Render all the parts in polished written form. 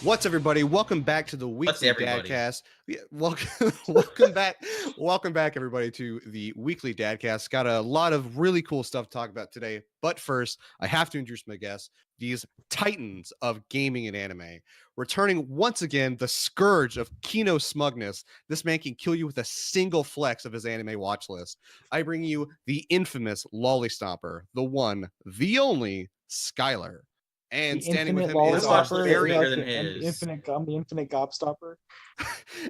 What's everybody? Welcome back to the weekly DADCast. Welcome back, everybody, to the weekly DADCast. Got a lot of really cool stuff to talk about today. But first, I have to introduce my guests, these titans of gaming and anime. Returning once again, the scourge of Kino smugness. This man can kill you with a single flex of his anime watch list. I bring you the infamous Loli-Stomper, the one, the only, Skylar. And standing with him is our very bigger than his. The infinite gobstopper.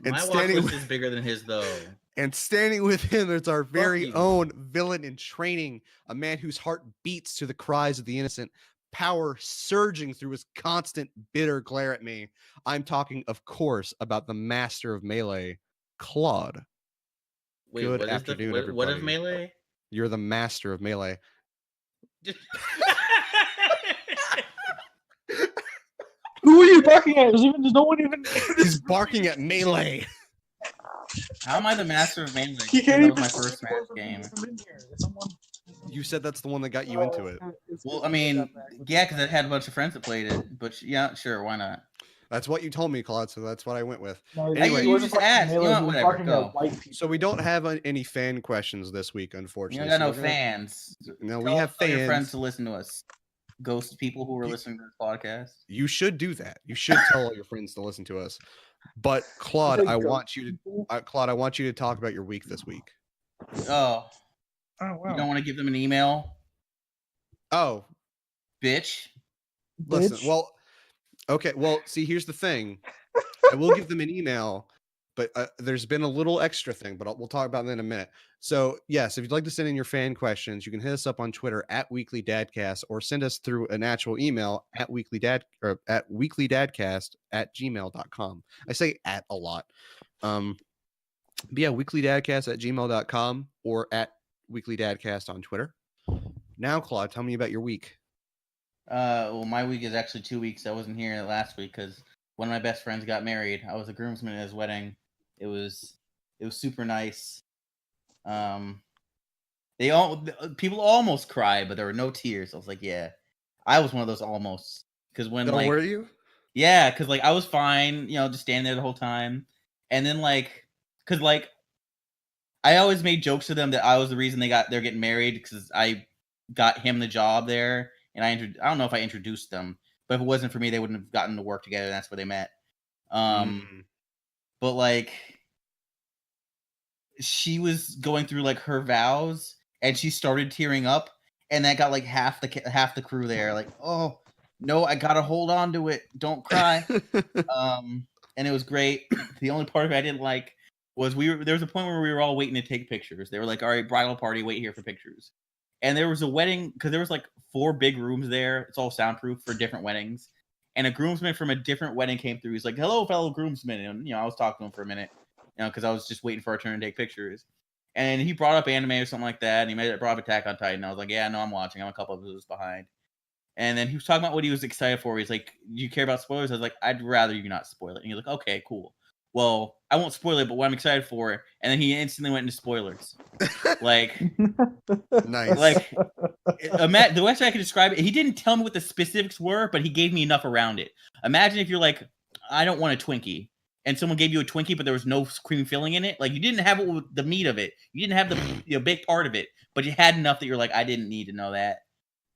My watch list is bigger than his, though. And standing with him is our very own villain in training, a man whose heart beats to the cries of the innocent, power surging through his constant bitter glare at me. I'm talking, of course, about the master of Melee, Claude. Wait, Good afternoon, everybody. What of Melee? You're the master of Melee. Who are you barking at? There's no one even. He's barking at Melee. How am I the master of Melee? He can't even. My first match game. You said that's the one that got you into it. Well, I mean, yeah, because I had a bunch of friends that played it. But yeah, sure, why not? That's what you told me, Claude, so that's what I went with. No, anyway, you just asked. You know, whatever, go. So we don't have any fan questions this week, unfortunately. You got no fans. No, we have fans. Your friends to listen to us. Ghost people who are listening to this podcast. You should do that. You should tell all your friends to listen to us. But Claude, I want you to talk about your week this week. Oh wow. You don't want to give them an email? Oh, bitch. Listen, well, okay. Well, see, here's the thing. I will give them an email, but there's been a little extra thing, but we'll talk about that in a minute. So, yes, if you'd like to send in your fan questions, you can hit us up on Twitter at WeeklyDadcast or send us through an actual email at weeklyDadcast@gmail.com. I say at a lot. But yeah, weeklyDadcast@gmail.com or at WeeklyDadcast on Twitter. Now, Claude, tell me about your week. Well, my week is actually 2 weeks. I wasn't here last week because one of my best friends got married. I was a groomsman at his wedding. It was super nice. People almost cried, but there were no tears. I was like, yeah, I was one of those almost. Because when were you? Yeah, because I was fine, just standing there the whole time, and then because I always made jokes to them that I was the reason they're getting married because I got him the job there, and I don't know if I introduced them. But if it wasn't for me, they wouldn't have gotten to work together. And that's where they met. But she was going through her vows, and she started tearing up, and that got half the crew there. Oh no, I gotta hold on to it. Don't cry. And it was great. The only part of it I didn't like was there was a point where we were all waiting to take pictures. They were like, "All right, bridal party, wait here for pictures." And there was a wedding because there was 4 big rooms there. It's all soundproof for different weddings. And a groomsman from a different wedding came through. He's like, "Hello, fellow groomsmen." And I was talking to him for a minute, because I was just waiting for our turn to take pictures. And he brought up anime or something like that. And he brought up Attack on Titan. I was like, "Yeah, no, I'm watching. I'm a couple of episodes behind." And then he was talking about what he was excited for. He's like, "Do you care about spoilers?" I was like, "I'd rather you not spoil it." And he's like, "Okay, cool. Well, I won't spoil it, but what I'm excited for." And then he instantly went into spoilers. Nice. The best way I can describe it, he didn't tell me what the specifics were, but he gave me enough around it. Imagine if you're like, "I don't want a Twinkie," and someone gave you a Twinkie, but there was no cream filling in it. You didn't have it with the meat of it. You didn't have the big part of it, but you had enough that you're like, "I didn't need to know that."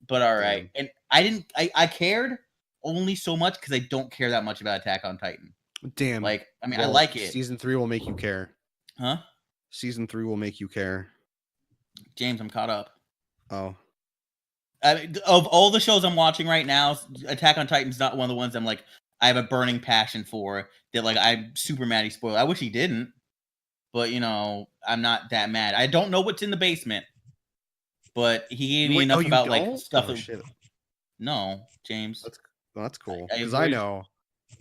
But all right. And I cared only so much because I don't care that much about Attack on Titan. Damn. I like it. Season 3 will make you care. Huh? Season 3 will make you care. James, I'm caught up. Oh. Of all the shows I'm watching right now, Attack on Titan's not one of the ones I have a burning passion for that I'm super mad he spoiled. I wish he didn't. But, I'm not that mad. I don't know what's in the basement. But he gave me enough about stuff that... No, James. That's cool. Because I know.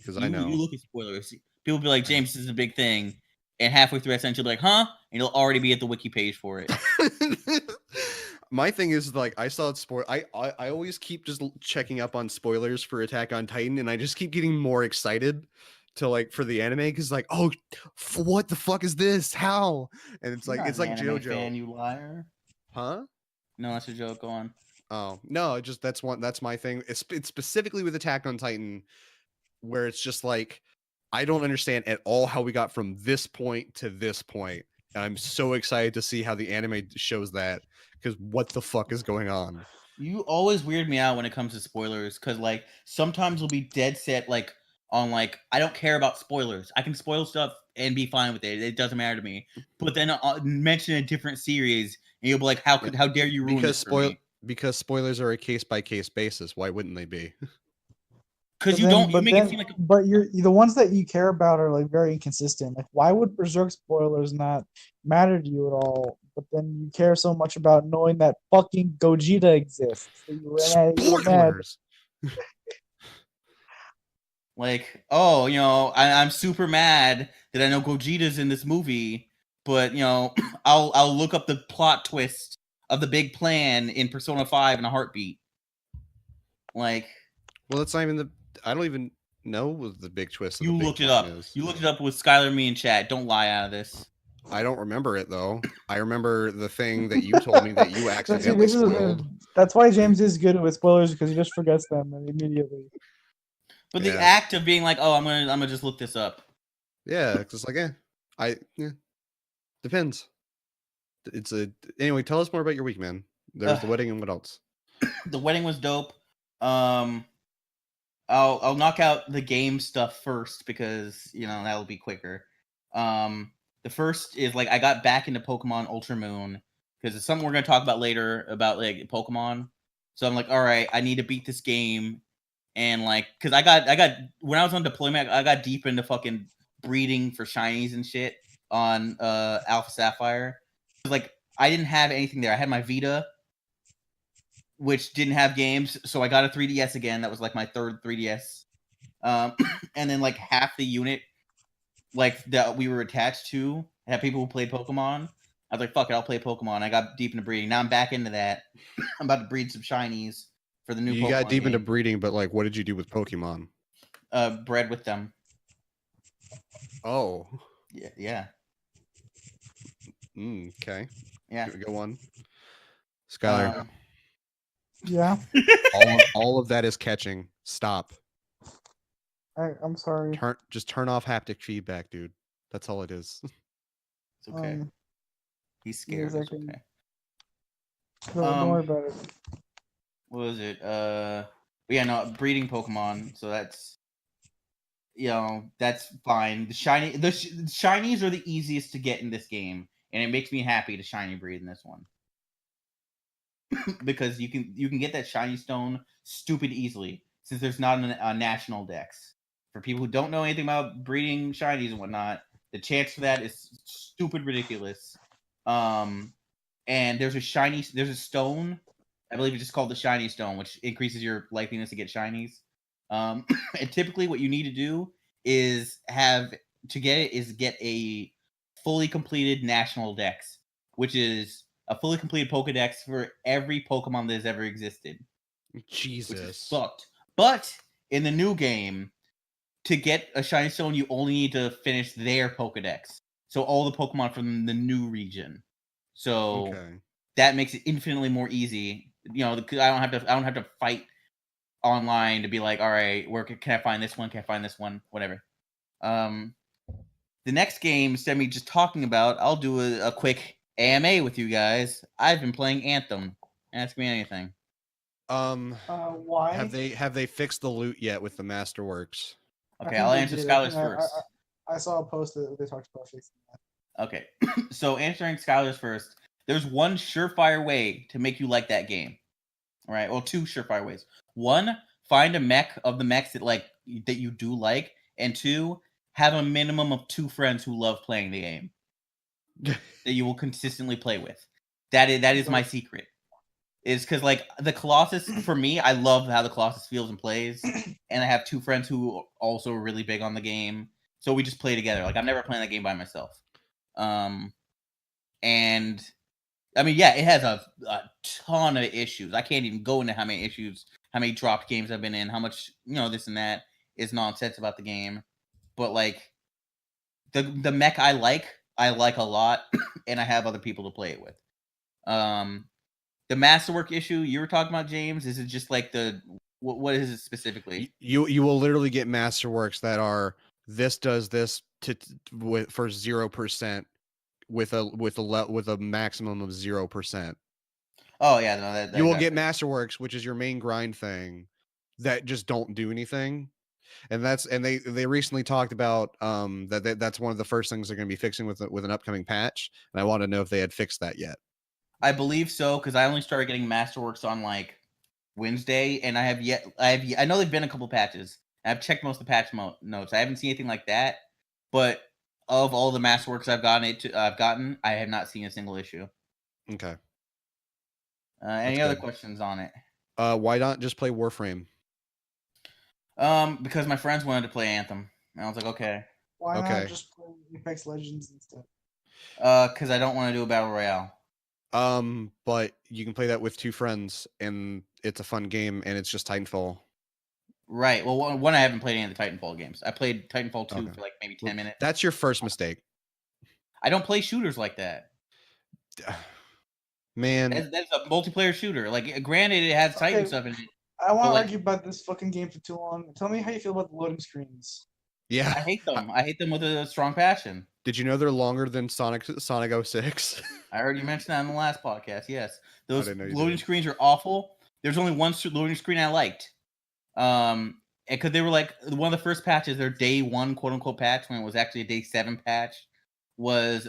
You look at spoilers. People be like, "James, this is a big thing." And halfway through that sentence, you'll be like, "Huh?" And you'll already be at the wiki page for it. My thing is I saw it I always keep just checking up on spoilers for Attack on Titan, and I just keep getting more excited to like for the anime because like, oh, what the fuck is this? How? And it's You're like not it's an like anime JoJo, fan, you liar. huh? No, that's a joke. Go on. Oh no, that's my thing. It's specifically with Attack on Titan where it's just like I don't understand at all how we got from this point to this point. And I'm so excited to see how the anime shows that because what the fuck is going on? You always weird me out when it comes to spoilers because like sometimes we'll be dead set like on like I don't care about spoilers. I can spoil stuff and be fine with it. It doesn't matter to me. But then mention a different series and you'll be like, how dare you ruin this for me? Because spoilers are a case by case basis. Why wouldn't they be? Because you make it seem like but you're the ones that you care about are like very inconsistent. Like, why would Berserk spoilers not matter to you at all? But then you care so much about knowing that fucking Gogeta exists. So you were mad. Spoilers. like, oh, I'm super mad that I know Gogeta's in this movie, but I'll look up the plot twist of the big plan in Persona 5 in a heartbeat. Like, well, it's not even I don't even know what the big twist. You looked it up. You looked it up with Skylar, me, and chat. Don't lie out of this. I don't remember it though. I remember the thing that you told me that you accidentally spoiled. That's why James is good with spoilers because he just forgets them immediately. But the act of being like, "Oh, I'm gonna just look this up." Mm-hmm. Yeah, it's like, depends. Anyway. Tell us more about your week, man. There's the wedding and what else? The wedding was dope. I'll knock out the game stuff first because that'll be quicker. The first is like I got back into Pokemon Ultra Moon because it's something we're gonna talk about later about like Pokemon. So I'm like, all right, I need to beat this game, and like, cause I got when I was on deployment, I got deep into fucking breeding for shinies and shit on Alpha Sapphire. Like I didn't have anything there. I had my Vita, which didn't have games, so I got a 3DS again. That was like my third 3DS, and then like half the unit like that we were attached to had people who played Pokemon. I was like, fuck it, I'll play Pokemon. I got deep into breeding. Now I'm back into that. I'm about to breed some shinies for the new Pokemon. You got deep into breeding, but like, what did you do with Pokemon? Bred with them. Oh. Yeah. Okay. Yeah. Go on. Skylar. Yeah. all of that is catching. Stop. I'm sorry. Just turn off haptic feedback, dude. That's all it is. It's okay. He's scared. It's okay. Don't worry about it. What was it? Breeding Pokemon. So that's that's fine. The shinies are the easiest to get in this game, and it makes me happy to shiny breed in this one. Because you can get that shiny stone stupid easily since there's not a national dex. For people who don't know anything about breeding shinies and whatnot, the chance for that is stupid ridiculous. And there's a stone, I believe it's just called the shiny stone, which increases your likeliness to get shinies. And typically what you need to do is get a fully completed national dex, which is a fully completed Pokedex for every Pokemon that has ever existed. Jesus. Which is fucked. But in the new game, to get a shiny stone, you only need to finish their Pokedex. So all the Pokemon from the new region. So that makes it infinitely more easy. Because I don't have to fight online to be like, all right, where can I find this one? Can I find this one? Whatever. The next game, instead of me just talking about, I'll do a quick AMA with you guys. I've been playing Anthem. Ask me anything. Why? Have they fixed the loot yet with the Masterworks? Okay, I'll answer Skylar's first. I saw a post that they talked about fixing that. Okay, so answering Skylar's first, there's one surefire way to make you like that game. All right, well, two surefire ways. One, find a mech of the mechs that you do like, and two, have a minimum of 2 friends who love playing the game that you will consistently play with. That is my secret. Is because like the Colossus, for me, I love how the Colossus feels and plays, and I have 2 friends who also are really big on the game, so we just play together. Like I'm never playing that game by myself. And I mean, yeah, it has a ton of issues. I can't even go into how many dropped games I've been in, how much this and that is nonsense about the game. but like the mech I like a lot, and I have other people to play it with. The masterwork issue you were talking about, James, is it just like what is it specifically? You will literally get masterworks that are this does this for 0% with a maximum of 0%. Oh yeah, no, that You will got get it. masterworks, which is your main grind thing, that just don't do anything. And they recently talked about that's one of the first things they're going to be fixing with an upcoming patch. And I want to know if they had fixed that yet. I believe so, because I only started getting masterworks on like Wednesday, and I know there've been a couple patches. I've checked most of the patch notes. I haven't seen anything like that, but of all the masterworks I've gotten, I have not seen a single issue. Okay. Any other questions on it? Why not just play Warframe? Because my friends wanted to play Anthem, and I was like, okay. Why not just play Apex Legends instead? Because I don't want to do a battle royale. But you can play that with 2 friends, and it's a fun game, and it's just Titanfall. Right. Well, one I haven't played any of the Titanfall games. I played Titanfall 2 for like maybe 10 minutes. That's your first mistake. I don't play shooters like that. Man, that's a multiplayer shooter. Like, granted, it has Titan stuff in it. I want to argue about this fucking game for too long. Tell me how you feel about the loading screens. Yeah, I hate them. I hate them with a strong passion. Did you know they're longer than Sonic 06? I heard you mention that in the last podcast. Yes, those loading did. screens are awful. There's only one loading screen I liked. Because they were like one of the first patches, their day 1 quote unquote patch, when it was actually a day 7 patch, was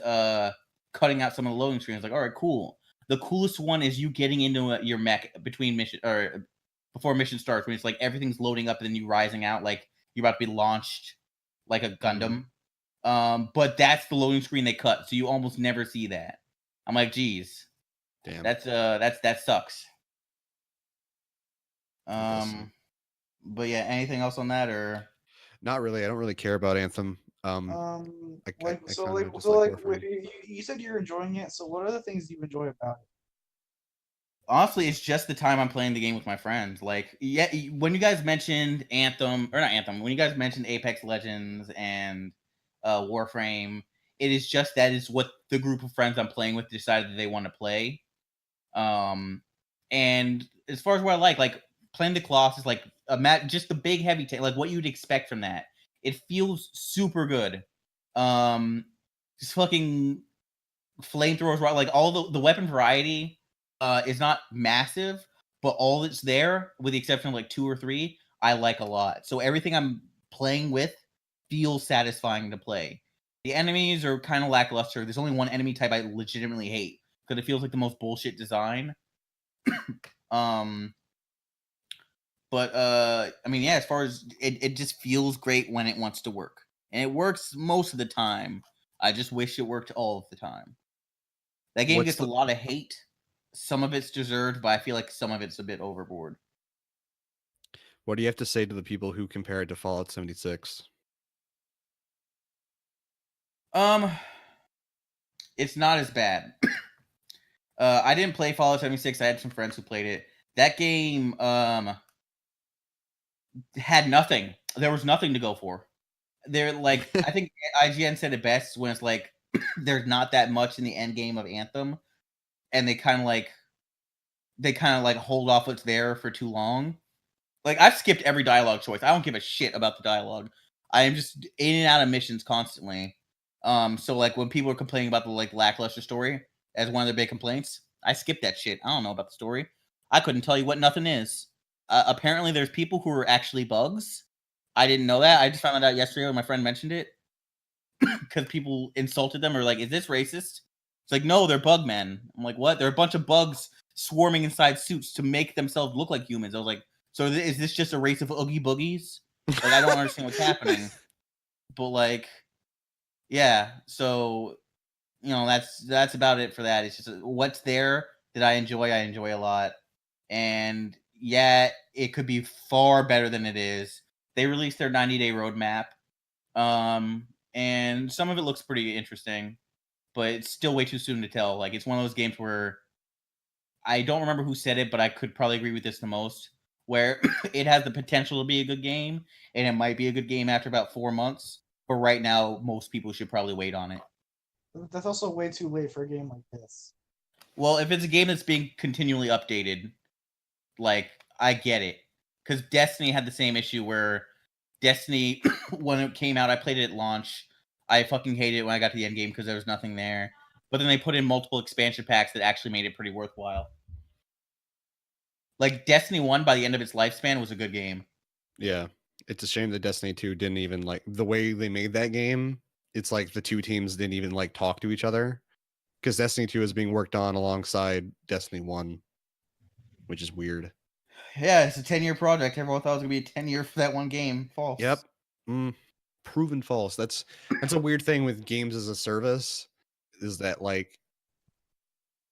cutting out some of the loading screens. Like, all right, cool. The coolest one is you getting into your mech between mission or before mission starts, when it's like everything's loading up and then you rising out like you're about to be launched like a Gundam. But that's the loading screen they cut, so you almost never see that. I'm like, geez, damn, that sucks. But yeah, anything else on that or? Not really. I don't really care about Anthem. You said you're enjoying it. So what are the things you enjoy about it? Honestly, it's just the time I'm playing the game with my friends. Like, yeah, when you guys mentioned Anthem, or not Anthem, when you guys mentioned Apex Legends and Warframe, it is just that is what the group of friends I'm playing with decided that they want to play. And as far as what I like playing the Colossus, like just the big heavy tank, like what you'd expect from that. It feels super good. Just fucking flamethrowers, like all the weapon variety is not massive, but all that's there, with the exception of like 2 or 3, I like a lot. So everything I'm playing with feels satisfying to play. The enemies are kind of lackluster. There's only one enemy type I legitimately hate because it feels like the most bullshit design. But I mean, yeah, as far as it just feels great when it wants to work, and it works most of the time. I just wish it worked all of the time. That game gets a lot of hate. Some of it's deserved, but I feel like some of it's a bit overboard. What do you have to say to the people who compare it to Fallout 76? It's not as bad. I didn't play Fallout 76. I had some friends who played it. That game had nothing. There was nothing to go for. They're like, I think IGN said it best when it's like there's not that much in the end game of Anthem, and they kind of like hold off what's there for too long. Like, I've skipped every dialogue choice. I don't give a shit about the dialogue. I am just in and out of missions constantly. So like when people are complaining about the like lackluster story as one of their big complaints, I skipped that shit. I don't know about the story. I couldn't tell you what nothing is. Apparently there's people who are actually bugs. I didn't know that. I just found it out yesterday when my friend mentioned it. Because people insulted them or like, is this racist? It's like, no, they're bug men. I'm like, what? They're a bunch of bugs swarming inside suits to make themselves look like humans. I was like, so is this just a race of Oogie Boogies? Like, I don't understand what's happening. But like, yeah. So, you know, that's about it for that. It's just what's there that I enjoy a lot. And yeah, it could be far better than it is. They released their 90-day roadmap. And some of it looks pretty interesting, but it's still way too soon to tell. Like, it's one of those games where I don't remember who said it, but I could probably agree with this the most, where it has the potential to be a good game, and it might be a good game after about 4 months, but right now most people should probably wait on it. That's also way too late for a game like this. Well, if it's a game that's being continually updated, like, I get it. Because Destiny had the same issue where Destiny, when it came out, I played it at launch. I fucking hated it when I got to the end game because there was nothing there. But then they put in multiple expansion packs that actually made it pretty worthwhile. Like, Destiny 1, by the end of its lifespan, was a good game. Yeah. It's a shame that Destiny 2 didn't even, like, the way they made that game, it's like the two teams didn't even, like, talk to each other. Because Destiny 2 is being worked on alongside Destiny 1, which is weird. Yeah, it's a 10-year project. Everyone thought it was going to be a 10-year for that one game. False. Yep. Proven false. That's a weird thing with games as a service, is that, like,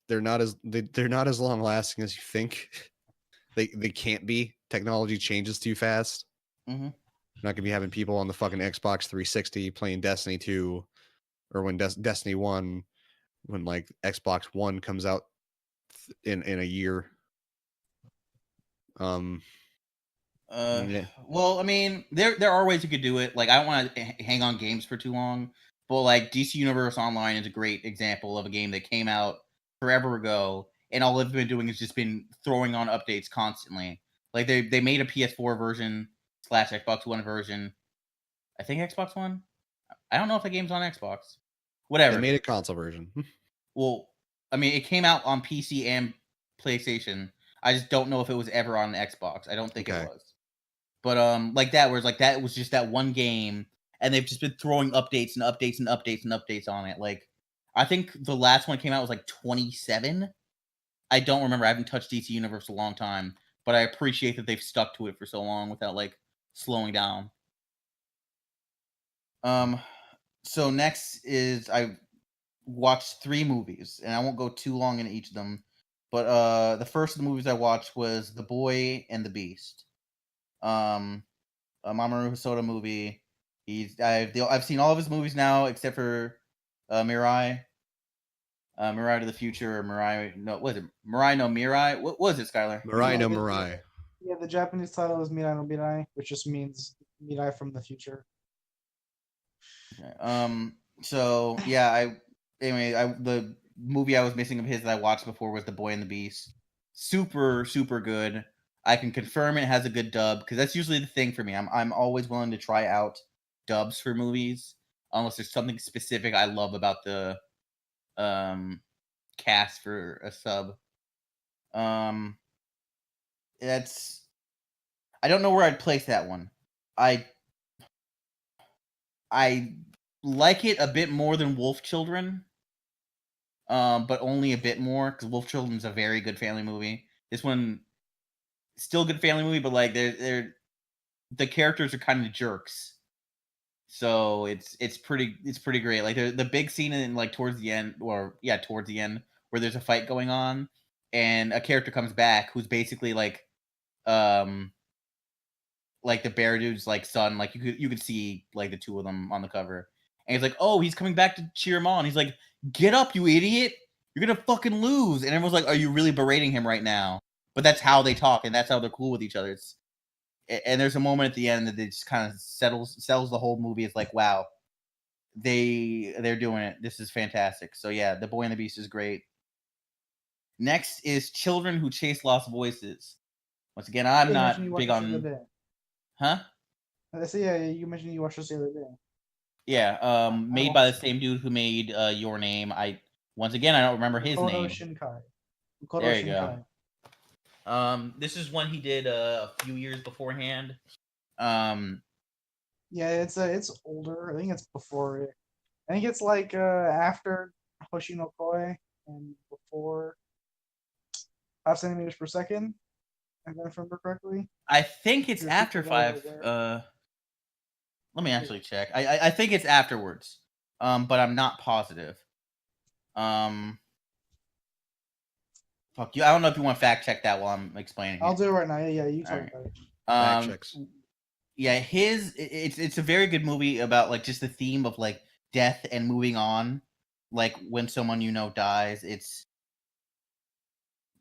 they're not as long lasting as you think. They can't be. Technology changes too fast. Mm-hmm. You're not gonna be having people on the fucking Xbox 360 playing Destiny 2, or when Destiny 1, when like Xbox One comes out in a year. Yeah. Well, I mean, there are ways you could do it. Like, I don't want to hang on games for too long, but like DC Universe Online is a great example of a game that came out forever ago, and all they've been doing is just been throwing on updates constantly. Like, they made a PS4 version / Xbox One version. I think Xbox One. I don't know if the game's on Xbox. Whatever. They made a console version. Well, I mean, it came out on PC and PlayStation. I just don't know if it was ever on Xbox. I don't think it was. But like that, where it's like that was just that one game, and they've just been throwing updates and updates and updates and updates on it. Like, I think the last one came out was like 27. I don't remember. I haven't touched DC Universe a long time, but I appreciate that they've stuck to it for so long without like slowing down. So next is I watched 3 movies, and I won't go too long into each of them. But the first of the movies I watched was The Boy and the Beast. A Mamoru Hosoda movie. I've seen all of his movies now except for Mirai. Mirai to the Future, or Mirai. No, what is it? Mirai no Mirai. What was it, Skylar? Mirai no Mirai. Yeah, the Japanese title is Mirai no Mirai, which just means Mirai from the future. Okay. So yeah, the movie I was missing of his that I watched before was The Boy and the Beast. Super, super good. I can confirm it has a good dub, because that's usually the thing for me. I'm always willing to try out dubs for movies unless there's something specific I love about the cast for a sub. That's I don't know where I'd place that one. I like it a bit more than Wolf Children, but only a bit more, because Wolf Children's a very good family movie. This one, still a good family movie, but like the characters are kind of jerks, so it's pretty great. Like the big scene in like towards the end, where there's a fight going on, and a character comes back who's basically like the bear dude's like son. Like you could see like the two of them on the cover. And he's like, oh, he's coming back to cheer him on. He's like, get up, you idiot. You're going to fucking lose. And everyone's like, are you really berating him right now? But that's how they talk, and that's how they're cool with each other. And there's a moment at the end that they just kind of sells the whole movie. It's like, wow, they're doing it. This is fantastic. So yeah, The Boy and the Beast is great. Next is Children Who Chase Lost Voices. Once again, I'm not big on... Huh? Yeah, you mentioned you watched this the other day. Yeah, made by the same dude who made Your Name. I don't remember his name. Shinkai. There you go. This is one he did a few years beforehand. Yeah, it's older. I think it's before it. I think it's like after Hoshi no Koi and before 5 centimeters per second. If I remember correctly. I think it's after 5. Let me actually check. I think it's afterwards. But I'm not positive. Fuck you. I don't know if you want to fact check that while I'm explaining. I'll do it right now. Yeah, you talk about it. Fact checks. Yeah, it's a very good movie about like just the theme of like death and moving on. Like when someone you know dies,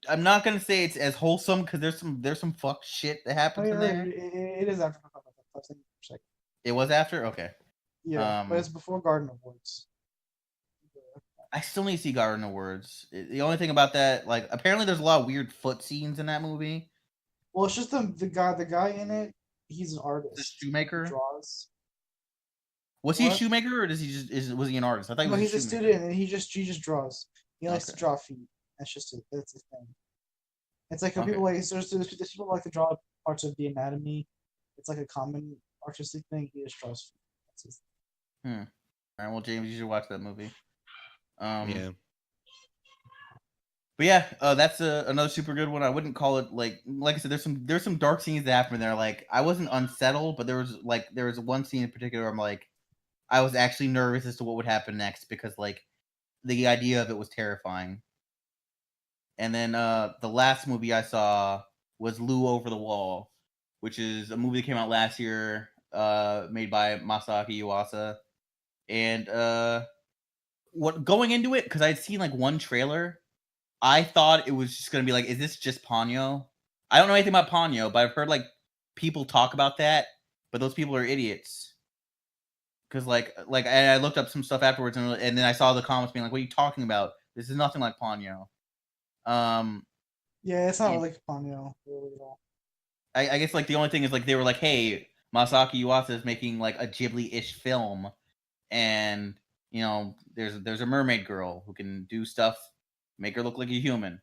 I'm not gonna say it's as wholesome, because there's some fuck shit that happens in there. It is after 5 seconds per second. It was after? Okay. Yeah, but it's before Garden of Woods. I still need to see Garden of Words. The only thing about that, like, apparently there's a lot of weird foot scenes in that movie. Well, it's just the guy in it. He's an The artist. He shoemaker. draws. Was he a What? shoemaker, or does he just was he an artist? I thought he No, was he's a shoemaker. student, and he just draws. He likes to Okay. draw feet. That's his thing. It's like when Okay. people like there's people like to draw parts of the anatomy. It's like a common artistic thing. He just draws feet. That's his thing. All right. Well, James, you should watch that movie. Yeah. But yeah, that's another super good one. I wouldn't call it like I said. There's some dark scenes that happen there. Like I wasn't unsettled, but there was one scene in particular where I'm like, I was actually nervous as to what would happen next because like the idea of it was terrifying. And then the last movie I saw was Lou Over the Wall, which is a movie that came out last year, made by Masaaki Yuasa. And what going into it, because I'd seen like one trailer, I thought it was just gonna be like, is this just Ponyo? I don't know anything about Ponyo, but I've heard like people talk about that, but those people are idiots. Because and I looked up some stuff afterwards, and then I saw the comments being like, "What are you talking about? This is nothing like Ponyo." Yeah, it's not like Ponyo really at all. I guess like the only thing is like they were like, "Hey, Masaaki Yuasa is making like a Ghibli-ish film, and you know, there's a mermaid girl who can do stuff, make her look like a human."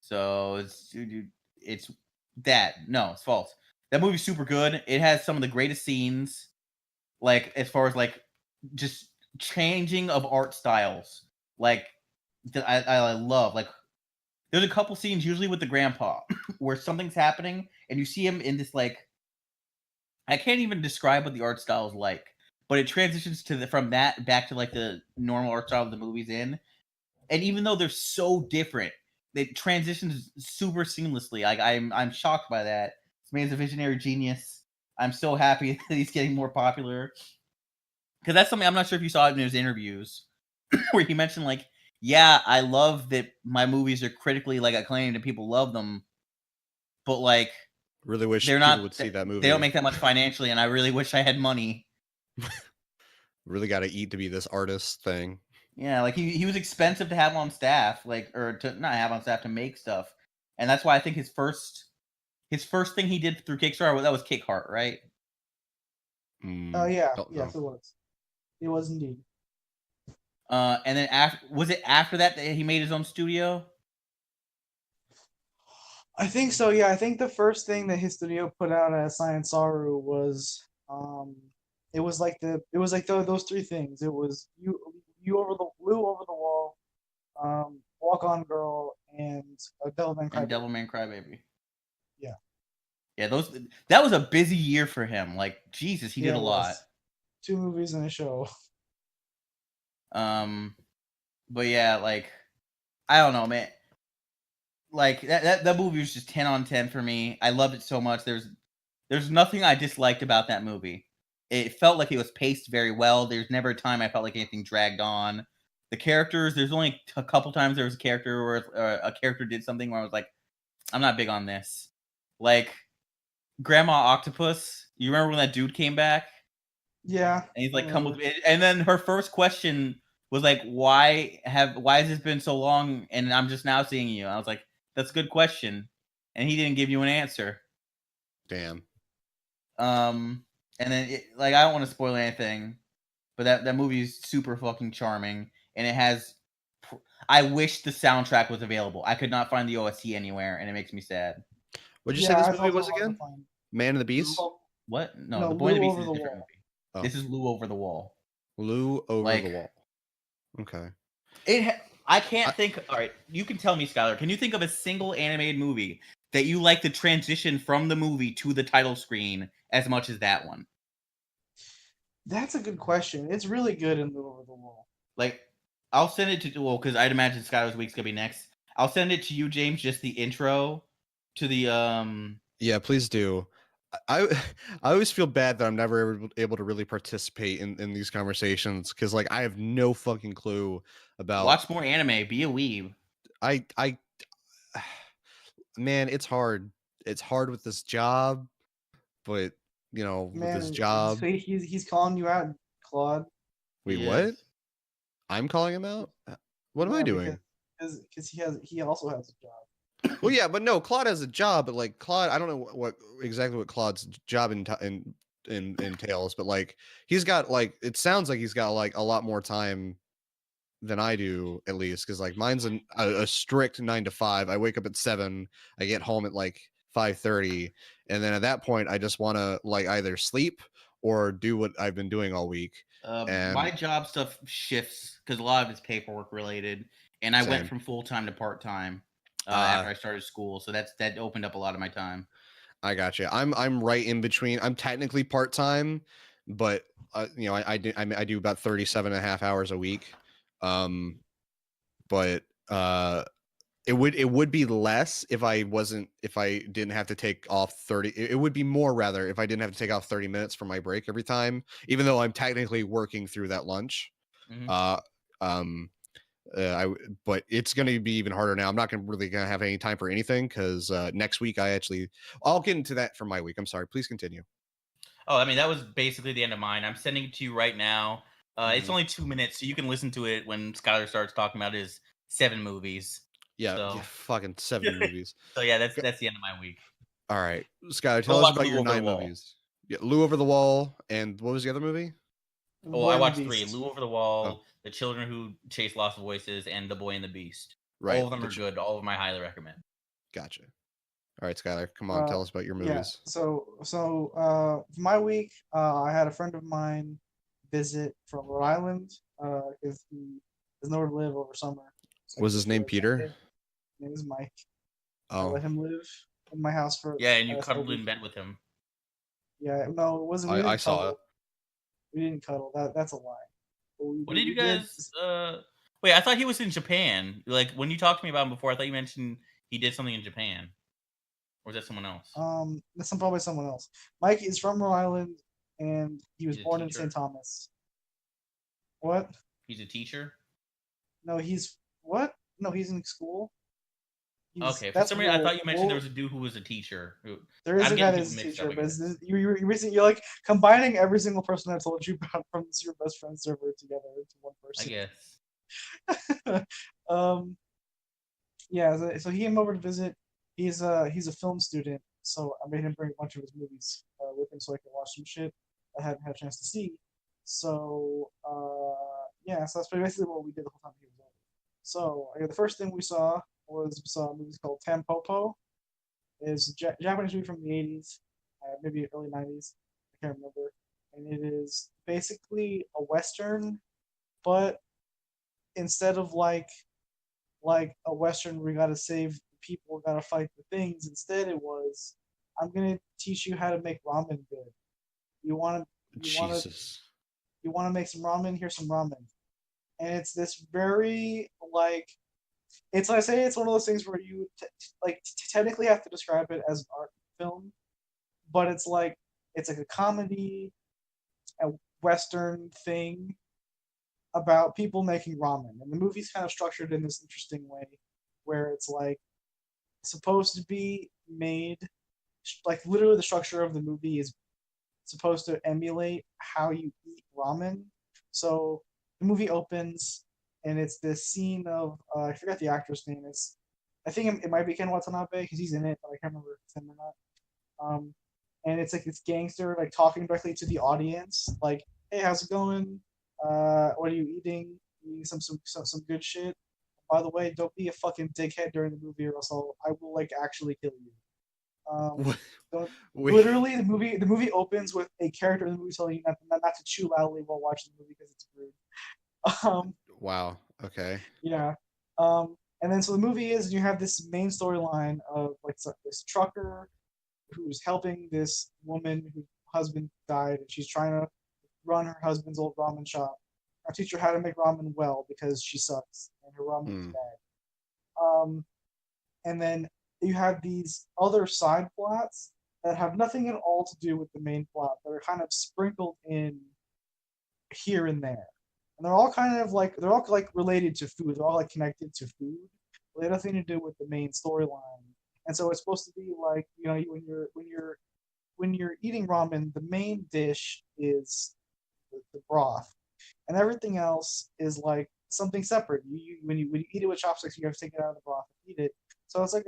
So it's that. No, it's false. That movie's super good. It has some of the greatest scenes, like as far as like just changing of art styles. Like that I love. Like there's a couple scenes usually with the grandpa where something's happening and you see him in this like I can't even describe what the art style is like, but it transitions to from that back to like the normal art style of the movie's in. And even though they're so different, it transitions super seamlessly. Like I'm shocked by that. This man's a visionary genius. I'm so happy that he's getting more popular. Because that's something I'm not sure if you saw it in his interviews, where he mentioned like, yeah, I love that my movies are critically like acclaimed and people love them, but like Really wish they're people not. would see that movie. They don't make that much financially, and I really wish I had money. Really got to eat to be this artist thing. Yeah, like he was expensive to have on staff, like or to not have on staff to make stuff, and that's why I think his first thing he did through Kickstarter that was Kick Heart, right? Oh yeah, Don't yes, know. it was. It was indeed. And then after that he made his own studio? I think so. Yeah, I think the first thing that his studio put out as Science Saru was it was like those three things. It was you over the Lou Over the Wall, Walk On Girl, and Devilman Crybaby. And Devilman Crybaby. Yeah. Yeah, that was a busy year for him. Like Jesus, he did a lot. 2 movies and a show. But yeah, like I don't know, man. Like that movie was just 10 on 10 for me. I loved it so much. There's nothing I disliked about that movie. It felt like it was paced very well. There's never a time I felt like anything dragged on. The characters, there's only a couple times there was a character where a character did something where I was like, I'm not big on this. Like Grandma Octopus. You remember when that dude came back? Yeah. And he's like, "Come with me." And then her first question was like, why has this been so long and I'm just now seeing you? I was like, that's a good question. And he didn't give you an answer. Damn. And then I don't want to spoil anything, but that movie is super fucking charming, and it has. I wish the soundtrack was available. I could not find the OST anywhere, and it makes me sad. What'd you say this movie was again? Man and the Beast? What? No, No, The Boy and the Lou Beast Over is a the different Wall. movie. This is Lou Over the Wall. Lou Over the Wall. Okay. I can't think. All right, you can tell me, Skylar. Can you think of a single animated movie that you like the transition from the movie to the title screen as much as that one? That's a good question. It's really good in Lou Over the Wall. Like, I'll send it to because I'd imagine Skylar's Week's gonna be next. I'll send it to you, James. Just the intro to the Yeah, please do. I always feel bad that I'm never able to really participate in these conversations because like I have no fucking clue about. Watch more anime. Be a weeb. I man, it's hard. It's hard with this job, but you know, with this job, he's calling you out Claude. Wait, He what? is. I'm calling him out? What am I doing? Because he also has a job. Well, yeah, but no, Claude has a job, but like Claude, I don't know what exactly what Claude's job entails, but like he's got like it sounds like he's got like a lot more time than I do, at least, because like mine's a strict 9 to 5. I wake up at 7, I get home at like 5:30, and then at that point I just want to like either sleep or do what I've been doing all week. My And job stuff shifts because a lot of it's paperwork related, and I went same. from full time to part time Uh, after I started school, so that opened up a lot of my time. I got you. I'm right in between. I'm technically part time, but you know, I do about 37 and a half hours a week. Um, but it would be less if I didn't have to take off 30. It would be more rather if I didn't have to take off 30 minutes from my break every time, even though I'm technically working through that lunch. Mm-hmm. Uh, um, but it's going to be even harder now. I'm not going to have any time for anything because next week I'll get into that for my week. I'm sorry. Please continue. Oh, I mean, that was basically the end of mine. I'm sending it to you right now. It's Mhm. only 2 minutes, so you can listen to it when Skylar starts talking about his 7 movies. Yeah, So, fucking 7 movies. so yeah, that's the end of my week. All right, Skylar, Go tell us watch about Lou your Over the 9 Wall. movies. Yeah, Lou Over the Wall, and what was the other movie? Oh, I and the watched 3: Beast. Lou Over the Wall, The Children Who Chase Lost Voices, and The Boy and the Beast. Right. All of them are good. All of them I highly recommend. Gotcha. All right, Skylar, come on, tell us about your movies. Yeah. So for my week, I had a friend of mine visit from Rhode Island because he has nowhere to live over summer. So Was his name Peter? His name is Mike. I Oh, let him live in my house for. Yeah, and you last cuddled whole in week. bed with him. Yeah, no, it wasn't. We I didn't saw cuddle. it. We didn't cuddle. That's a lie. What did you guys? Wait, I thought he was in Japan. Like when you talked to me about him before, I thought you mentioned he did something in Japan. Or is that someone else? That's probably someone else. Mike is from Rhode Island, and he was He's a born in teacher? St. Thomas. What? He's a teacher. No, he's what? No, he's in school. Okay, for That's some reason I thought you mentioned there Will- was a dude who was a teacher. There is I'm a guy getting that's a people mixed teacher, up, I but guess. you're like combining every single person I told you about from your best friend server together into one I person. guess. Yeah. So he came over to visit. He's a film student, so I made him bring a bunch of his movies with him so I could watch some shit I hadn't had a chance to see. So yeah, so that's basically what we did the whole time he was over. So the first thing we saw a movie called Tampopo. It's a Japanese movie from the 80s, maybe early 90s. I can't remember. And it is basically a western, but instead of like a western where you gotta save people, gotta fight the things. Instead, it was, I'm gonna teach you how to make ramen good. You wanna Jesus. you wanna make some ramen? Here's some ramen. And it's this very like, it's I say it's one of those things where you technically have to describe it as an art film, but it's like a comedy, a western thing about people making ramen, and the movie's kind of structured in this interesting way, where it's like supposed to be made like literally the structure of the movie is supposed to emulate how you eat ramen. So the movie opens and it's this scene of I forgot the actor's name. I think it might be Ken Watanabe because he's in it, but I can't remember if it's him or not. And it's like this gangster like talking directly to the audience, like, "Hey, how's it going? What are you eating? You eating some good shit? By the way, don't be a fucking dickhead during the movie, or else I will like actually kill you." Literally, the movie opens with a character in the movie telling you not to chew loudly while watching the movie because it's rude. Wow. Okay. Yeah. And then so the movie is you have this main storyline of like this trucker who's helping this woman whose husband died, and she's trying to run her husband's old ramen shop. I'll teach her how to make ramen well because she sucks and her ramen is bad. And then you have these other side plots that have nothing at all to do with the main plot, that are kind of sprinkled in here and there. And they're all related to food. They're all like connected to food. But they have nothing to do with the main storyline. And so it's supposed to be like, when you're eating ramen, the main dish is the broth, and everything else is like something separate. When you eat it with chopsticks, you have to take it out of the broth and eat it. So it's like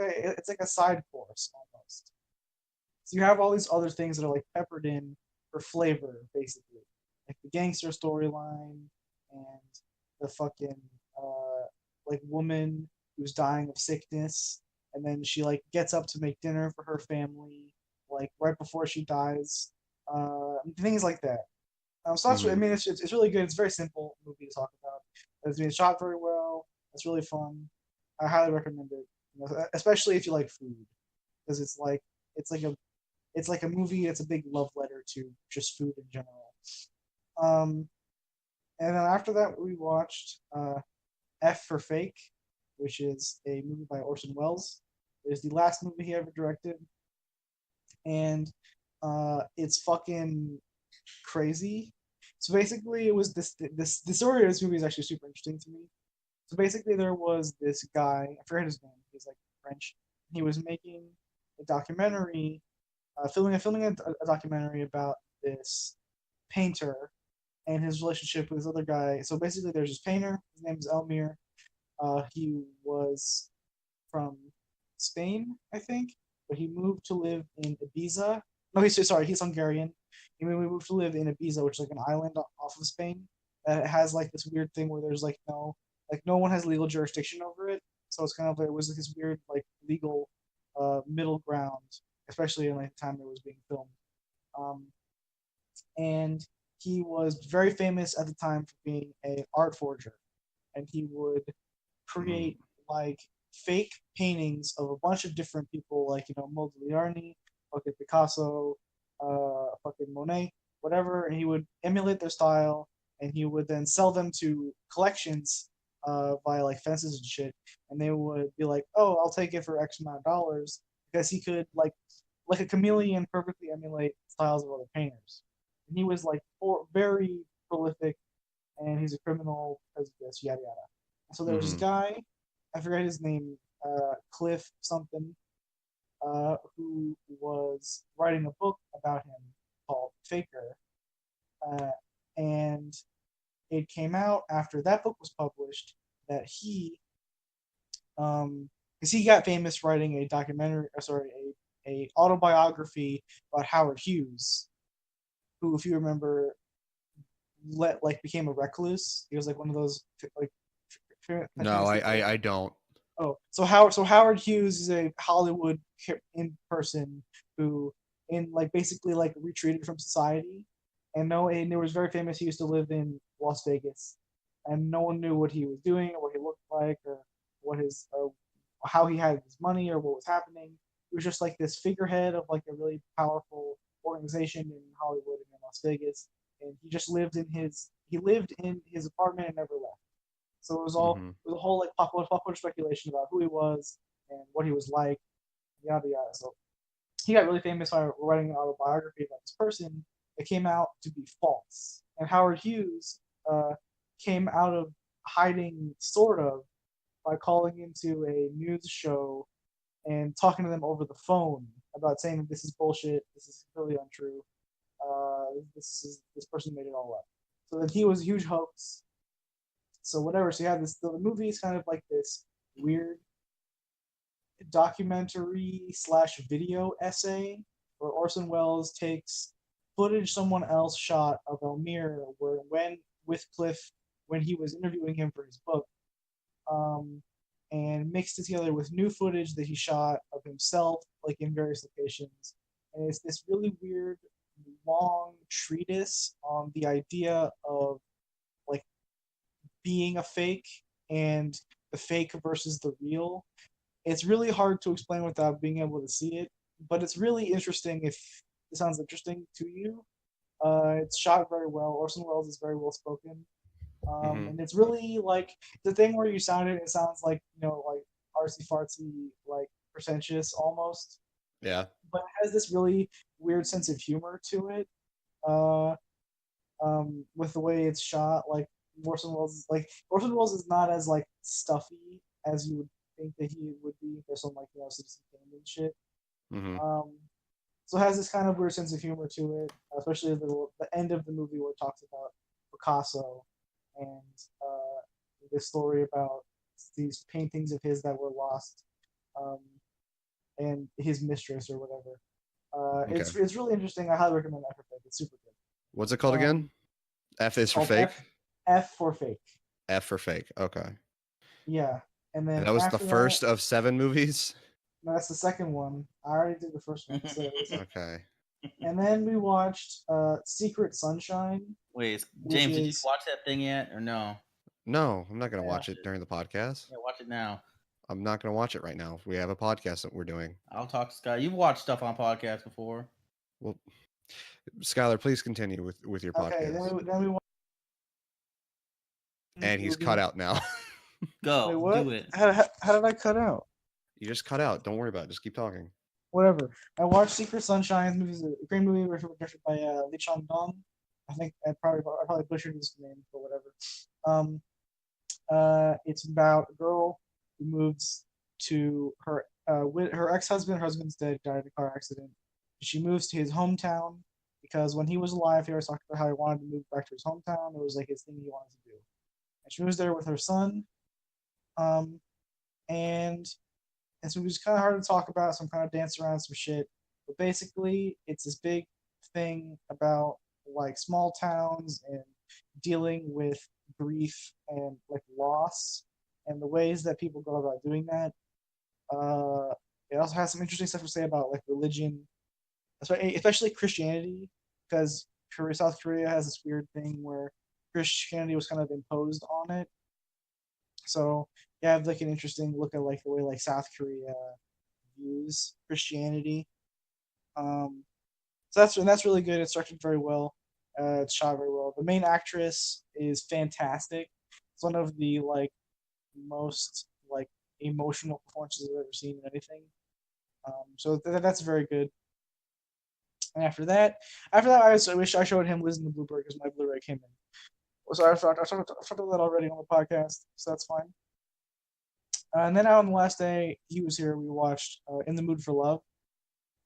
a side course almost. So you have all these other things that are like peppered in for flavor, basically, like the gangster storyline and the fucking like woman who's dying of sickness, and then she like gets up to make dinner for her family, like right before she dies, things like that. So that's I mean it's really good. It's a very simple movie to talk about. It's being shot very well. It's really fun. I highly recommend it, especially if you like food, because it's like a movie. It's a big love letter to just food in general. And then after that, we watched F for Fake, which is a movie by Orson Welles. It is the last movie he ever directed, and it's fucking crazy. So basically, it was the story of this movie is actually super interesting to me. So basically, there was this guy, I forget his name. He's like French. He was making a documentary, filming a documentary about this painter and his relationship with this other guy. So basically, there's this painter. His name is Elmir. He was from Spain, I think, but he moved to live in Ibiza. No, he's Hungarian. He moved to live in Ibiza, which is like an island off of Spain. And it has like this weird thing where there's no one has legal jurisdiction over it. So it's kind of like, it was like this weird like legal middle ground, especially in like the time it was being filmed. And he was very famous at the time for being a art forger, and he would create like fake paintings of a bunch of different people, like Modigliani, fucking Picasso, fucking Monet, whatever, and he would emulate their style, and he would then sell them to collections via like fences and shit, and they would be like, "Oh, I'll take it for X amount of dollars," because he could like a chameleon perfectly emulate styles of other painters. And he was like very prolific, and he's a criminal because of this, yada yada. And so there was this guy, I forget his name, Cliff something, who was writing a book about him called Faker, and it came out after that book was published that because he got famous writing a documentary, a autobiography about Howard Hughes, who, if you remember, became a recluse. He was like one of those like. No, I don't. Oh, so Howard Hughes is a Hollywood in person who basically retreated from society, and it was very famous. He used to live in Las Vegas, and no one knew what he was doing or what he looked like or what his how he had his money or what was happening. He was just like this figurehead of like a really powerful organization in Hollywood and in Las Vegas, and he just lived in his apartment and never left. So it was a whole like popular speculation about who he was and what he was like, yada yada. So he got really famous by writing an autobiography about this person that came out to be false. And Howard Hughes came out of hiding, sort of, by calling into a news show and talking to them over the phone about saying that this is bullshit, this is completely untrue, this person made it all up. So that he was a huge hoax. So whatever. So you have this. The movie is kind of like this weird documentary / video essay where Orson Welles takes footage someone else shot of Elmir with Cliff when he was interviewing him for his book, and mixed it together with new footage that he shot of himself, like in various locations. And it's this really weird, long treatise on the idea of like being a fake and the fake versus the real. It's really hard to explain without being able to see it, but it's really interesting if it sounds interesting to you. It's shot very well. Orson Welles is very well spoken. And it's really like the thing where you sound it, it sounds like, like artsy fartsy, like pretentious almost. Yeah. But it has this really weird sense of humor to it. With the way it's shot, like Orson Welles is not as like stuffy as you would think that he would be for some like Citizen Kane and shit. So it has this kind of weird sense of humor to it, especially the end of the movie where it talks about Picasso, and this story about these paintings of his that were lost, and his mistress or whatever. It's really interesting. I highly recommend F for Fake. It's super good. What's it called again? F is for Called fake. F for Fake. F for fake. Okay. Yeah, and then And that was the after first that, of 7 movies. no, that's the second one. I already did the first one. Okay. And then we watched Secret Sunshine. Wait, which James, did you is- watch that thing yet or no? No, I'm not gonna Yeah. watch it during the podcast. Yeah, watch it now. I'm not gonna watch it right now. We have a podcast that we're doing. I'll talk to Scott. You've watched stuff on podcasts before. Well, Skylar, please continue with your Okay, podcast. then we watched. And he's movie. cut out now. Go, Wait, what? do it. How did I cut out? You just cut out. Don't worry about it. Just keep talking. Whatever. I watched Secret Sunshine. Movie is a great movie directed by Lee Chang-dong. I think I probably butchered his name, but whatever. It's about a girl who moves to her with her ex-husband. Her husband's dead, died in a car accident. She moves to his hometown because when he was alive, he always talked about how he wanted to move back to his hometown. It was like his thing he wanted to do. And she moves there with her son. And this movie's kind of hard to talk about, so I'm kind of dancing around some shit. But basically, it's this big thing about like small towns and dealing with grief and like loss and the ways that people go about doing that. It also has some interesting stuff to say about like religion, especially Christianity, because South Korea has this weird thing where Christianity was kind of imposed on it. So you have like an interesting look at like the way like South Korea views Christianity. So that's really good. It's directed very well. It's shot very well. The main actress is fantastic. It's one of the like most like emotional performances I've ever seen in anything. So that's very good. And after that, I wish I showed him Liz in the Bluebird because my Blu-ray came in. So I talked about that already on the podcast, so that's fine. And then on the last day he was here, we watched In the Mood for Love,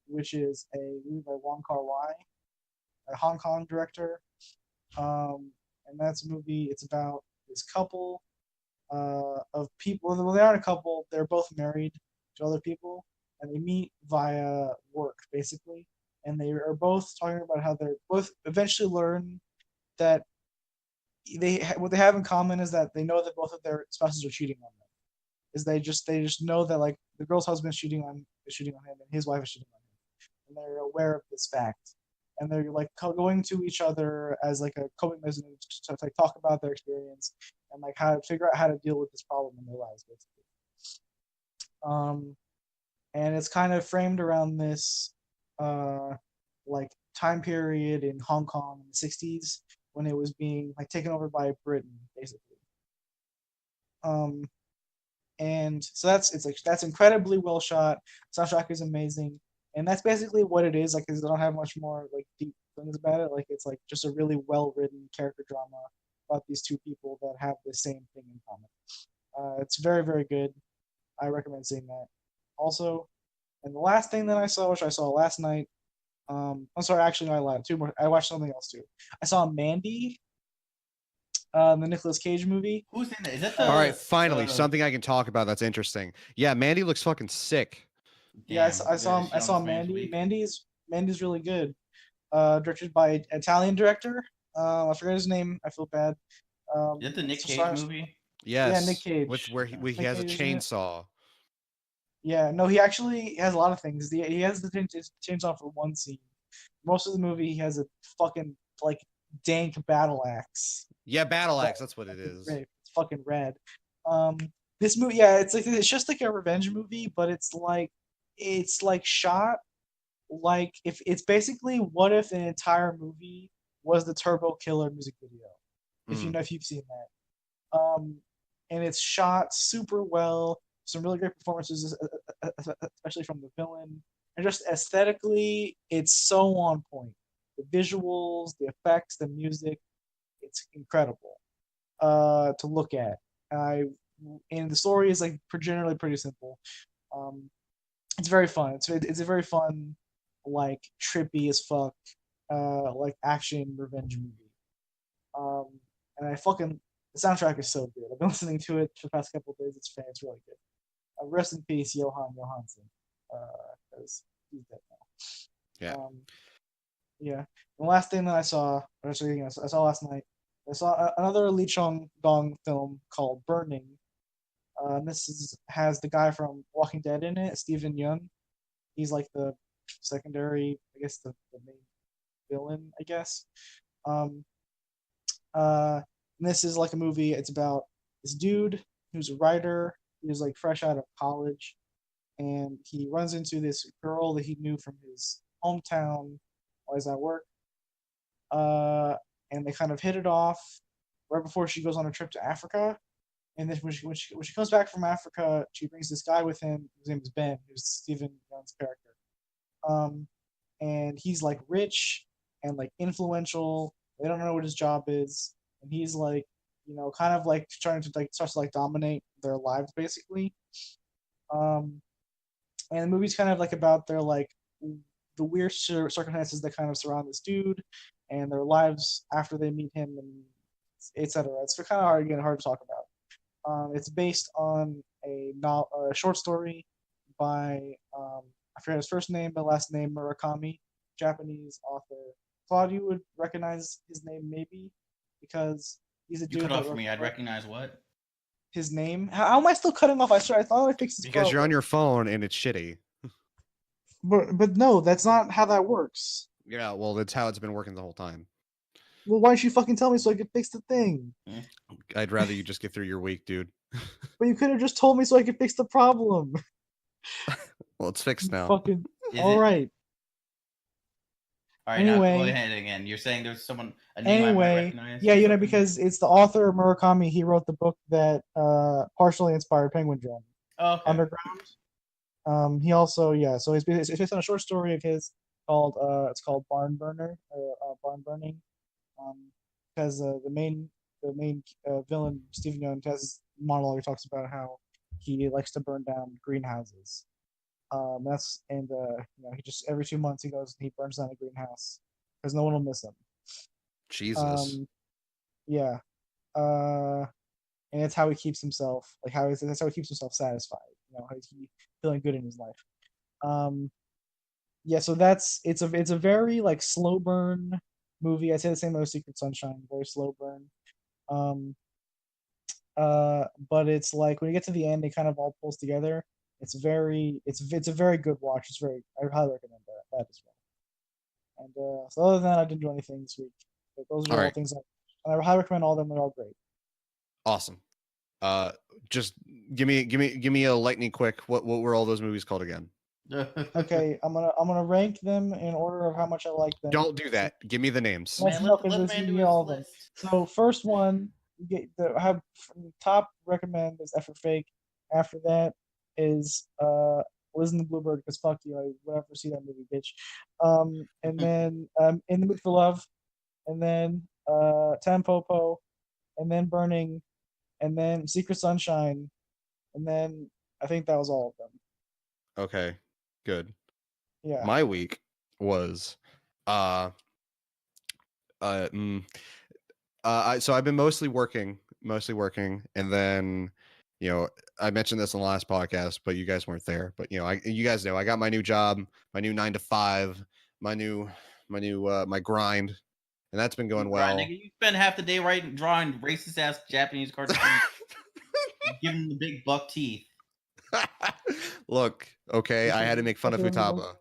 which is a movie by Wong Kar-wai, a Hong Kong director. And that's a movie. It's about this couple of people. Well, they aren't a couple. They're both married to other people, and they meet via work, basically. And they are both talking about how they're both eventually learn that what they have in common is that they know that both of their spouses are cheating on them. Is they just know that like the girl's husband is cheating on him, and his wife is cheating on him, and they're aware of this fact, and they're like going to each other as like a coping mechanism to like talk about their experience and like how to figure out how to deal with this problem in their lives, basically. And it's kind of framed around this like time period in Hong Kong in the 60s when it was being like taken over by Britain, basically. And so that's incredibly well shot. Soundtrack is amazing, and that's basically what it is. Like, I don't have much more like deep things about it. Like, it's like just a really well written character drama about these two people that have the same thing in common. It's very, very good. I recommend seeing that. Also, and the last thing that I saw, which I saw last night. I'm sorry, actually, no, I lied. Two more. I watched something else too. I saw Mandy, the Nicolas Cage movie. Who's in it? Is that the? All right, finally, something I can talk about that's interesting. Yeah, Mandy looks fucking sick. Yeah, I saw Mandy. Mandy's really good. Directed by an Italian director. I forget his name. I feel bad. Is that the Nick Cage movie? Yes. Yeah, Nick Cage. With where he has a chainsaw. Yeah, no, he actually has a lot of things. He has the chainsaw for one scene. Most of the movie, he has a fucking like dank battle axe. Yeah, battle axe. That's what it is. It's fucking red. This movie, yeah, it's just like a revenge movie, but it's like shot like if it's basically what if an entire movie was the Turbo Killer music video, if you've seen that. And it's shot super well. Some really great performances, especially from the villain, and just aesthetically, it's so on point. The visuals, the effects, the music, it's incredible to look at. And the story is like generally pretty simple. It's very fun. It's a very fun, like trippy as fuck, like action revenge movie. and the soundtrack is so good. I've been listening to it for the past couple of days. It's really good. Rest in peace, Johan Johansson, because he's dead now. Yeah. Yeah. The last thing that I saw last night, I saw another Lee Chong-dong film called Burning. Has the guy from Walking Dead in it, Steven Yeun. He's like the secondary, I guess the main villain, I guess. And this is like a movie. It's about this dude who's a writer. He's like fresh out of college, and he runs into this girl that he knew from his hometown while he's at work. And they kind of hit it off right before she goes on a trip to Africa. And then when she comes back from Africa, she brings this guy with him. His name is Ben, who's Steven Yeun's character. And he's like rich and like influential. They don't know what his job is, and he's like, kind of like trying to like starts to like dominate their lives basically. And the movie's kind of like about their like the weird circumstances that kind of surround this dude and their lives after they meet him, and etc. It's kind of hard to talk about. It's based on a short story by I forget his first name, but last name Murakami, Japanese author. Claude, you would recognize his name maybe because he's a dude. You cut off for me. I'd recognize what? His name? How am I still cutting off? I thought I fixed this. Because you're on your phone and it's shitty. But no, that's not how that works. Yeah, well, that's how it's been working the whole time. Well, why don't you fucking tell me so I could fix the thing? I'd rather you just get through your week, dude. But you could have just told me so I could fix the problem. Well, it's fixed now. Fucking all right. All right, anyway, now go ahead again. You're saying there's a name I might recognize? Yeah, because it's the author Murakami. He wrote the book that partially inspired Penguin Drum. Oh, okay. Underground. He also so it's based on a short story of his called Barn Burner or Barn Burning. Because the main villain Steven Yeun has this monologue. He talks about how he likes to burn down greenhouses. He just every 2 months he goes and he burns down a greenhouse because no one will miss him. Jesus. And that's how he keeps himself that's how he keeps himself satisfied. How he's feeling good in his life. So it's a very like slow burn movie. I'd say the same as Secret Sunshine, very slow burn. But it's like when you get to the end, it kind of all pulls together. It's a very good watch. I highly recommend that as well. And so other than that, I didn't do anything this week. But those are all things I highly recommend. All of them. They're all great. Awesome. Just give me a lightning quick. What were all those movies called again? Okay, I'm gonna rank them in order of how much I like them. Don't do that. Give me the names. Man, let man do his list. So first one, top recommend is F for Fake. After that is Liz and the Bluebird, because fuck you, I would never see that movie, bitch. And then In the Mood for Love, and then Tampopo, and then Burning, and then Secret Sunshine, and then I think that was all of them. Okay, good. Yeah. My week was so I've been mostly working, and then I mentioned this on the last podcast, but you guys weren't there. But you guys know I got my new job, my new 9 to 5, my grind, and that's been going well. Nigga, you spend half the day drawing racist ass Japanese cartoons, giving them the big buck teeth. Look, okay, I had to make fun of Futaba.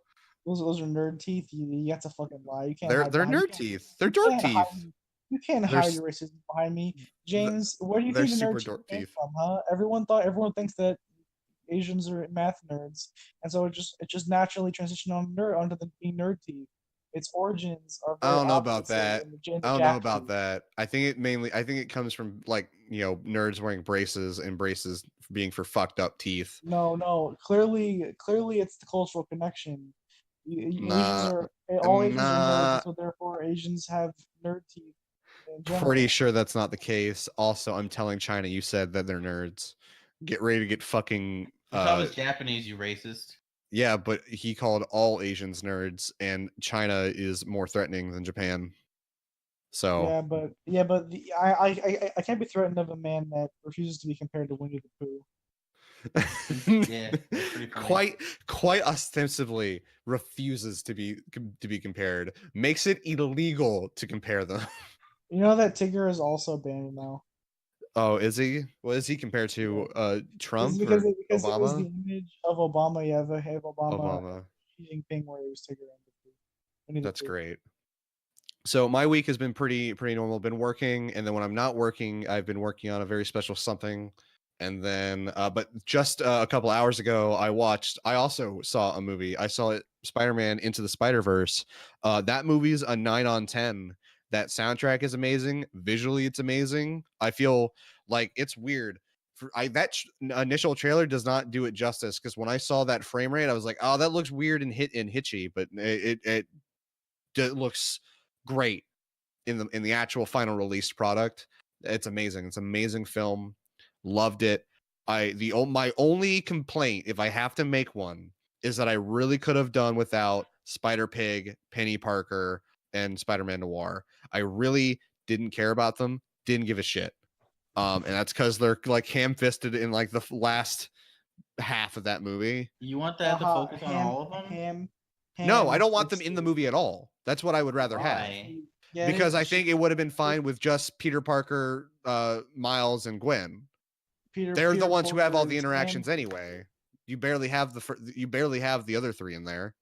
Those are nerd teeth. You have to fucking lie. You can't. They're nerd teeth. They're dork teeth. You can't hide your racism behind me, James. Where do you think the nerd teeth came from, huh? Everyone thinks that Asians are math nerds, and so it just naturally transitioned onto the being nerd teeth. Its origins are. I don't know about that. I think it comes from like nerds wearing braces and braces being for fucked up teeth. No. Clearly, it's the cultural connection. Asians are nerds, so therefore Asians have nerd teeth. Pretty sure that's not the case. Also, I'm telling China you said that they're nerds. Get ready to get fucking. I was Japanese, you racist. Yeah, but he called all Asians nerds, and China is more threatening than Japan. So I can't be threatened of a man that refuses to be compared to Winnie the Pooh. Yeah, that's pretty funny. quite ostensibly refuses to be compared, makes it illegal to compare them. You know that Tigger is also banned now. Oh, is he? What is he compared to? Trump Because or because it was the Obama? image of Obama. Yeah, the have Obama Obama. Xi Jinping where he was Tigger and Winnie the That's Pooh. great. So my week has been pretty normal. Been working, and then when I'm not working, I've been working on a very special something. And then, but just a couple hours ago, I also saw a movie. I saw it, Spider-Man Into the Spider-Verse. That movie's a 9 on 10. That soundtrack is amazing. Visually, it's amazing. I feel like it's weird. Initial trailer does not do it justice, because when I saw that frame rate, I was like, oh, that looks weird and hitchy, but it looks great in the actual final released product. It's amazing. It's an amazing film. Loved it. My only complaint, if I have to make one, is that I really could have done without Spider-Pig, Penny Parker, and Spider-Man Noir. I really didn't care about them. Didn't give a shit. And that's because they're like ham-fisted in like the last half of that movie. You want that to focus on all of them? No, I don't want them in the movie at all. That's what I would rather have. Yeah, Because I think it would have been fine with just Peter Parker, Miles, and Gwen. They're the ones who have all the interactions anyway. You barely have the other three in there.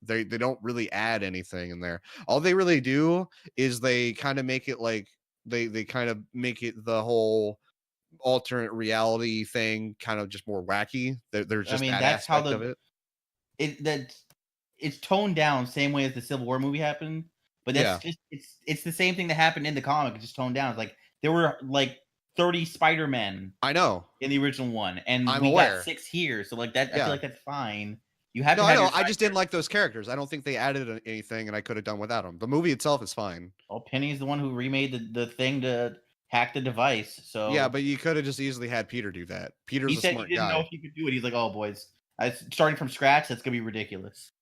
They don't really add anything in there. All they really do is they kind of make it like they kind of make it the whole alternate reality thing kind of just more wacky. There's just that that's aspect how of it. It's toned down same way as the Civil War movie happened, but that's just it's the same thing that happened in the comic. It's just toned down. It's like there were like 30 Spider-Men. I know in the original one, and I'm we aware. got 6 here, so like that. I feel like that's fine. You have I know. I just didn't like those characters. I don't think they added anything, and I could have done without them. The movie itself is fine. Well, Penny's the one who remade the thing to hack the device. So yeah, but you could have just easily had Peter do that. Peter's a smart guy. He didn't know if he could do it. He's like, "Oh, boys, starting from scratch, that's gonna be ridiculous."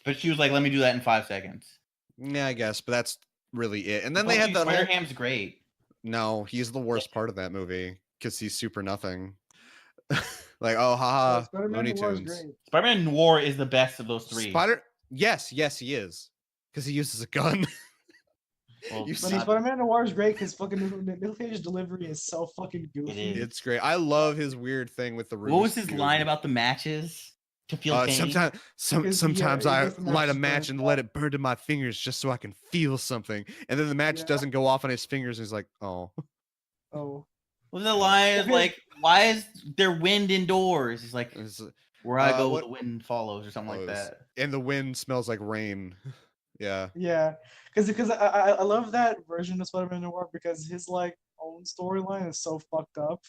But she was like, "Let me do that in 5 seconds." Yeah, I guess, but that's really it. And then they had that. Spider-Ham's great. No, he's the worst part of that movie because he's super nothing. Like, oh, haha, Looney Tunes. Spider-Man Noir is the best of those 3. Yes, he is, because he uses a gun. Well, Spider-Man Noir is great because fucking Nicolas Cage's delivery is so fucking goofy. It's great. I love his weird thing with the Rubik's What was his line about the matches? To feel pain? Sometimes I light a match and let it burn to my fingers just so I can feel something, and then the match doesn't go off on his fingers. And he's like, oh. Well, the line is like, why is there wind indoors? He's like, where I go, the wind follows, or something like that. And the wind smells like rain. Yeah. Yeah, because I love that version of Spider-Man Noir because his like own storyline is so fucked up.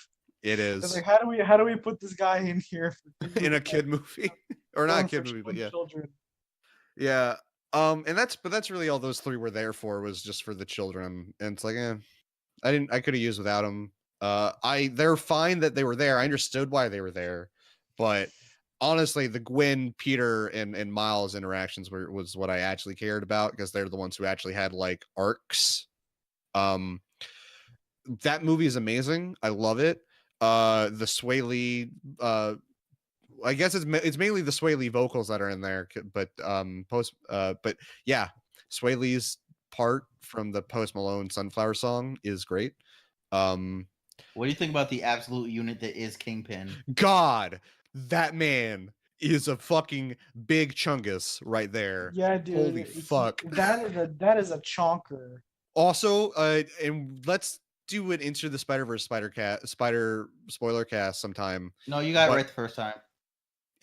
It is. It's like, how do we put this guy in here in a kid movie, or not a kid movie, but yeah, children. Yeah. And that's really all those 3 were there for, was just for the children. And it's like, I could have used without them. They're fine that they were there. I understood why they were there, but honestly, the Gwen, Peter, and Miles interactions was what I actually cared about, because they're the ones who actually had like arcs. That movie is amazing. I love it. The Sway Lee, I guess it's mainly the Sway Lee vocals that are in there, but but yeah, Sway Lee's part from the Post Malone Sunflower song is great. What do you think about the absolute unit that is Kingpin? God, that man is a fucking big chungus right there. Yeah, dude. Holy fuck. That is a chonker. Also, and let's do an Into the Spider-Verse spider spoiler cast sometime. No, you got it right the first time.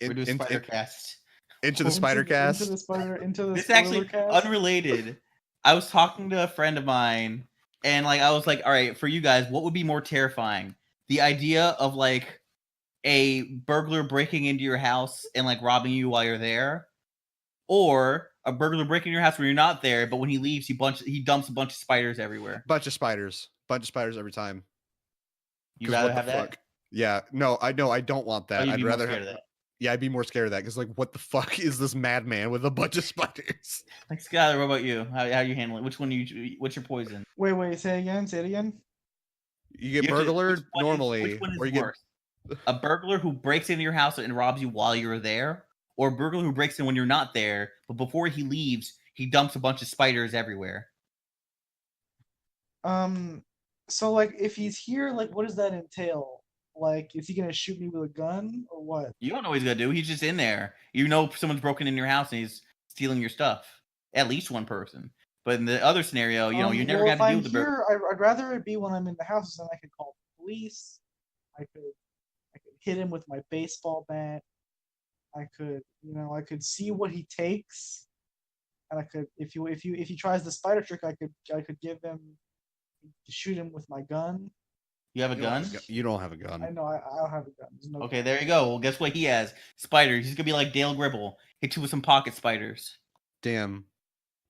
We're doing Spider Cast. Into the Spider Cast. Into the It's actually cast? Unrelated. I was talking to a friend of mine, and like I was like, all right, for you guys, what would be more terrifying? The idea of like a burglar breaking into your house and like robbing you while you're there, or a burglar breaking your house when you're not there, but when he leaves, he dumps a bunch of spiders everywhere. Bunch of spiders every time. You rather have that? Yeah, no, I don't want that. I'd rather have that. Yeah, I'd be more scared of that because, like, what the fuck is this madman with a bunch of spiders? Like Skylar, what about you? How you handle it? Which one what's your poison? Wait, say it again. Say it again. You get You have to- burglared which one normally, which one is or you get worse? A burglar who breaks into your house and robs you while you're there, or a burglar who breaks in when you're not there, but before he leaves, he dumps a bunch of spiders everywhere. So like, if he's here, like, what does that entail? Like, is he gonna shoot me with a gun or what? You don't know what he's gonna do. He's just in there. You know someone's broken in your house and he's stealing your stuff. At least one person. But in the other scenario, you know, you never well, got to deal if with I'm the burglar. here, I'd rather it be when I'm in the house, and I could call the police. I could hit him with my baseball bat. I could see what he takes, and I could, if he tries the spider trick, I could give him, shoot him with my gun. You have a gun? You don't have a gun. I know, I don't have a gun. There's no Okay, gun. there you go. Well, guess what he has? Spiders. He's gonna be like Dale Gribble. Hit you with some pocket spiders. Damn.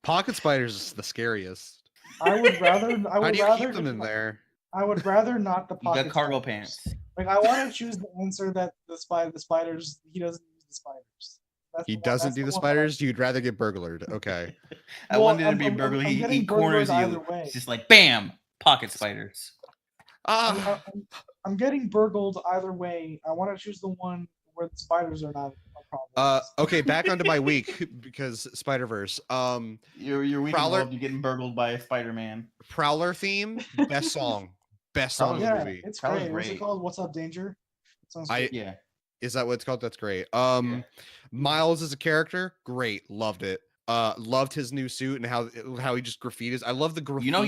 Pocket spiders is the scariest. I would rather. How do you keep them in there? I would rather not the You pocket. got cargo spiders. pants. Like, I want to choose the answer that the spiders. He doesn't use the spiders. He doesn't do the spiders. You'd rather get burglared. Okay. I Well, wanted it to be a burglar. He corners either you. way. It's just like bam, pocket spiders. I'm getting burgled either way. I want to choose the one where the spiders are not a problem. Okay, back onto my week because Spider-Verse. Your week Prowler- involved you getting burgled by a Spider-Man. Prowler theme, best song. Best song in yeah, the movie. it's That was great. What's it great. called? What's Up, Danger? It sounds I- great. Yeah. Is that what it's called? That's great. Yeah. Miles as a character, great. Loved it. Loved his new suit and how he just graffitis. I love the graffiti. You know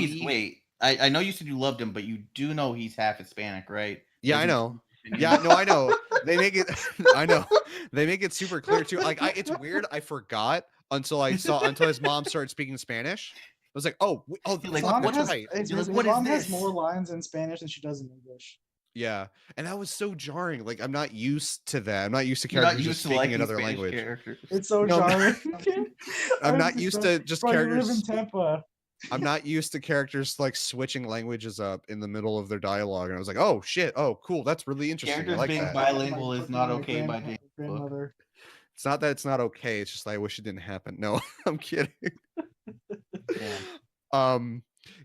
I know you said you loved him, but you do know he's half Hispanic, right? Yeah, I know. Yeah, no, I know. They make it. I know. They make it super clear too. Like, it's weird. I forgot until his mom started speaking Spanish. I was like, oh, Like, fuck, what that's is- right. His What is mom has this? more lines in Spanish than she does in English. Yeah, and that was so jarring. Like, I'm not used to that. I'm not used to You're not characters just used to speaking liking another Spanish language. characters. It's so No, jarring. I'm not used to just Bro, you live characters. in Tampa. I'm not used to characters like switching languages up in the middle of their dialogue, and I was like, "Oh shit! Oh cool! That's really interesting." I Characters like being that. bilingual is not My okay by James Book. grandmother. It's not that it's not okay. It's just I wish it didn't happen. No, I'm kidding. Yeah.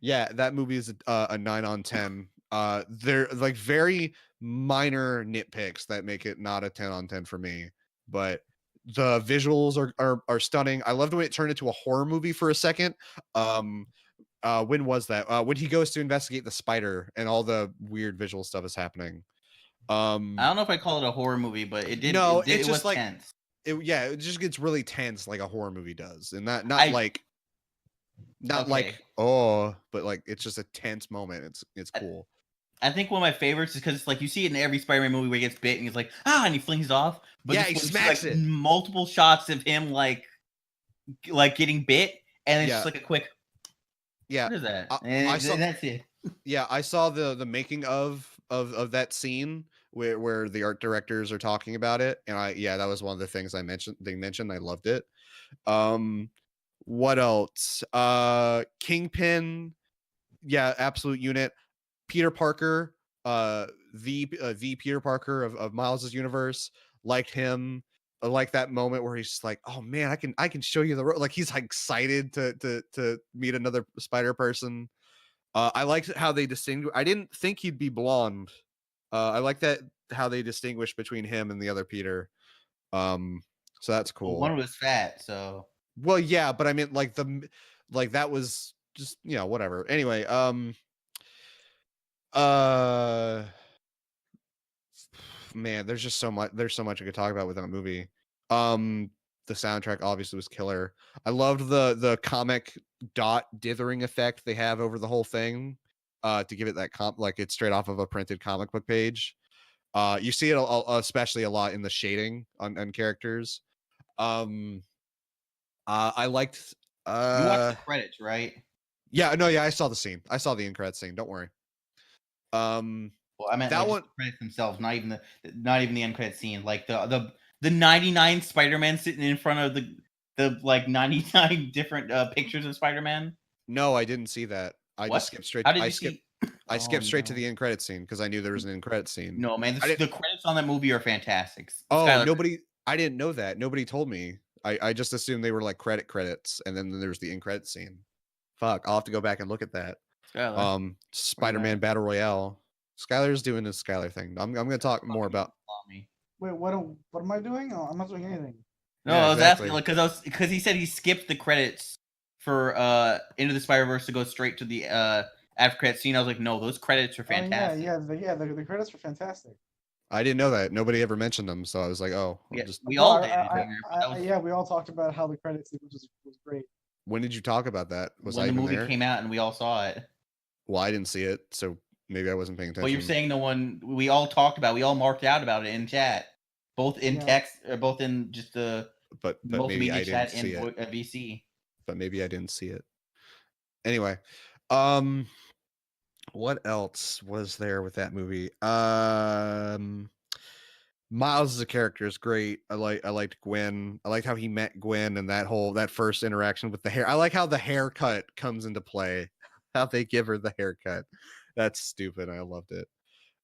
Yeah, that movie is a 9 on 10. They're like very minor nitpicks that make it not a 10 on 10 for me, but the visuals are stunning. I loved when it turned into a horror movie for a second. When was that? When he goes to investigate the spider and all the weird visual stuff is happening. I don't know if I call it a horror movie, but it did. No, it it's was just like tense. it just gets really tense like a horror movie does, and not like Okay. oh, but like it's just a tense moment. It's cool. I think one of my favorites is because it's like you see it in every Spider-Man movie where he gets bit and he's like, and he flings it off. But Yeah, this he one's smacks like it. multiple shots of him like getting bit, and it's Yeah. just like a quick. Yeah, What is that? I And saw- that's it. yeah, I saw the making of that scene where the art directors are talking about it, and that was one of the things they mentioned. I loved it. What else? Kingpin, yeah, absolute unit. Peter Parker, the Peter Parker of Miles's universe, liked him. I like that moment where he's just like, "Oh man, I can show you the road." Like he's like excited to meet another spider person. I liked how they distinguish. I didn't think he'd be blonde. I like that how they distinguish between him and the other Peter. So that's Well, cool. one was fat, so Well, yeah, but I mean, like that was just whatever. Anyway, man, there's just so much. There's so much I could talk about with that movie. The soundtrack obviously was killer. I loved the comic dot dithering effect they have over the whole thing, to give it that like it's straight off of a printed comic book page. You see it especially a lot in the shading on characters. I liked. you watched the credits, right? Yeah, no, yeah, I saw the scene. I saw the end credit scene. Don't worry. Well, I meant That like, just one- the credits themselves, not even the end credit scene. Like the 99 Spider-Man sitting in front of the like 99 different pictures of Spider-Man. No, I didn't see that. I What? just skipped straight. How did I you skipped. see? I skipped Oh, straight to no. the end credit scene because I knew there was an end credit scene. No, man, I the credits on that movie are fantastic. Oh, Skylar, I didn't know that. Nobody told me. I just assumed they were like credits, and then there's the end credit scene. Fuck, I'll have to go back and look at that. Skylar, Spider-Man Battle Royale. Skylar's doing his Skylar thing. I'm gonna talk more about. Wait, what am I doing? Oh, I'm not doing anything. No, Yeah, I was exactly. asking because he said he skipped the credits for Into the Spider-Verse to go straight to the after credit scene. I was like, no, those credits are fantastic. The credits were fantastic. I didn't know that. Nobody ever mentioned them, so I was like, oh, Yeah, just. we all did. We all talked about how the credit sequence was great. When did you talk about that? Was when I the even movie there? came out and we all saw it? Well, I didn't see it, so maybe I wasn't paying attention. Well, you're saying no one. We all talked about. We all marked out about it in chat, both in text, or both in just the but maybe I didn't see it. VC. But maybe I didn't see it. Anyway, what else was there with that movie? Miles as a character is great. I liked Gwen. I liked how he met Gwen and that first interaction with the hair. I like how the haircut comes into play. How they give her the haircut. That's stupid. I loved it.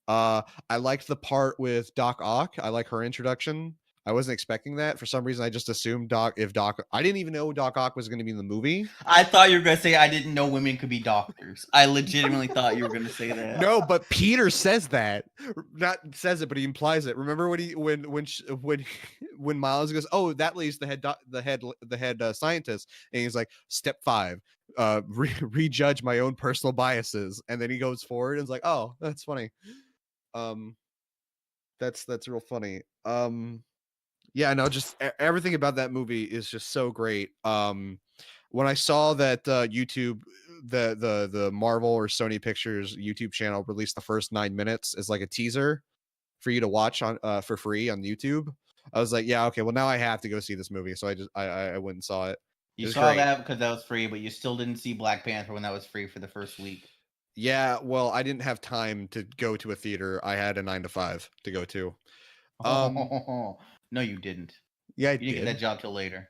I liked the part with Doc Ock. I like her introduction. I wasn't expecting that. For some reason, I just assumed I didn't even know Doc Ock was going to be in the movie. I thought you were going to say I didn't know women could be doctors. I legitimately thought you were going to say that. No, but Peter says that. Not says it, but he implies it. Remember when Miles goes, "Oh, that lady's the head scientist," and he's like, "Step 5, rejudge my own personal biases," and then he goes forward and is like, "Oh, that's funny." That's real funny. Yeah, no, just everything about that movie is just so great. When I saw that YouTube, the Marvel or Sony Pictures YouTube channel released the first 9 minutes as like a teaser for you to watch on for free on YouTube, I was like, yeah, okay, well now I have to go see this movie. So I went and saw it. You saw that because that was free, but you still didn't see Black Panther when that was free for the first week. Yeah, well, I didn't have time to go to a theater. I had a 9 to 5 to go to. No, you didn't. Yeah, you didn't get that job till later.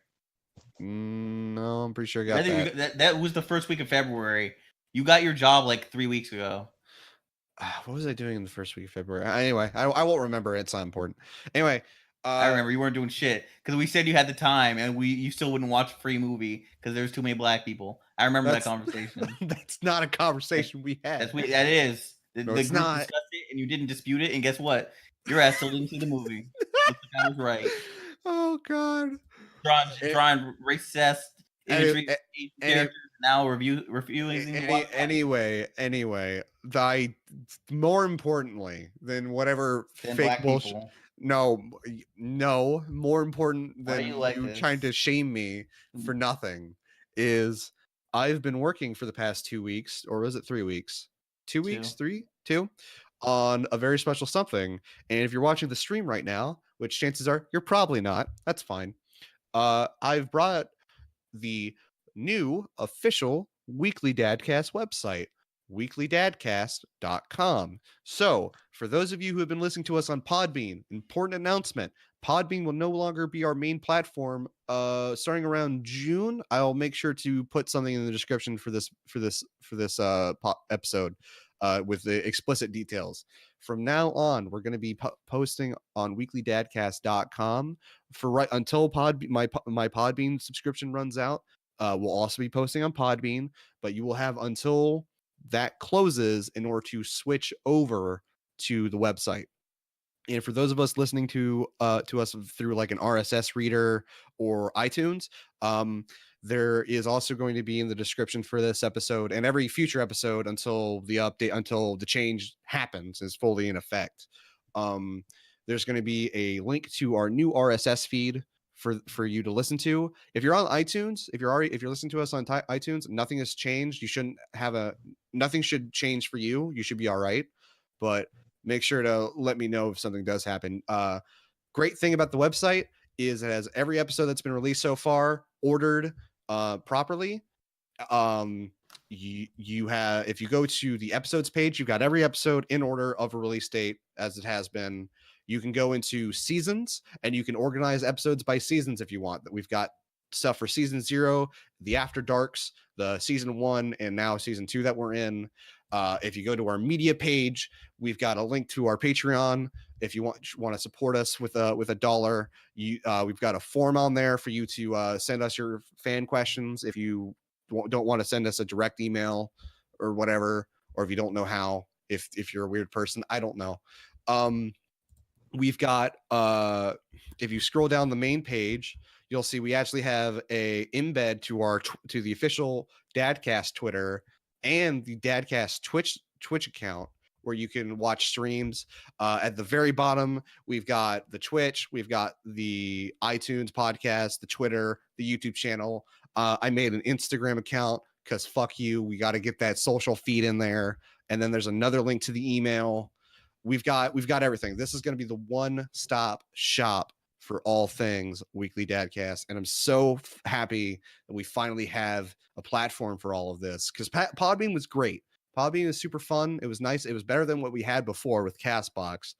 No, I'm pretty sure I got that. That was the first week of February. You got your job like 3 weeks ago. What was I doing in the first week of February? Anyway, I won't remember. It's not important. Anyway, I remember you weren't doing shit because we said you had the time and you still wouldn't watch a free movie because there's too many black people. I remember that conversation. That's not a conversation we had. That is. The group discussed it and you didn't dispute it. And guess what? Your ass still didn't see the movie. I was right. Oh God. Drawing racist imagery characters now reviewing. Anyway, more importantly than whatever fake bullshit. No, more important than you trying to shame me for nothing is I've been working for the past 2 weeks, or was it 3 weeks? 2 weeks? 2 on a very special something. And if you're watching the stream right now, which chances are you're probably not, that's fine. I've brought the new official weekly DADcast website, weeklydadcast.com. So for those of you who have been listening to us on Podbean, important announcement: Podbean will no longer be our main platform starting around June. I'll make sure to put something in the description for this episode with the explicit details. From now on, we're going to be posting on weeklydadcast.com for until my Podbean subscription runs out. We'll also be posting on Podbean, but you will have until that closes in order to switch over to the website. And for those of us listening to us through like an RSS reader or iTunes, there is also going to be in the description for this episode and every future episode until the change happens, is fully in effect. There's going to be a link to our new RSS feed for you to listen to. If you're on iTunes, if you're listening to us on iTunes, nothing has changed. Nothing should change for you. You should be all right. But make sure to let me know if something does happen. Great thing about the website is it has every episode that's been released so far ordered properly. You have, if you go to the episodes page, you've got every episode in order of a release date as it has been. You can go into seasons and you can organize episodes by seasons if you want. That we've got stuff for season 0, the After Darks, the season 1, and now season 2 that we're in. If you go to our media page, we've got a link to our Patreon. If you want to support us with $1, we've got a form on there for you to send us your fan questions. If you don't want to send us a direct email or whatever, or if you don't know how, if you're a weird person, I don't know. We've got if you scroll down the main page, you'll see we actually have a embed to the official DADCast Twitter and the DADCast Twitch account where you can watch streams. At the very bottom, we've got the Twitch, we've got the iTunes podcast, the Twitter, the YouTube channel. I made an Instagram account because fuck you, we got to get that social feed in there. And then there's another link to the email. We've got everything. This is going to be the one-stop shop for all things Weekly Dadcast, and I'm so happy that we finally have a platform for all of this, because Podbean was great. Podbean is super fun. It was nice. It was better than what we had before with Castbox.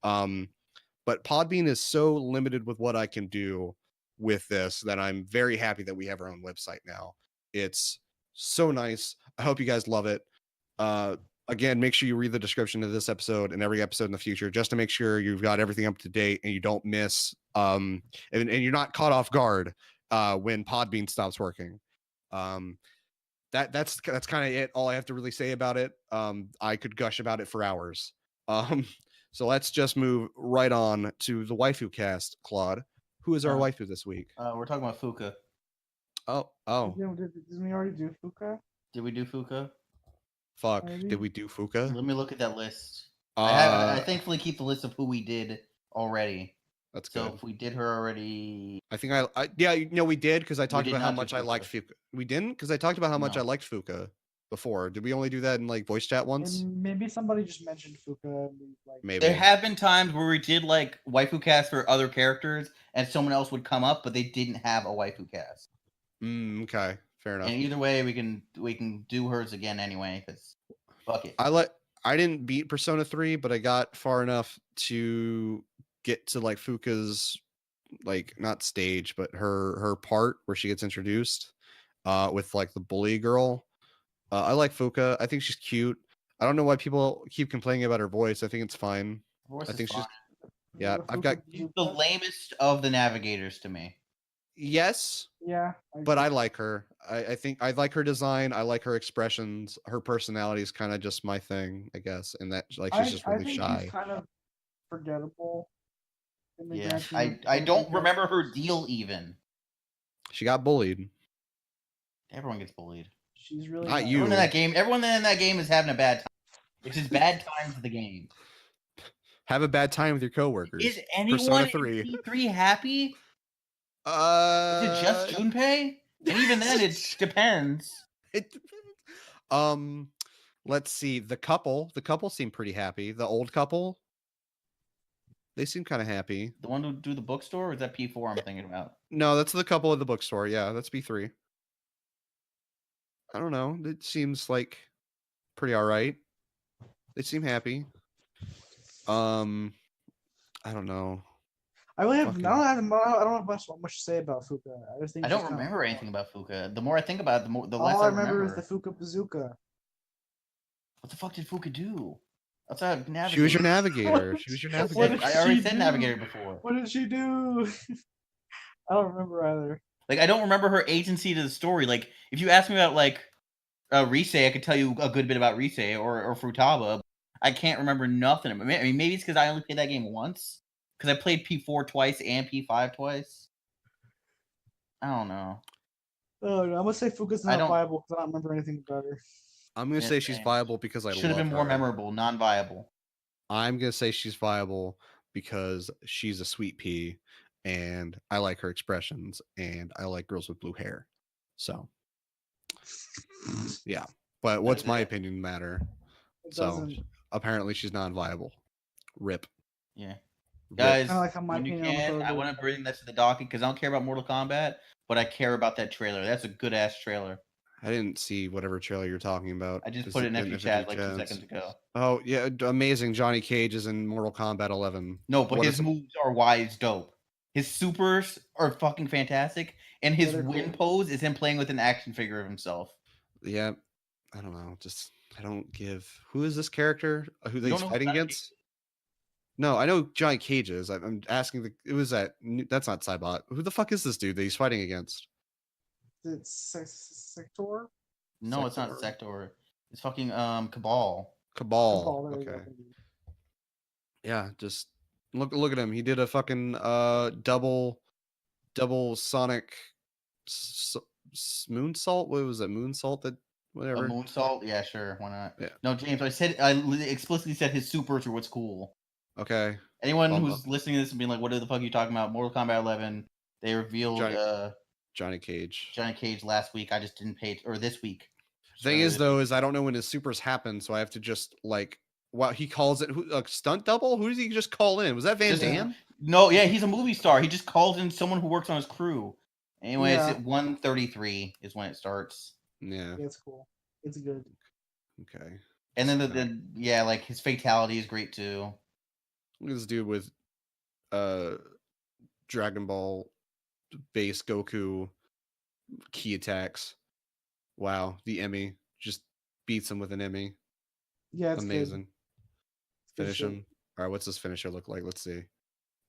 But Podbean is so limited with what I can do with this that I'm very happy that we have our own website now. It's so nice. I hope you guys love it. Again, make sure you read the description of this episode and every episode in the future, just to make sure you've got everything up to date and you don't miss, and you're not caught off guard when Podbean stops working. That's kind of it. All I have to really say about it. I could gush about it for hours. So let's just move right on to the Waifucast. Claude, who is our waifu this week? We're talking about Fuka. Oh. Didn't we already do Fuka? Did we do Fuka? Fuck. Maybe. Did we do Fuka? Let me look at that list. I thankfully keep the list of who we did already. That's good. So if we did her already, I think we did, because I talked about how much I liked Fuka. Fuka. We didn't, because I talked about how much I liked Fuka before. Did we only do that in like voice chat once? And maybe somebody just mentioned Fuka. Maybe. There have been times where we did like Waifucast for other characters, and someone else would come up, but they didn't have a Waifucast. Okay, fair enough. And either way, we can do hers again anyway, because fuck it. I didn't beat Persona 3, but I got far enough to get to like Fuka's, like, not stage, but her part where she gets introduced with like the bully girl. I like Fuka. I think she's cute. I don't know why people keep complaining about her voice. I think it's fine. I think she's I've got She's the lamest of the navigators to me. Yes. Yeah. But I like her. I think I like her design. I like her expressions. Her personality is kind of just my thing, I guess. And that, like, she's just really shy. She's kind of forgettable. Yeah. I don't remember her deal even. She got bullied. Everyone gets bullied. She's really not you. Everyone in that game is having a bad time. It's just bad times of the game. Have a bad time with your coworkers. Is anyone in P3 happy? Is it just Junpei? And even then, it depends. It depends. Let's see. The couple seem pretty happy. The old couple, they seem kind of happy. The one who do the bookstore, or is that P4 I'm thinking about? No, that's the couple at the bookstore. Yeah, that's P3. I don't know. It seems like pretty all right. They seem happy. I don't know. I really have. I don't have much to say about Fuka. I just think I don't remember anything about Fuka. The more I think about it, the less all I I remember. is the Fuka Bazooka. What the fuck did Fuka do? That's a navigator. She was your navigator. She was your navigator. I already said navigator before. What did she do? I don't remember either. Like, I don't remember her agency to the story. Like, if you ask me about like Rise, I could tell you a good bit about Rise or Futaba. I can't remember nothing. I mean, maybe it's because I only played that game once. Because I played P4 twice and P5 twice. I don't know. Oh, no, I'm gonna say Fuka's not viable because I don't remember anything about her. I'm gonna say she's viable because I should have been more memorable, non-viable. I'm gonna say she's viable because she's a sweet pea, and I like her expressions, and I like girls with blue hair. So, yeah. But what's my opinion matter? So apparently she's non-viable. Rip. Yeah. Guys, like when you can, I want to bring that to the docket because I don't care about Mortal Kombat, but I care about that trailer. That's a good ass trailer. I didn't see whatever trailer you're talking about. I just put it in FB chat like 2 seconds ago. Oh yeah, amazing! Johnny Cage is in Mortal Kombat 11. No, but his moves are wise dope. His supers are fucking fantastic, and his win pose is him playing with an action figure of himself. Yeah, I don't know. Just I don't give. Who is this character? Who You he's don't know who fighting Johnny against? No, I know Johnny Cage is. I'm asking the. It was that. That's not Cybot. Who the fuck is this dude that he's fighting against? It's Sector. No, it's not Sector. Sector. It's fucking Cabal. Cabal. There you Okay. go. Yeah, just look at him. He did a fucking double Sonic moonsault. What was that? Moonsault that A whatever. moonsault? Yeah, sure. Why not? Yeah. No, James, I explicitly said his supers are what's cool. Okay. Anyone Bum who's listening to this and being like, "What the fuck are you talking about?" Mortal Kombat 11. They revealed Johnny Cage. Johnny Cage last week. I just didn't pay or this week. Thing is though, is I don't know when his supers happen, so I have to just like he calls it a stunt double. Who does he just call in? Was that Van Damme? No, yeah, he's a movie star. He just calls in someone who works on his crew. Anyway, Yeah. it's at 1:33 is when it starts. Yeah. It's cool. It's good. Okay. And then the yeah, like his fatality is great too. Look at this dude with Dragon Ball base Goku key attacks. Wow, the Emmy just beats him with an Emmy. Yeah, it's amazing. Good. Finish him. All right, what's this finisher look like? Let's see.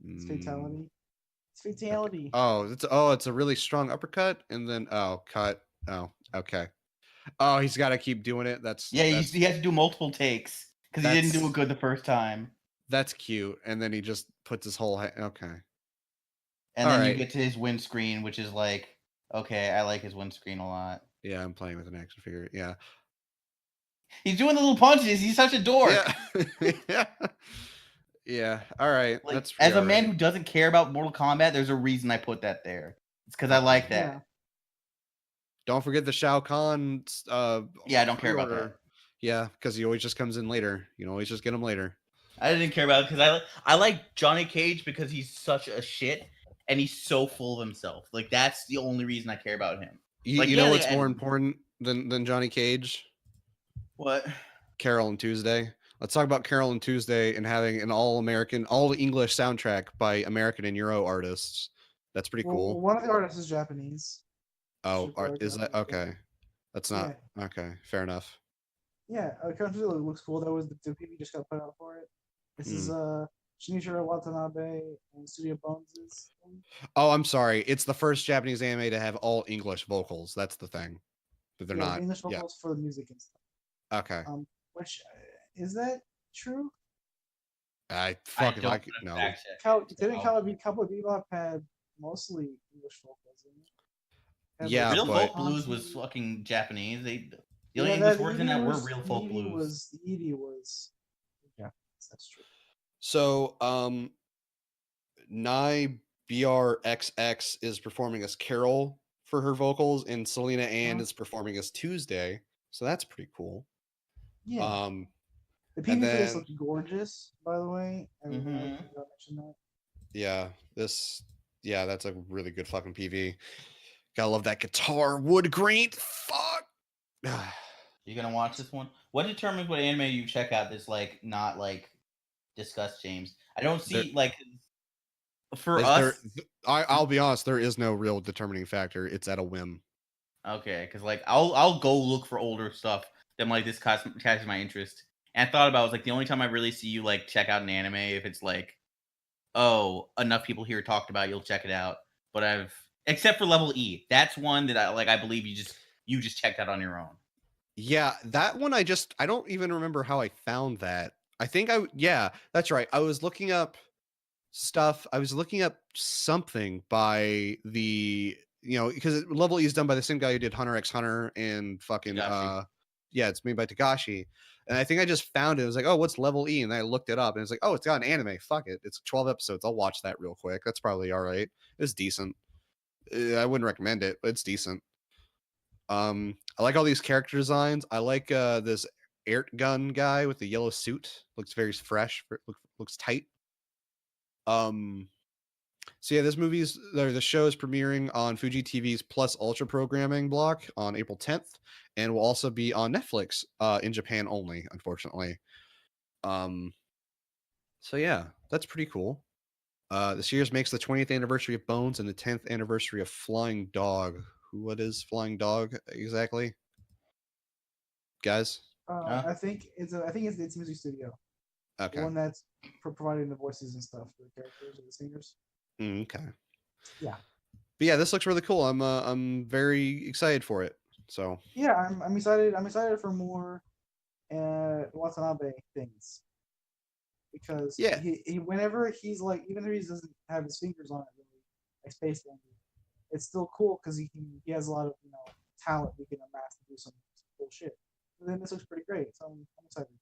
It's fatality. It's fatality. It's a really strong uppercut, and then cut. Oh, okay. Oh, he's got to keep doing it. He has to do multiple takes because he didn't do it good the first time. That's cute, and then he just puts his whole okay. And then you get to his windscreen, which is like, okay, I like his windscreen a lot. Yeah, I'm playing with an action figure. Yeah. He's doing the little punches. He's such a dork. Yeah. Yeah. Yeah. All right. Like, that's as a man who doesn't care about Mortal Kombat, there's a reason I put that there. It's because I like that. Yeah. Don't forget the Shao Kahn. Yeah, I don't care about that. Yeah, because he always just comes in later. You can always just get him later. I didn't care about it because I like Johnny Cage because he's such a shit and he's so full of himself. Like that's the only reason I care about him. You know what's more important than Johnny Cage? What? Carole and Tuesday. Let's talk about Carole and Tuesday and having an all English soundtrack by American and Euro artists. That's pretty cool. One of the artists is Japanese. Oh, is that okay? That's not okay. Fair enough. Yeah, Carole and Tuesday looks cool. That was the PV just got put out for it. This is Shinichiro Watanabe and Studio Bones'. Oh, I'm sorry. It's the first Japanese anime to have all English vocals. That's the thing. But they're not English vocals for the music and stuff. Okay. Which is that true? No. Didn't Cowboy Bebop had mostly English vocals in it? Yeah, Real Folk Blues was fucking Japanese. The only English words in that were Real Folk Blues. The ED was. Yeah, that's true. So, Nai BRXX is performing as Carole for her vocals, and Selena Ann is performing as Tuesday. So that's pretty cool. Yeah. The PV for this looks gorgeous, by the way. I mention that. Yeah, that's a really good fucking PV. Gotta love that guitar wood grain. Fuck. You gonna watch this one? What determines what anime you check out that's like not like discussed, James? I don't see I'll be honest, there is no real determining factor. It's at a whim. Okay, because like I'll go look for older stuff that like this catches my interest. And I thought about it, was like the only time I really see you like check out an anime if it's like, oh, enough people here talked about, you'll check it out. But except for Level E, that's one that I believe you just checked out on your own. Yeah, that one I don't even remember how I found that. I think that's right. I was looking up stuff. I was looking up something by because Level E is done by the same guy who did Hunter x Hunter and fucking it's made by Tagashi. And I think I just found it. It was like, oh, what's Level E? And I looked it up and it's like, oh, it's got an anime. Fuck it. It's 12 episodes. I'll watch that real quick. That's probably all right. It's decent. I wouldn't recommend it, but it's decent. I like all these character designs. I like this air gun guy with the yellow suit. Looks very fresh. Looks tight. So yeah, the show is premiering on Fuji TV's Plus Ultra programming block on April 10th, and will also be on Netflix in Japan only, unfortunately. So yeah, that's pretty cool. This year's makes the 20th anniversary of Bones and the 10th anniversary of Flying Dog. What is Flying Dog exactly, guys? I think it's music studio. Okay. The one that's providing the voices and stuff for the characters or the singers. Okay. Yeah. But yeah, this looks really cool. I'm very excited for it. So Yeah, I'm excited. I'm excited for more Watanabe things because Yeah. he whenever he's like, even if he doesn't have his fingers on it really, like Space Dandy, it's still cool because he has a lot of talent he can amass to do some cool shit. And then this looks pretty great, so I'm excited.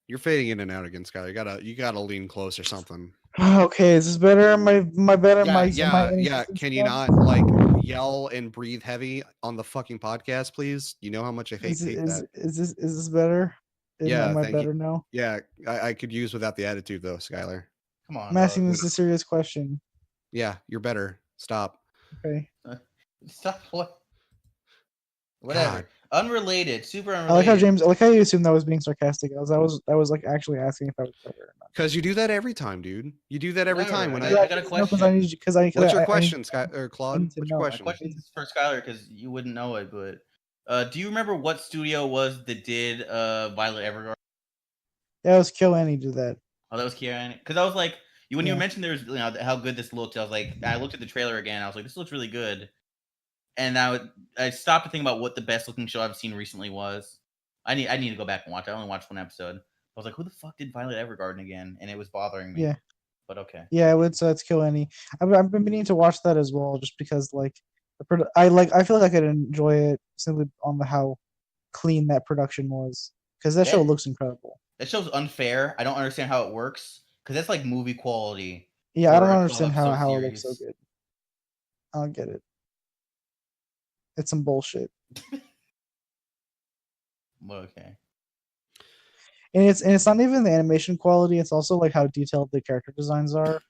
you're fading in and out again, Skylar. You gotta lean close or something. Okay, is this better? My better Yeah. Can you not like yell and breathe heavy on the fucking podcast, please? You know how much I hate that. Is this better? Am I thank better you. now? Yeah, I could use without the attitude though, Skylar. Come on. I'm asking this a serious question. Yeah, you're better. Stop. Okay. Stop. What? Whatever. God. Unrelated. Super unrelated. I like how you assumed that was being sarcastic. I was like actually asking if I was better or not. Because you do that every time, dude. You do that every Whatever, time. When I I got a No, question. What's your question, Sky or Claude? need to What's know. your My question? question is for Skylar because you wouldn't know it, but do you remember what studio was that did Violet Evergarden? That was Kill Annie do that. Oh, that was Kieran. Because I was like, when you Yeah. mentioned there's how good this looked, I was like, I looked at the trailer again. I was like, this looks really good. And I stopped to think about what the best looking show I've seen recently was. I need to go back and watch. I only watched one episode. I was like, who the fuck did Violet Evergarden again? And it was bothering me. Yeah. But okay. Yeah, it's Kill Annie. I've been meaning to watch that as well, just because like I feel like I could enjoy it simply on how clean that production was, because that show looks incredible. That show's unfair. I don't understand how it works because that's like movie quality. Yeah, I don't understand how it looks so good. I don't get it. It's some bullshit. Okay. And it's not even the animation quality, it's also like how detailed the character designs are.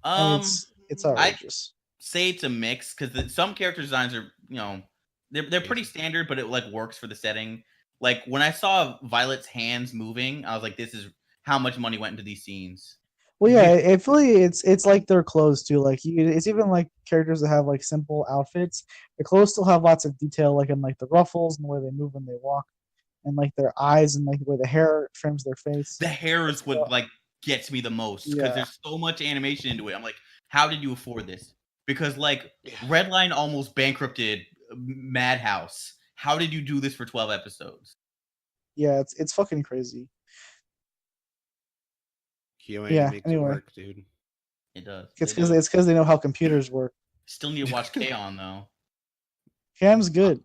And it's outrageous. Say it's a mix because some character designs are, they're pretty standard, but it like works for the setting. Like when I saw Violet's hands moving, I was like, this is how much money went into these scenes. Well, yeah, it's like their clothes too. Like it's even like characters that have like simple outfits. The clothes still have lots of detail, like in like the ruffles and the way they move when they walk, and like their eyes and like the way the hair trims their face. The hair is what like gets me the most because there's so much animation into it. I'm like, how did you afford this? Because like Redline almost bankrupted Madhouse. How did you do this for 12 episodes? Yeah, it's fucking crazy. Makes it work, dude. It does. It's because they know how computers work. Still need to watch K-On! Though. K-On's good.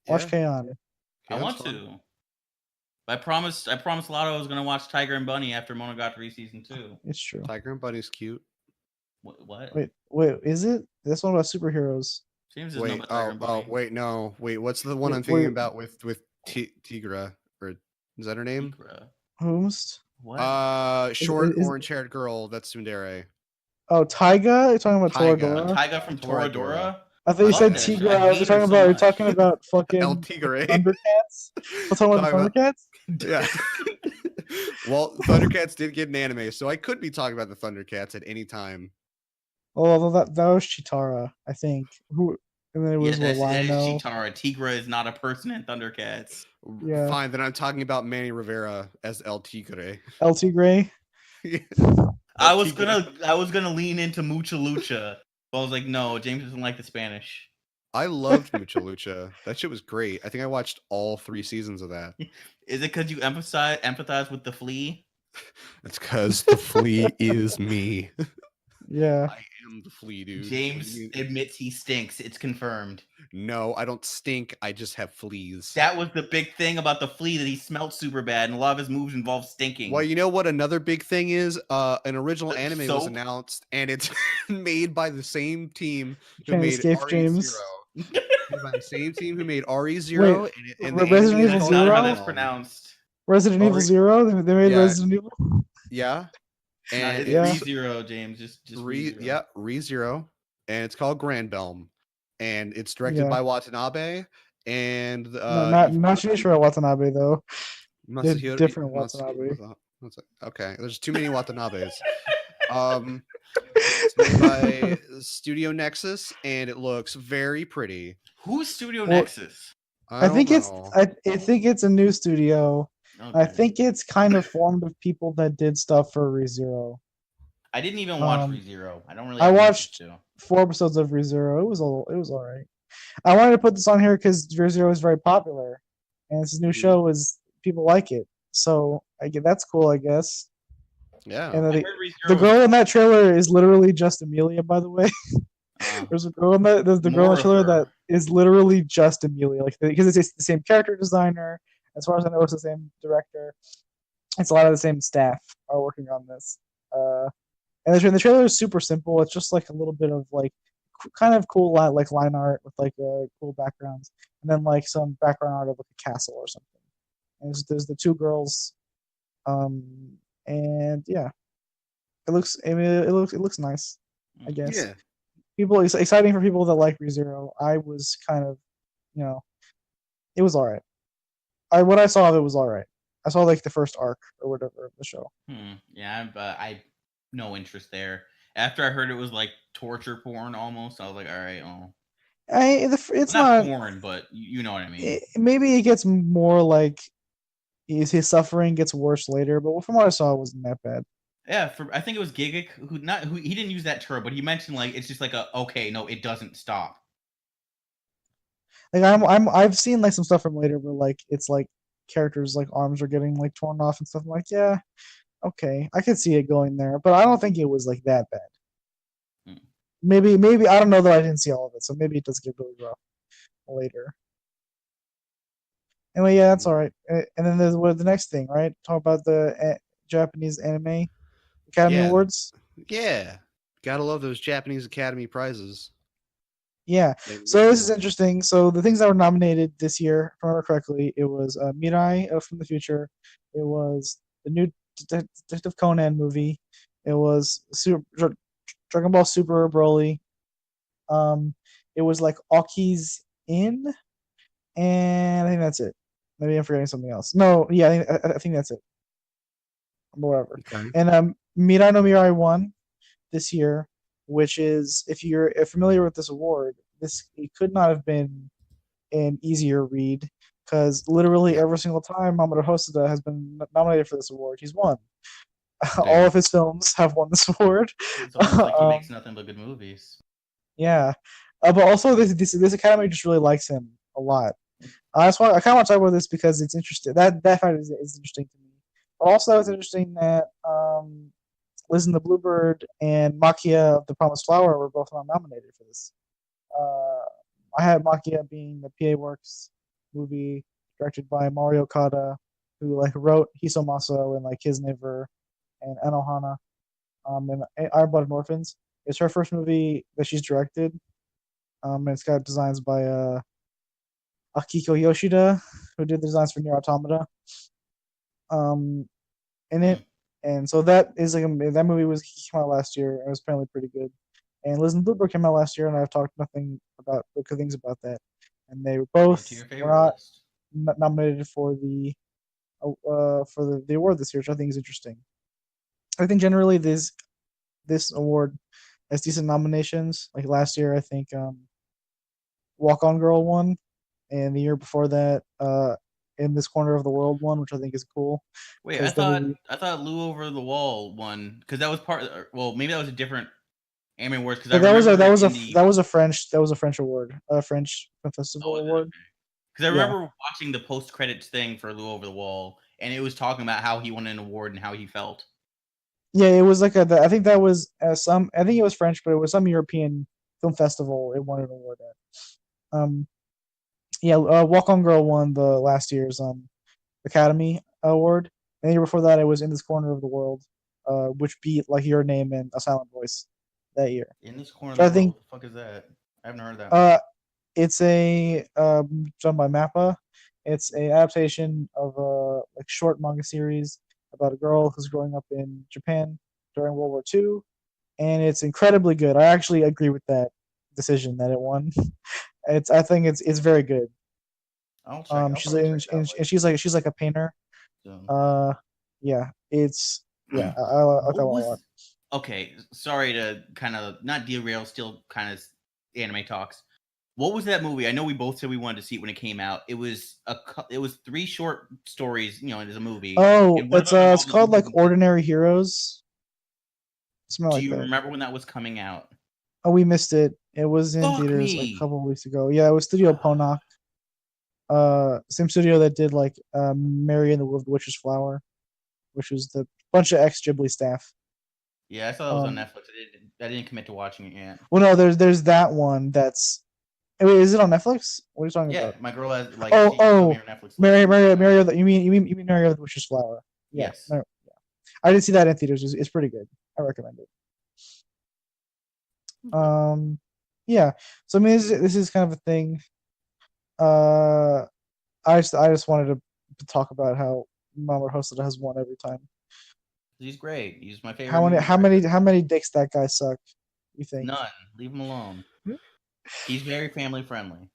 Watch K-On! I want to. I promised Lotto I was gonna watch Tiger and Bunny after Monogatari season 2. It's true. Tiger and Bunny's cute. What? Wait, is it? This one about superheroes. James wait, what's the one I'm thinking about with Tigra? Or is that her name? Tigra. Whomst? What? Short orange-haired girl. That's Tsundere. Oh, Taiga? You're talking about Toradora? Taiga from Toradora? I thought you said Tigra. You're talking about fucking El Tigre. Thundercats? We're talking about Thundercats? Yeah. Well, Thundercats did get an anime, so I could be talking about the Thundercats at any time. Oh, that was Chitara, I think. And then it was that is Lino. Chitara. Tigra is not a person in Thundercats. Yeah. Fine, then I'm talking about Manny Rivera as El Tigre. El Tigre? I was gonna lean into Mucha Lucha, but I was like, no, James doesn't like the Spanish. I loved Mucha Lucha. That shit was great. I think I watched all 3 seasons of that. Is it because you empathize with the flea? It's because the flea is me. Yeah. I am the flea, dude. James admits he stinks. It's confirmed. No, I don't stink. I just have fleas. That was the big thing about the flea, that he smelled super bad, and a lot of his moves involve stinking. Well, you know what another big thing is? An original anime was announced, and it's made by the same team who made RE0. By the same team who made RE0. And Resident Evil That's Zero? not how that's pronounced. Resident Evil Zero? They made Resident Evil? Yeah. And RE0, James. Just RE0. Yeah, RE0. And it's called Granbelm. And it's directed by Watanabe. And not Shinichiro Watanabe though. Different Watanabe. Okay, there's too many Watanabes. It's made by Studio Nexus, and it looks very pretty. Who's Studio Nexus? I think don't it's know. I think it's a new studio. I Okay. think it's kind of formed of people that did stuff for ReZero. I didn't even watch Um, ReZero. I don't really I have an interest watched to. 4 episodes of ReZero. It was all right. I wanted to put this on here because ReZero is very popular, and this new Mhm. show is people like it. So I get that's cool, I guess. Yeah. And I the, heard the ReZero was girl in that trailer is literally just Amelia, by the way. uh, There's a girl in that there's the girl in more the of trailer her. that is literally just Amelia, like because it's the same character designer. As far as I know, it's the same director. It's a lot of the same staff are working on this. And the trailer is super simple. It's just like a little bit of like kind of cool like line art with like cool backgrounds, and then like some background art of like a castle or something. And there's the 2 girls, um, and yeah, it looks. I mean, it looks nice. I guess Yeah. people it's exciting for people that like ReZero. I was kind of, you know, it was all right. What I saw of it was all right. I saw like the first arc or whatever of the show. Yeah, but I no interest there. After I heard it was like torture porn almost, I was like, all right, oh, It's not not. porn, but you know what I mean. Maybe it gets more like his suffering gets worse later, but from what I saw, it wasn't that bad. Yeah, I think it was Gigik who he didn't use that term, but he mentioned like it's just like a okay, no, it doesn't stop. Like I've seen like some stuff from later where like it's like characters like arms are getting like torn off and stuff. I'm like, yeah, okay, I could see it going there, but I don't think it was like that bad. Hmm. Maybe I don't know that I didn't see all of it, so maybe it does get really rough later. Anyway, yeah, that's all right. And then there's the next thing, right? Talk about the Japanese Anime Academy Yeah. Awards. Yeah. Gotta love those Japanese Academy prizes. Yeah. So this is interesting. So the things that were nominated this year, if I remember correctly, it was Mirai from the future. It was the new Detective Conan movie. It was Dragon Ball Super Broly. Um, it was like Aki's In, and I think that's it. Maybe I'm forgetting something else. No, yeah, I think that's it. Whatever. Okay. And Mirai no Mirai won this year, which is if you're familiar with this award, this it could not have been an easier read because literally Yeah. every single time Mamoru Hosoda has been nominated for this award, he's won. All Damn. of his films have won this award. It's almost like he makes nothing but good movies. Yeah, but also this Academy just really likes him a lot. That's why I kind of want to talk about this because it's interesting. That fact is interesting to me. But also, it's interesting that Liz and the Bluebird and Makia of the Promised Flower were both not nominated for this. I had Makia being the PA Works movie directed by Mario Okada, who like wrote Hisomaso and like Kisnever and Anohana, and Our Blood and Orphans. It's her first movie that she's directed. And it's got designs by Akiko Yoshida, who did the designs for Nier Automata. In it, and so that is like that movie came out last year and it was apparently pretty good. And Liz and Bluebird came out last year, and I've talked nothing about good things about that. And they were both To your were favorite not list. nominated for the award this year, which I think is interesting. I think generally this award has decent nominations. Like last year, I think Walk On Girl won, and the year before that, In This Corner of the World won, which I think is cool. Wait, 'Cause the movie- I thought Lou Over the Wall won because that was well, maybe that was a different anime awards because I But remember that was a French award, a French film festival award. Because I Yeah. remember watching the post credits thing for Lou Over the Wall, and it was talking about how he won an award and how he felt. Yeah, it was like I think that was some. I think it was French, but it was some European film festival. It won an award at. Yeah, Walk On Girl won the last year's Academy Award. And the year before that, it was In This Corner of the World, which beat like Your Name and A Silent Voice that year. In This Corner of So the I think World, what the fuck is that? I haven't heard that one. it's a done by Mappa. It's an adaptation of a like short manga series about a girl who's growing up in Japan during World War II, and it's incredibly good. I actually agree with that decision that it won. I think it's very good. I'll probably check that And she's like a painter. So. Yeah, it's yeah. I like that one a lot. Okay, sorry to kind of not derail, still kind of anime talks. What was that movie? I know we both said we wanted to see it when it came out. It was 3 short stories, as a movie. Oh, And one of it's them involved it's called like movie. Ordinary Heroes. Something Do like you that. remember when that was coming out? Oh, we missed it. It was in Fuck theaters like me. a couple of weeks ago. Yeah, it was Studio Ponoc. Same studio that did like Mary and the Witch's Flower, which was the bunch of ex-Ghibli staff. Yeah, I saw that was on Netflix. I didn't commit to watching it yet. Well, no, there's that one that's. Wait, is it on Netflix? What are you talking Yeah, about? my girl has like. Oh, she showed me her Netflix list. Mary. You mean Mary of the Witch's Flower? Yeah, Yes. yeah. I did see that in theaters. It's pretty good. I recommend it. Yeah. So I mean, this is kind of a thing. I just wanted to talk about how Mama Hosted has won every time. He's great. He's my favorite. How many dicks that guy suck? You think? None. Leave him alone. He's very family friendly.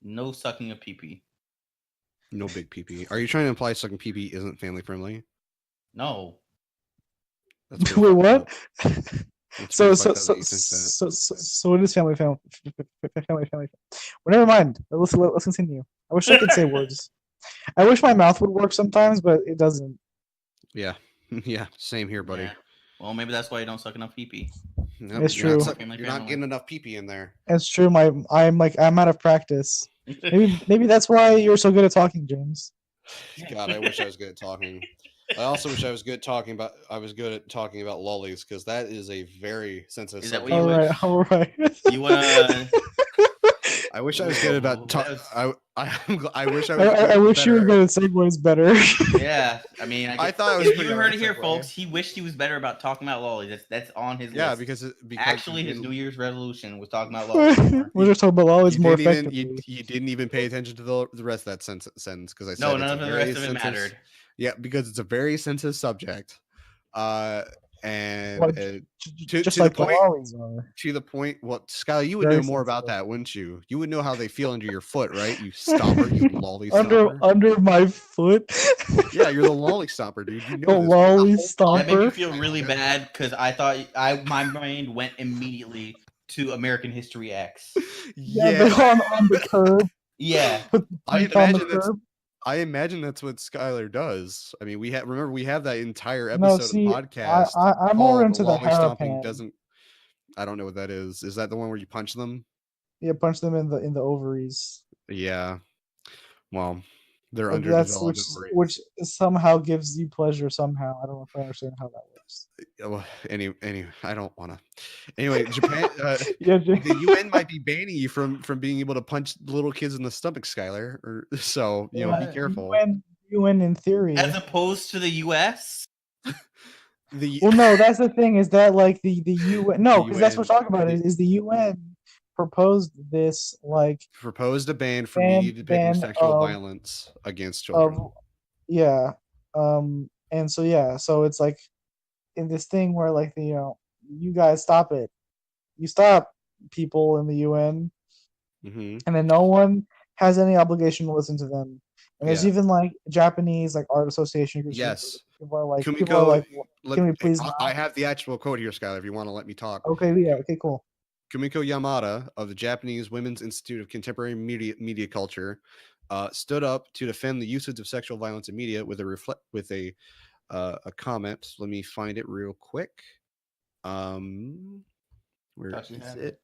No sucking of pee-pee. No big pee-pee. Are you trying to imply sucking pee-pee isn't family friendly? No. That's Wait, what? So so it is family. Well, never mind. Let's continue. I wish I could say words. I wish my mouth would work sometimes, but it doesn't. Yeah. Yeah, same here, buddy. Yeah. Well, maybe that's why you don't suck enough pee-pee. Nope, It's true. You're not getting enough pee-pee in there. It's true. I'm out of practice. Maybe that's why you're so good at talking, James. God, I wish I was good at talking. I also wish I was good at talking about lollies, because that is a very sensitive Is that what subject. All right. You wanna? I wish I was good about I wish I was. I wish you were good at segues better. Yeah, I mean, I thought it was. You heard it here, folks. He wished he was better about talking about lollies. That's on his list. Yeah, because actually his New Year's resolution was talking about lollies. We're just talking about lollies more effectively. You didn't even pay attention to the rest of that sentence because I said none of the rest of it mattered. Yeah, because it's a very sensitive subject. And Well, to just the like point, lollies are. to the point, well, Skylar, you would Very know more about sensitive. that, wouldn't you? You would know how they feel under your foot, right? You stomper, you Loli-Stomper. Under my foot. Yeah, you're the Loli-Stomper, dude. You know The this. Loli-Stomper. That made me feel really bad because I thought my brain went immediately to American History X. Yeah, on the curb. Yeah, I imagine that's what Skylar does. I mean, we have that entire episode of the podcast. I'm more into the Loli-Stomping harapan. I don't know what that is. Is that the one where you punch them? Yeah, punch them in the ovaries. Yeah. Well, they're But underdeveloped ovaries. which somehow gives you pleasure somehow. I don't know if I understand how that works. Well, anyway, I don't want to. Anyway, Japan, Yeah, the UN might be banning you from being able to punch little kids in the stomach, Skylar. So be careful. UN in theory, as opposed to the U.S. Well, no, that's the thing. Is that like the UN? No, because that's what we're talking about. Is the UN proposed this proposed a ban for media depicting sexual violence against children? Yeah, and so it's like in this thing where like you guys stop it, you stop people in the UN, and then no one has any obligation to listen to them. And there's even like Japanese art association groups. Yes. People are like, can we please? I have the actual quote here, Skylar. If you want to let me talk. Okay. Yeah. Okay. Cool. Kumiko Yamada of the Japanese Women's Institute of Contemporary Media Culture stood up to defend the usage of sexual violence in media with a comment. Let me find it real quick. Where is it?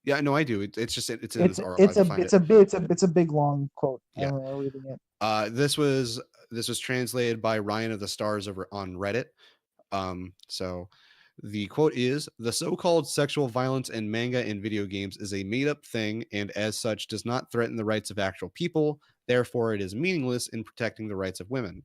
Yeah, no, I do. It's in this article. It's a big long quote. Yeah, I'm reading it. This was translated by Ryan of the Stars over on Reddit. So the quote is: "The so-called sexual violence in manga and video games is a made-up thing, and as such does not threaten the rights of actual people. Therefore, it is meaningless in protecting the rights of women."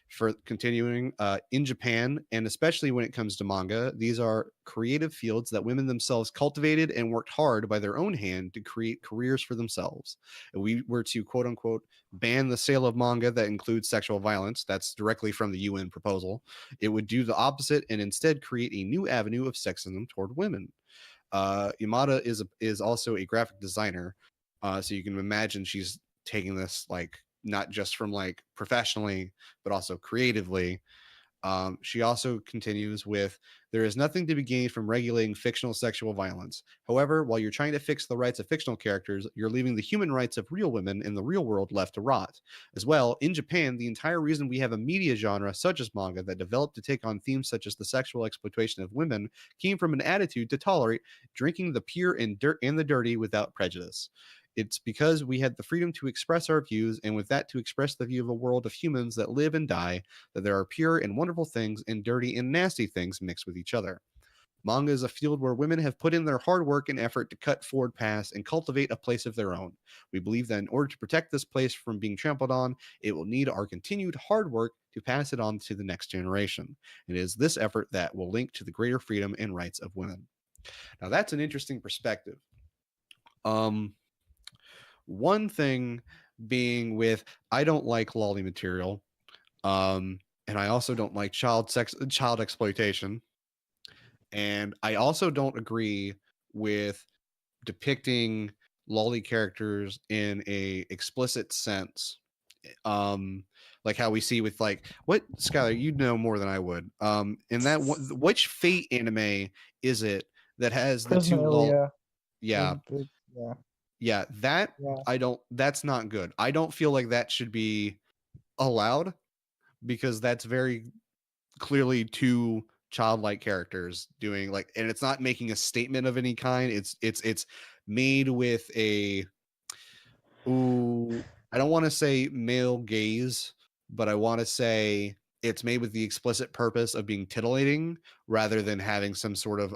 For continuing, in Japan, and especially when it comes to manga, these are creative fields that women themselves cultivated and worked hard by their own hand to create careers for themselves. If we were to quote unquote ban the sale of manga that includes sexual violence, that's directly from the UN proposal, it would do the opposite and instead create a new avenue of sexism toward women. Yamada is also a graphic designer, so you can imagine she's taking this not just from professionally, but also creatively. She also continues with, there is nothing to be gained from regulating fictional sexual violence. However, while you're trying to fix the rights of fictional characters, you're leaving the human rights of real women in the real world left to rot. As well, in Japan, the entire reason we have a media genre such as manga that developed to take on themes such as the sexual exploitation of women came from an attitude to tolerate drinking the pure and the dirty without prejudice. It's because we had the freedom to express our views, and with that to express the view of a world of humans that live and die, that there are pure and wonderful things and dirty and nasty things mixed with each other. Manga is a field where women have put in their hard work and effort to cut forward paths and cultivate a place of their own. We believe that in order to protect this place from being trampled on, it will need our continued hard work to pass it on to the next generation. It is this effort that will link to the greater freedom and rights of women. Now that's an interesting perspective. One thing being with, I don't like lolly material, and I also don't like child exploitation, and I also don't agree with depicting lolly characters in a explicit sense, like how we see with like what, Skylar, you know more than I would, in that which Fate anime is it that has the two Yeah. Yeah, that that's not good. I don't feel like that should be allowed because that's very clearly two childlike characters doing like, and it's not making a statement of any kind. It's made with a, I don't want to say male gaze, but I want to say it's made with the explicit purpose of being titillating rather than having some sort of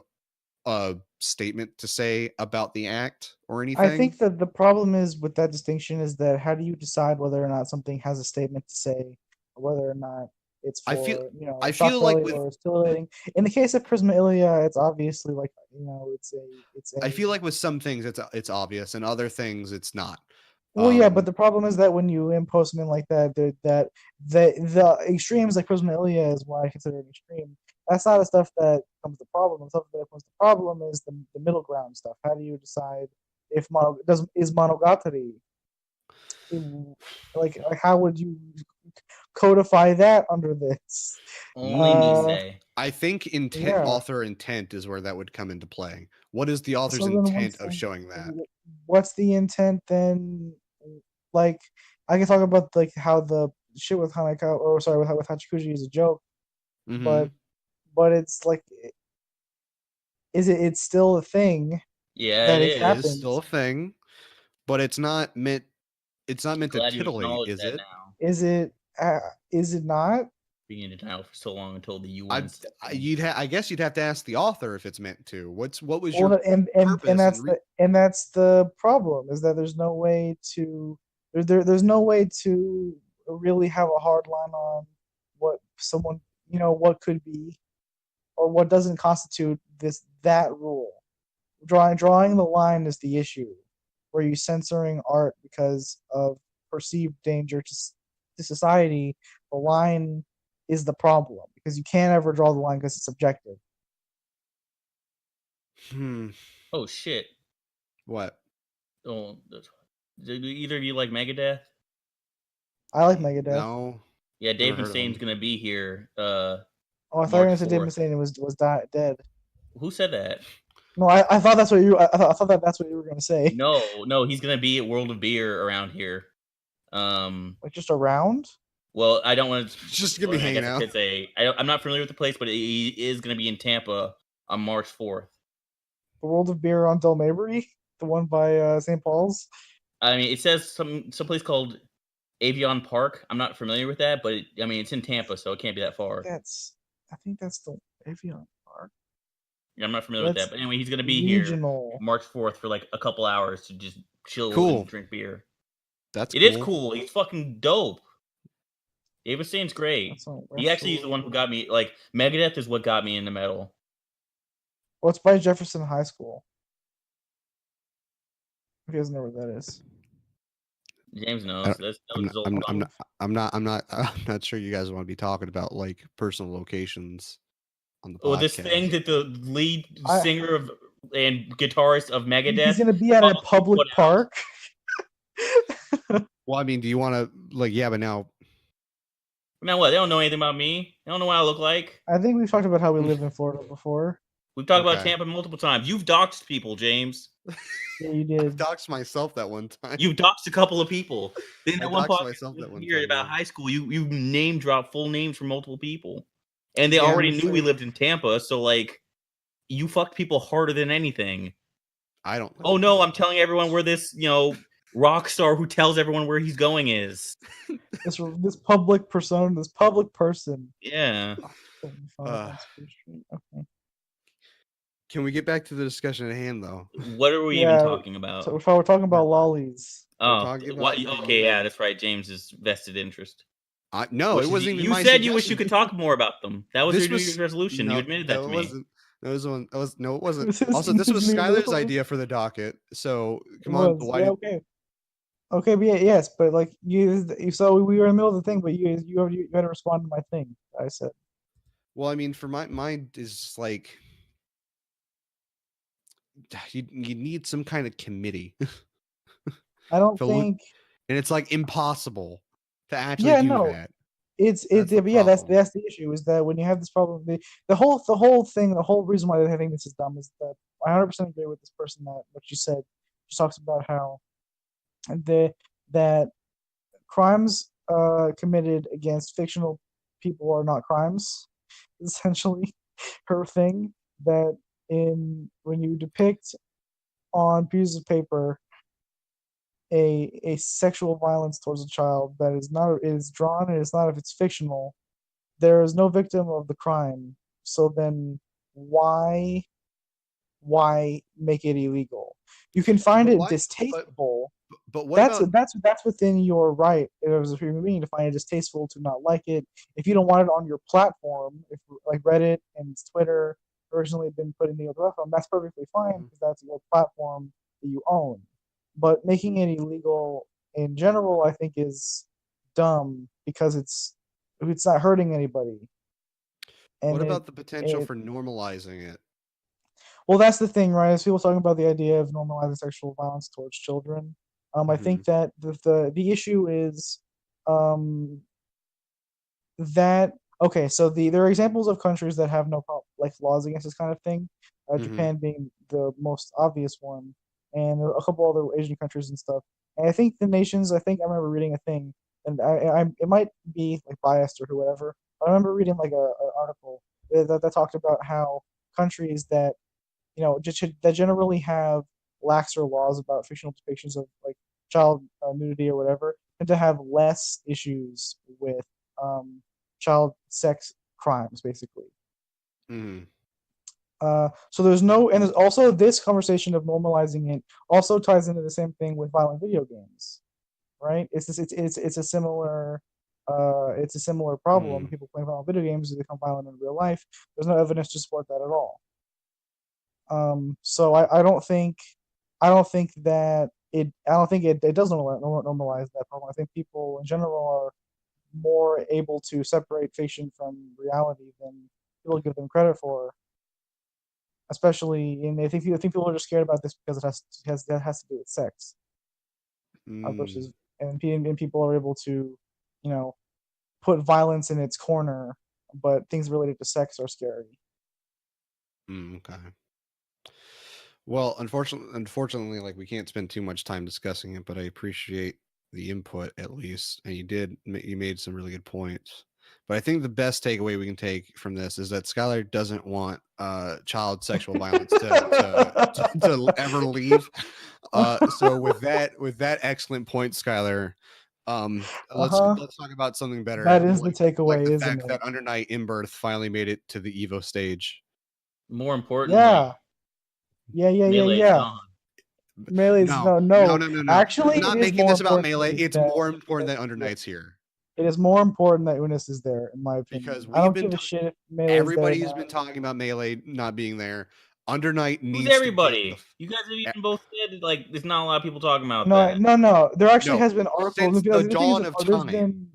a statement to say about the act or anything. I think that the problem is with that distinction is that how do you decide whether or not something has a statement to say, or whether or not it's for I feel like with, or stimulating. In the case of Prisma Ilia, it's obviously like it's a. I feel like with some things it's obvious, and other things it's not. Well, yeah, but the problem is that when you impose something like that, that the extremes like Prisma Ilia is why I consider it extreme. That's not the stuff that becomes the problem. The stuff that becomes the problem is the middle ground stuff. How do you decide if is Monogatari? Like how would you codify that under this? Only Nisei. I think author intent is where that would come into play. What is the author's intent of showing that? What's the intent then? Like, I can talk about like how the shit with Hanako, or sorry, with Hachikuji is a joke, but it's like, it's still a thing. Yeah, that it is still a thing, but it's not meant. It's not meant to titillate, is it? Now. Is it not? Being in denial for so long until the UN. I guess you'd have to ask the author if it's meant to. What was your purpose? And that's the problem, is that there's no way to there's no way to really have a hard line on what someone what could be or what doesn't constitute that rule. Drawing the line is the issue. Were you censoring art because of perceived danger to society? The line is the problem, because you can't ever draw the line because it's subjective. Oh shit! What? Oh, do either of you like Megadeth? I like Megadeth. No. Yeah, Dave Mustaine's gonna be here. I thought you were gonna say Dave Mustaine was dead. Who said that? No, I thought that's what you. I thought that's what you were gonna say. No, he's gonna be at World of Beer around here. Like just around. Well, I don't want to. Just gonna be hanging out. I'm not familiar with the place, but he is gonna be in Tampa on March 4th. The World of Beer on Del Mabry, the one by St. Paul's. I mean, it says some place called Avion Park. I'm not familiar with that, but it's in Tampa, so it can't be that far. I think that's the Avion Park. Yeah, I'm not familiar with that, but anyway, he's gonna be here March 4th for like a couple hours to just chill and drink beer. It is cool. He's fucking dope. Dave Mustaine's great. He actually is the one who got me. Like, Megadeth is what got me into metal. Well, it's by Jefferson High School. If you guys know where that is. James knows. I'm not sure you guys want to be talking about like personal locations on the podcast. Oh, this thing that the lead singer and guitarist of Megadeth. He's gonna be at a public park. Well, I mean, do you want to but now? Now what? They don't know anything about me. They don't know what I look like. I think we've talked about how we live in Florida before. We've talked about Okay. Tampa multiple times. You've doxed people, James. Yeah, you I've did. doxed myself that one time. You've doxed a couple of people. Then I at one doxed point myself that one here time, about yeah. high school, you name drop full names for multiple people, and they Yeah, already I'm knew we sure. lived in Tampa. So like, you fucked people harder than anything. I don't. Oh no, I'm telling everyone where this rock star who tells everyone where he's going is. This public persona, this public person. Yeah. Okay. Can we get back to the discussion at hand, though? What are we even talking about? So we're talking about lollies. Oh, talking about what? the- Okay, yeah, that's right. James's vested interest. No, it wasn't even You my said you wish you suggestion. could talk more about them. That was This your New Year's was- resolution. No, You admitted that to me. wasn't. That was one. That was no, it wasn't. This is- Also, this was this is- Skylar's idea for the docket. So come on, why Yeah, did- okay. Okay, but yes, but like so we were in the middle of the thing, but you had to respond to my thing. I said. Well, I mean, for mine is like you need some kind of committee. I don't To look- think And it's like impossible to actually Yeah, do no. that. it's That's the yeah, that's problem. the issue is that when you have this problem, the whole thing, the whole reason why I think this is dumb is that I 100% agree with this person that what she said. She talks about how that crimes committed against fictional people are not crimes. Essentially, her thing that when you depict on pieces of paper a sexual violence towards a child that is drawn and it's not if it's fictional, there is no victim of the crime. So then why make it illegal? You can find But it why- distasteful. But what That's about that's within your right as a human being to find it distasteful, to not like it. If you don't want it on your platform, if like Reddit and Twitter originally been put in the platform, that's perfectly fine because that's your platform that you own. But making it illegal in general, I think, is dumb because it's not hurting anybody. And what about the potential it- for normalizing it? Well, that's the thing, right? As people talking about the idea of normalizing sexual violence towards children, I think that the issue is that okay. So there are examples of countries that have no like laws against this kind of thing. Japan being the most obvious one, and a couple other Asian countries and stuff. And I think the nations. I think I remember reading a thing, and it might be like biased or whatever. But I remember reading like an article that talked about how countries that that generally have laxer laws about fictional depictions of like child nudity or whatever tend to have less issues with child sex crimes, basically. So there's also this conversation of normalizing it also ties into the same thing with violent video games, right? It's a similar problem. People playing violent video games become violent in real life. There's no evidence to support that at all. So I don't think that it does normalize that problem. I think people in general are more able to separate fiction from reality than people give them credit for. Especially, and I think people are just scared about this because it has to do with sex. Versus, and people are able to, put violence in its corner, but things related to sex are scary. Okay. Well, unfortunately, like we can't spend too much time discussing it, but I appreciate the input at least, and you made some really good points. But I think the best takeaway we can take from this is that Skylar doesn't want child sexual violence to ever leave. So with that excellent point, Skylar, let's talk about something better. That is the takeaway, like the isn't fact it? that Under Night in Birth finally made it to the Evo stage. More importantly, Yeah. Melee's gone. Melee's no. Actually, I'm not making this about Melee. It's more important that Under Night's here. It is more important that UNIST is there, in my opinion. Because I don't give a shit if Melee everybody is there. has been talking about Melee not being there. Under Night needs Who's everybody? to You guys have even both said like there's not a lot of people talking about that. No. There actually has been articles. Since the dawn of time.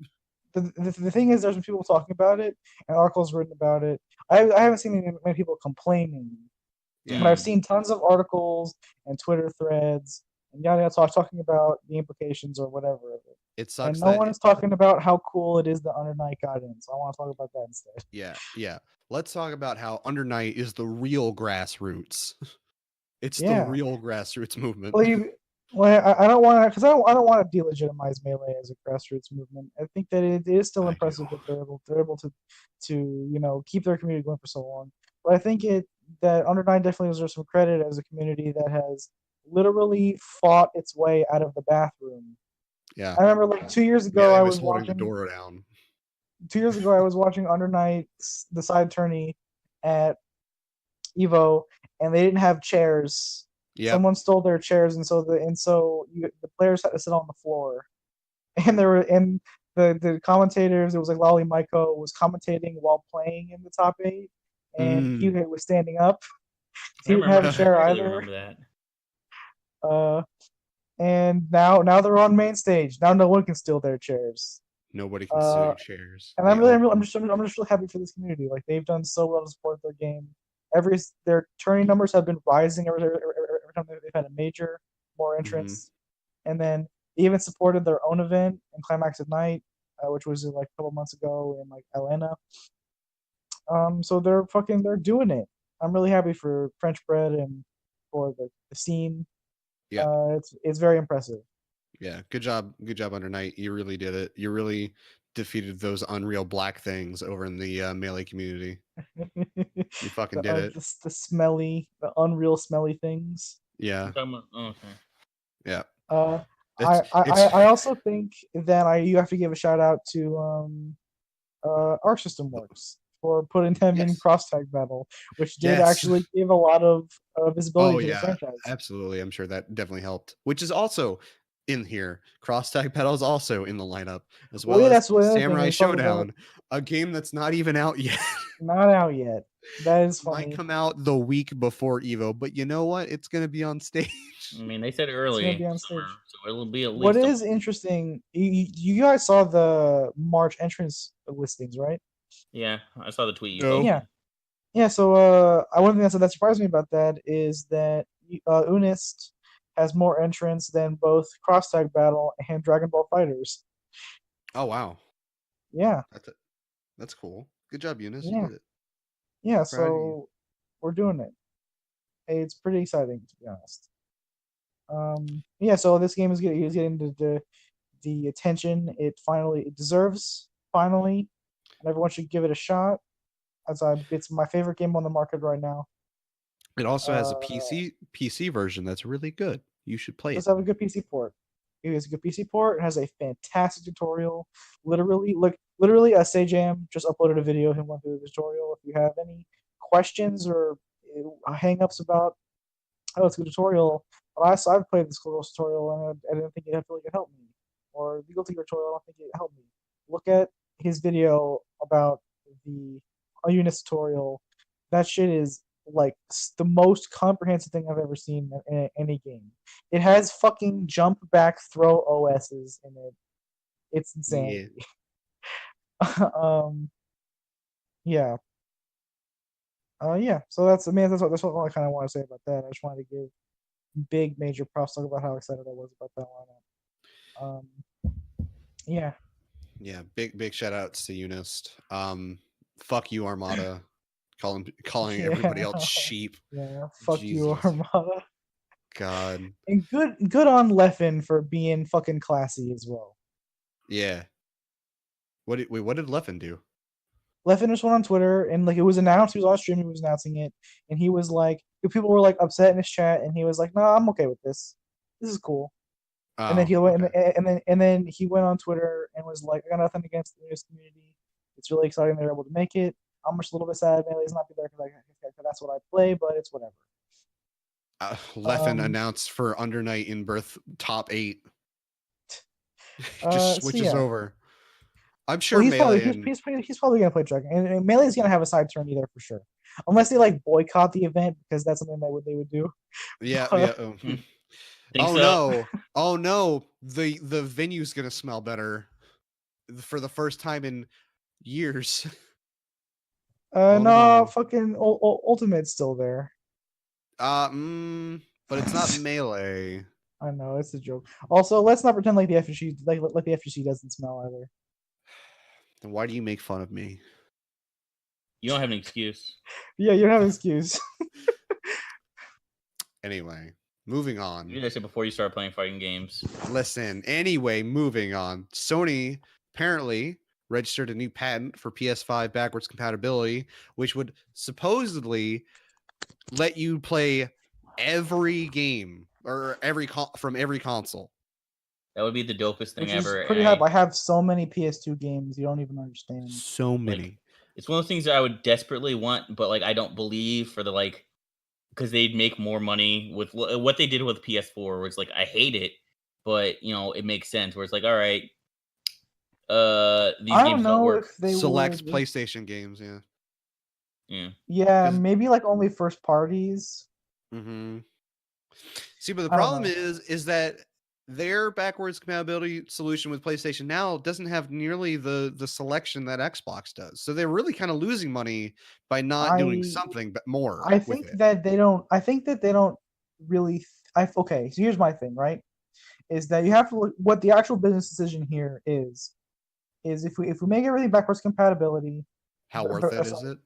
The thing is, there's been people talking about it and articles written about it. I haven't seen many people complaining, but I've seen tons of articles and Twitter threads and yada yada talking about the implications or whatever of it. It sucks And no that one is talking about how cool it is that Under Night got in, so I want to talk about that instead. yeah. Let's talk about how Under Night is the real grassroots. It's the Yeah. real grassroots movement. I don't want to, because I don't want to delegitimize Melee as a grassroots movement. I think that it is still I impressive do. that they're able to keep their community going for so long. But I think that Under Nine definitely deserves some credit as a community that has literally fought its way out of the bathroom. Yeah. I remember like 2 years ago Melee I was was holding watching the door down. 2 years ago I was watching Under Night's the side tourney at Evo, and they didn't have chairs. Yep. Someone stole their chairs, and so the players had to sit on the floor. And the commentators. It was like Lolly Myko was commentating while playing in the top 8, and he was standing up. He didn't have a chair I either. remember that. And now they're on main stage. Now no one can steal their chairs. Nobody can steal chairs. And I'm just really happy for this community. Like, they've done so well to support their game. Their tourney numbers have been rising every time they've had a major, more entrants, and then they even supported their own event in Climax of Night, which was like a couple months ago in like Atlanta. So they're doing it. I'm really happy for French Bread and for the scene. Yeah. It's very impressive. Yeah, good job Under Night. You really did it. You really defeated those unreal black things over in the Melee community. You fucking did it. The unreal smelly things. Yeah. Okay. Yeah. I also think that you have to give a shout out to Arc System Works for putting them in Cross Tag Battle, which did actually give a lot of visibility to the franchise. Absolutely. I'm sure that definitely helped. Which is also in here. Cross Tag Battle is also in the lineup, as well as Samurai Showdown, a game that's not even out yet. Not out yet. That is funny. Might come out the week before Evo, but you know what? It's going to be on stage. I mean, they said early it's gonna be on stage. Summer, so it'll be at least. What is interesting, you guys saw the March entrance listings, right? Yeah, I saw the tweet you posted. Yeah. So one thing that surprised me about that is that UNIST has more entrants than both Cross Tag Battle and Dragon Ball Fighters. Oh wow! Yeah, that's cool. Good job, UNIST. Yeah. You did it. Yeah. So we're doing it. It's pretty exciting, to be honest. Yeah. So this game is getting the attention it deserves. Finally, and everyone should give it a shot. It's my favorite game on the market right now. It also has a PC version that's really good. You should play it. It does have a good PC port. It has a good PC port. It has a fantastic tutorial. Literally, Sajam just uploaded a video of him going through the tutorial. If you have any questions or hang-ups about how it's a good tutorial, I've played this tutorial and I didn't think it really could help me. Or the Guilty Gear tutorial, I don't think it helped me. Look at his video about the UNIST tutorial. That shit is like the most comprehensive thing I've ever seen in any game. It has fucking jump back throw OSs in it. It's insane. Yeah. Yeah. So that's what I kind of want to say about that. I just wanted to give big major props, talk about how excited I was about that lineup. Yeah. Yeah, big shout outs to UNIST. Fuck you, Armada. Calling everybody else sheep. Yeah, fuck you, Armada. God. And good on Leffen for being fucking classy as well. Yeah. What did Leffen do? Leffen just went on Twitter and like it was announced. He was on stream. He was announcing it, and he was like, people were like upset in his chat, and he was like, "No, I'm okay with this. This is cool." And then he went, and then he went on Twitter and was like, "I got nothing against the news community. It's really exciting they're able to make it. I'm just a little bit sad Melee's not be there because that's what I play, but it's whatever." Leffen announced for Under Night in Birth top 8. Just switches over. I'm sure he's probably gonna play Dragon, and Melee's gonna have a side tourney there for sure, unless they like boycott the event because that's something that they would do. Yeah. Oh no! The venue's gonna smell better for the first time in years. No, fucking Ultimate's still there. But it's not Melee. I know it's a joke. Also, let's not pretend like the FFC like the FFC doesn't smell either. Then why do you make fun of me? You don't have an excuse. Yeah, you don't have an excuse. Anyway, moving You on. did that shit before you started playing fighting games. Listen, anyway, moving on. Sony apparently registered a new patent for PS5 backwards compatibility, which would supposedly let you play every game or from every console. That would be the dopest thing Which is ever. pretty and hype. I have so many PS2 games, you don't even understand. So many. It's one of those things that I would desperately want, but like I don't believe for the like because they'd make more money with what they did with PS4. Where it's like I hate it, but you know it makes sense. Where it's like, all right, these I games don't don't know work. if they Select would. PlayStation games, yeah. Yeah, Yeah, 'Cause- maybe like only first parties. Mm-hmm. See, but the I don't problem know. is that their backwards compatibility solution with PlayStation Now doesn't have nearly the selection that Xbox does. So they're really kind of losing money by not doing something but more I with think it. that they don't. I think that they don't really. Okay, so here's my thing, right? Is that you have to look what the actual business decision here is if we make everything backwards compatibility, How worth it is it?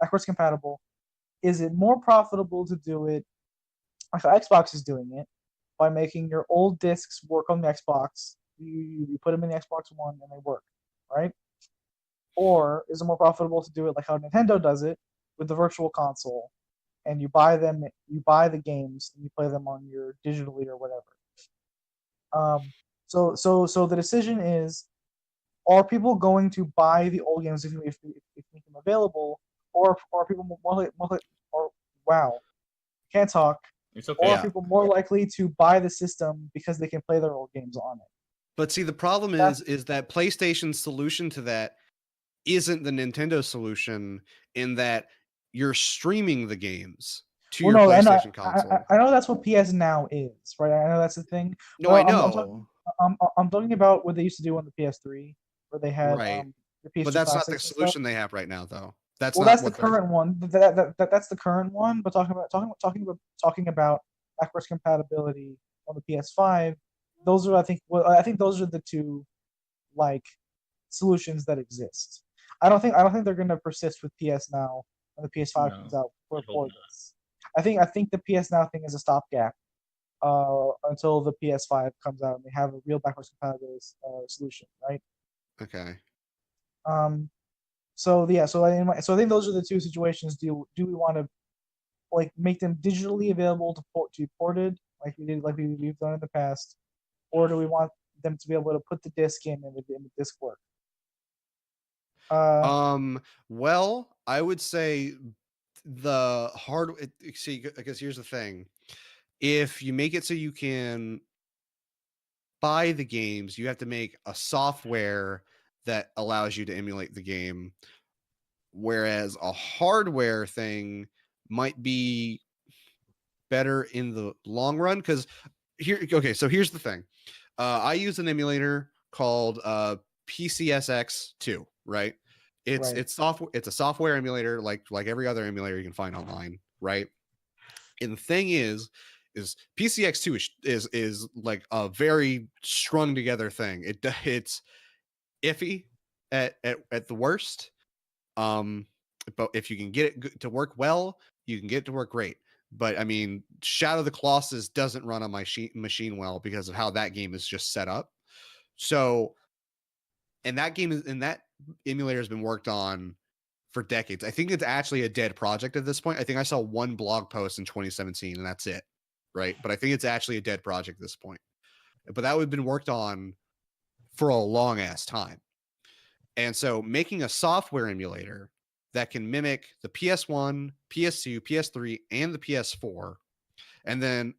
backwards compatible, is it more profitable to do it? If Xbox is doing it by making your old discs work on the Xbox, you put them in the Xbox One and they work, right? Or is it more profitable to do it like how Nintendo does it with the Virtual Console, and you buy the games and you play them on your digitally or whatever. So the decision is: are people going to buy the old games if you make them available, or are people can't talk, it's or okay. are people more likely to buy the system because they can play their old games on it? But see, the problem is that PlayStation's solution to that isn't the Nintendo solution in that you're streaming the games to your PlayStation console. I know that's what PS Now is, right? I know that's the thing. No, I know. I'm talking about what they used to do on the PS3, where they had Right. the PS2 But that's not the classics and stuff. solution they have right now, though. That's Well, not that's the what they're- current one. That's the current one. But talking about backwards compatibility on the PS5, those are I think those are the two like solutions that exist. I don't think they're going to persist with PS Now when the PS5 comes out for this. I think the PS Now thing is a stopgap until the PS5 comes out and they have a real backwards compatibility solution, right? Okay. So yeah, so I think those are the two situations. Do we want to like make them digitally available to be ported like we've done in the past, or do we want them to be able to put the disc in and the disc work? Well, I would say the hard. See, I guess here's the thing: if you make it so you can buy the games, you have to make a software that allows you to emulate the game, whereas a hardware thing might be better in the long run. Because so here's the thing: I use an emulator called PCSX2, right? It's software. It's a software emulator, like every other emulator you can find online, right? And the thing is PCX2 is like a very strung together thing. It's iffy at the worst. But if you can get it to work well, you can get it to work great. But I mean, Shadow of the Colossus doesn't run on my machine well because of how that game is just set up. So, and that emulator has been worked on for decades. I think it's actually a dead project at this point. I think I saw one blog post in 2017 and that's it. Right. But I think it's actually a dead project at this point. But that would have been worked on for a long ass time. And so making a software emulator that can mimic the PS1, PS2, PS3, and the PS4, and then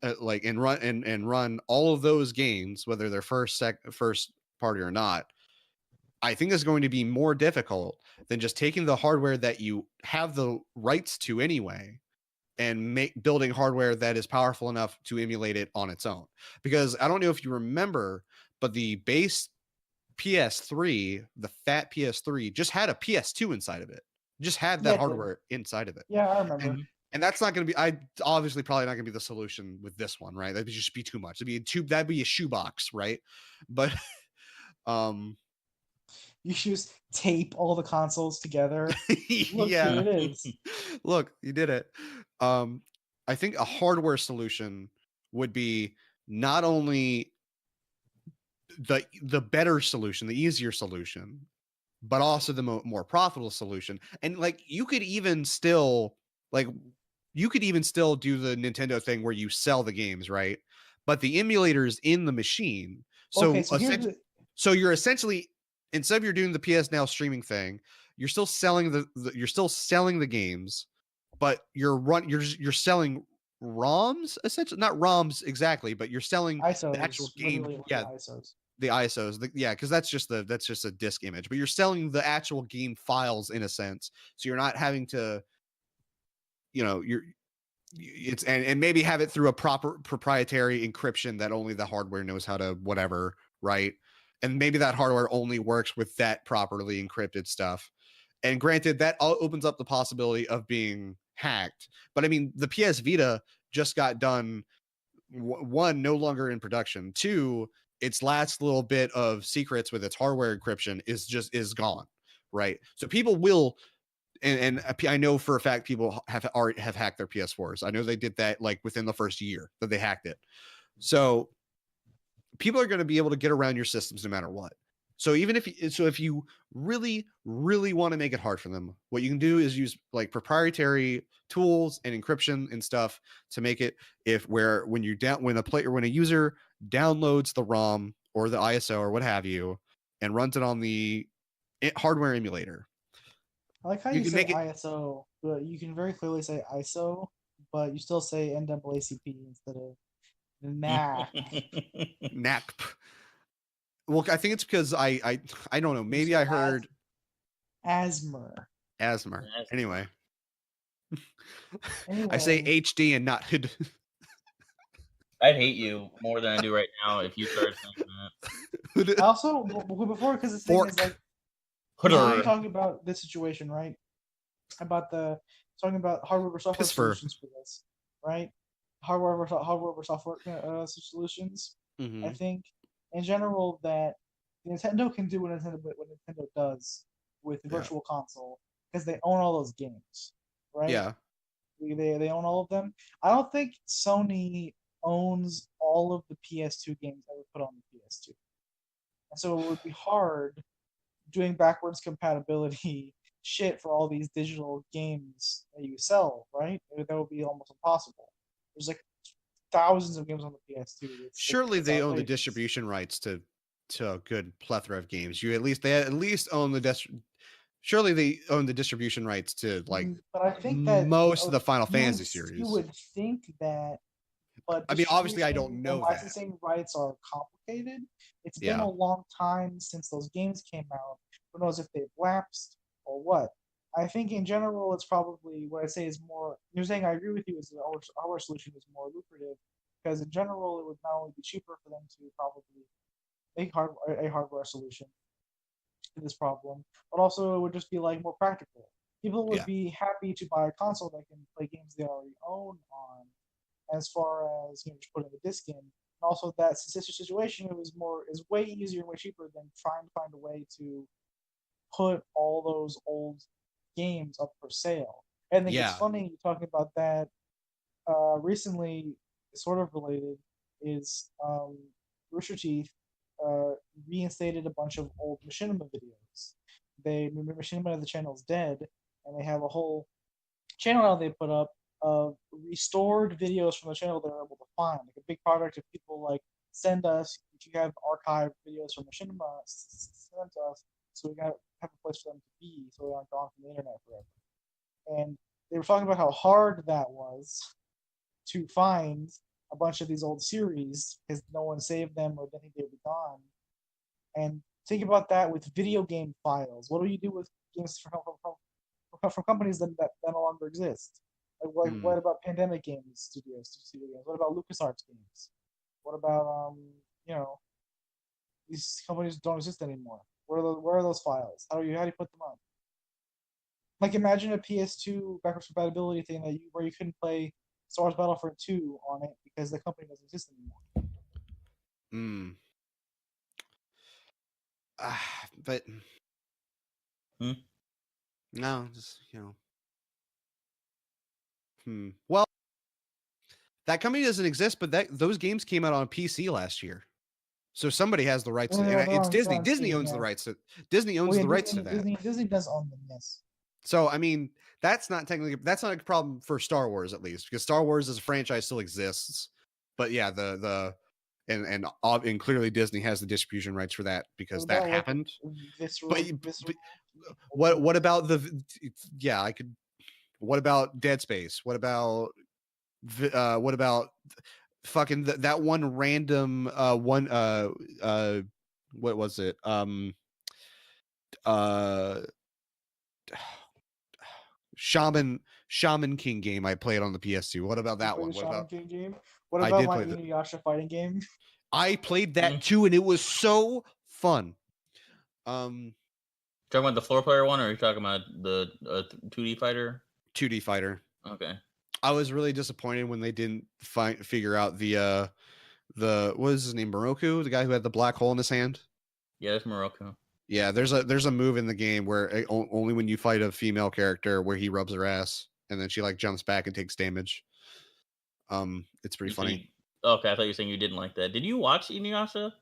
run all of those games, whether they're first party or not, I think is going to be more difficult than just taking the hardware that you have the rights to anyway and building hardware that is powerful enough to emulate it on its own. Because I don't know if you remember, but the base PS3, the fat PS3, just had a PS2 inside of it. Just had that hardware inside of it. Yeah, I remember. And that's not going to be. I obviously probably not going to be the solution with this one, right? That'd just be too much. That'd be a shoebox, right? But um, You should just tape all the consoles together. Look, yeah. here it is. Look, you did it. I think a hardware solution would be not only the better solution, the easier solution, but also the more profitable solution. And like you could even still do the Nintendo thing where you sell the games, right? But the emulator is in the machine. So Okay, so here's the, so you're essentially, instead of you're doing the PS Now streaming thing, you're still selling the games, but you're selling ROMs, essentially, not ROMs exactly, but you're selling ISOs. the actual game. Literally Yeah, ISOs. the ISOs. Yeah, because that's just a disk image, but you're selling the actual game files in a sense. So you're not having to, and maybe have it through a proper proprietary encryption that only the hardware knows how to whatever, right? And maybe that hardware only works with that properly encrypted stuff. And granted, that opens up the possibility of being hacked. But I mean, the PS Vita just got done. One, no longer in production. Two, its last little bit of secrets with its hardware encryption is gone, right? So people will, and I know for a fact people have hacked their PS4s. I know they did that like within the first year that they hacked it. So people are going to be able to get around your systems no matter what. So if you really, really want to make it hard for them, what you can do is use like proprietary tools and encryption and stuff to make it when a user downloads the ROM or the ISO or what have you and runs it on the hardware emulator. I like how You you can say make it ISO, but you can very clearly say ISO, but you still say NAACP instead of NAC. NAC. Well, I think it's because I don't know. Maybe I heard ASMR. ASMR. Anyway. Anyway. I say HD and not HUD. I'd hate you more than I do right now if you started saying that. I also before, because the thing is like we're talking about this situation, right? About talking about hardware or software solutions for this, right? Hardware or software solutions. Mm-hmm. I think in general that Nintendo can do what Nintendo does with Virtual Console because they own all those games, right? Yeah. They own all of them. I don't think Sony owns all of the PS2 games ever put on the PS2. And so it would be hard doing backwards compatibility shit for all these digital games that you sell, right? That would be almost impossible. There's like thousands of games on the PS2. Surely they own the distribution rights to a good plethora of games. They at least own surely they own the distribution rights to like but I think that most of the Final Fantasy series. You would think that, but I mean, obviously, I don't know that. Licensing rights are complicated. It's been a long time since those games came out. Who knows if they've lapsed or what? I think in general, it's probably what I say is more. You're saying I agree with you. Is our solution is more lucrative because in general, it would not only be cheaper for them to probably make a hardware solution to this problem, but also it would just be like more practical. People would be happy to buy a console that can play games they already own on, as far as just putting the disc in. And also that situation is way easier and way cheaper than trying to find a way to put all those old games up for sale. And I think it's funny you're talking about that. Recently, sort of related, is Rooster Teeth reinstated a bunch of old Machinima videos. Machinima, the channel's dead, and they have a whole channel now they put up of restored videos from the channel they're able to find. Like a big project of people like send us, if you have archived videos from Machinima, send to us so we can have a place for them to be so they aren't gone from the internet forever. And they were talking about how hard that was to find a bunch of these old series because no one saved them or didn't think they would be gone. And think about that with video game files. What do you do with games from companies that no longer exist? Like what about Pandemic Games studios? What about LucasArts games? What about these companies don't exist anymore? Where are those files? How do you put them up? Like imagine a PS2 backwards compatibility thing where you couldn't play Star Wars Battlefront 2 on it because the company doesn't exist anymore. But Hmm? no, just Well, that company doesn't exist, but those games came out on PC last year. So somebody has the rights, Well, and they're it's on Disney. Disney Steam, owns the yeah. rights to Disney owns Well, yeah, the rights to that. Disney does own them, yes. So I mean, that's not a problem for Star Wars, at least, because Star Wars as a franchise still exists. But yeah, and clearly Disney has the distribution rights for that because that Like happened. visceral, But what about I could. What about Dead Space? What about fucking that one random what was it? Uh Shaman King game I played on the PS2. What about that one? The Shaman King game? What I about did my play Inuyasha fighting game? I played that too, and it was so fun. Talking about the 4-player one, or are you talking about the 2D fighter? 2D fighter. Okay. I was really disappointed when they didn't figure out the what was his name, Moroku, the guy who had the black hole in his hand. Yeah, that's Morocco. Yeah, there's a move in the game where only when you fight a female character where he rubs her ass and then she like jumps back and takes damage. It's pretty funny. Okay, I thought you were saying you didn't like that. Did you watch Inuyasha?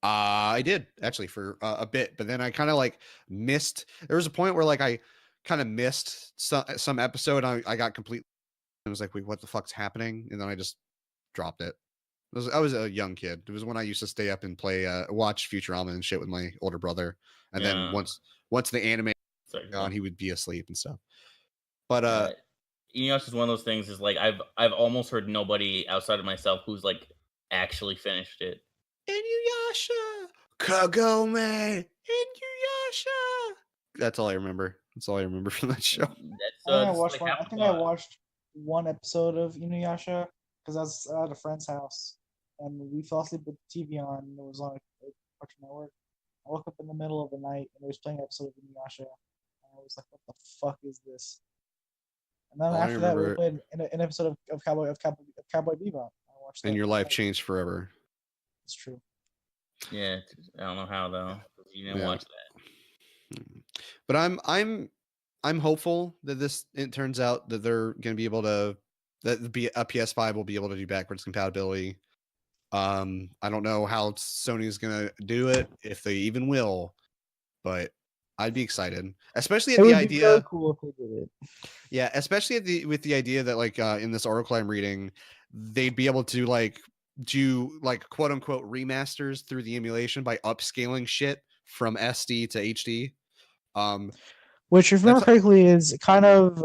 I did actually for a bit, but then I kind of like missed. There was a point where like I kind of missed some episode. I got completely. I was like, wait, what the fuck's happening? And then I just dropped it. I was a young kid. It was when I used to stay up and play, watch Futurama and shit with my older brother. And then once the anime on, he would be asleep and stuff. But Inuyasha is one of those things. Is like I've almost heard nobody outside of myself who's like actually finished it. Inuyasha, Kagome, Inuyasha. That's all I remember. That's all I remember from that show. I think I watched one episode of Inuyasha because I was at a friend's house and we fell asleep with the TV on and it was on a Cartoon Network. I woke up in the middle of the night and it was playing an episode of Inuyasha. And I was like, what the fuck is this? And then after that, we played an episode of Cowboy Bebop. I watched that. And your life changed forever. It's true. Yeah, I don't know how though. You didn't watch that. But I'm hopeful that it turns out that they're going to be able to a PS5 will be able to do backwards compatibility. I don't know how Sony's going to do it, if they even will, but I'd be excited, especially at the idea. It would be very cool if they did it. Yeah, especially with the idea that like in this article I'm reading, they'd be able to like do like quote unquote remasters through the emulation by upscaling shit from SD to HD. Which, if I remember correctly, is kind of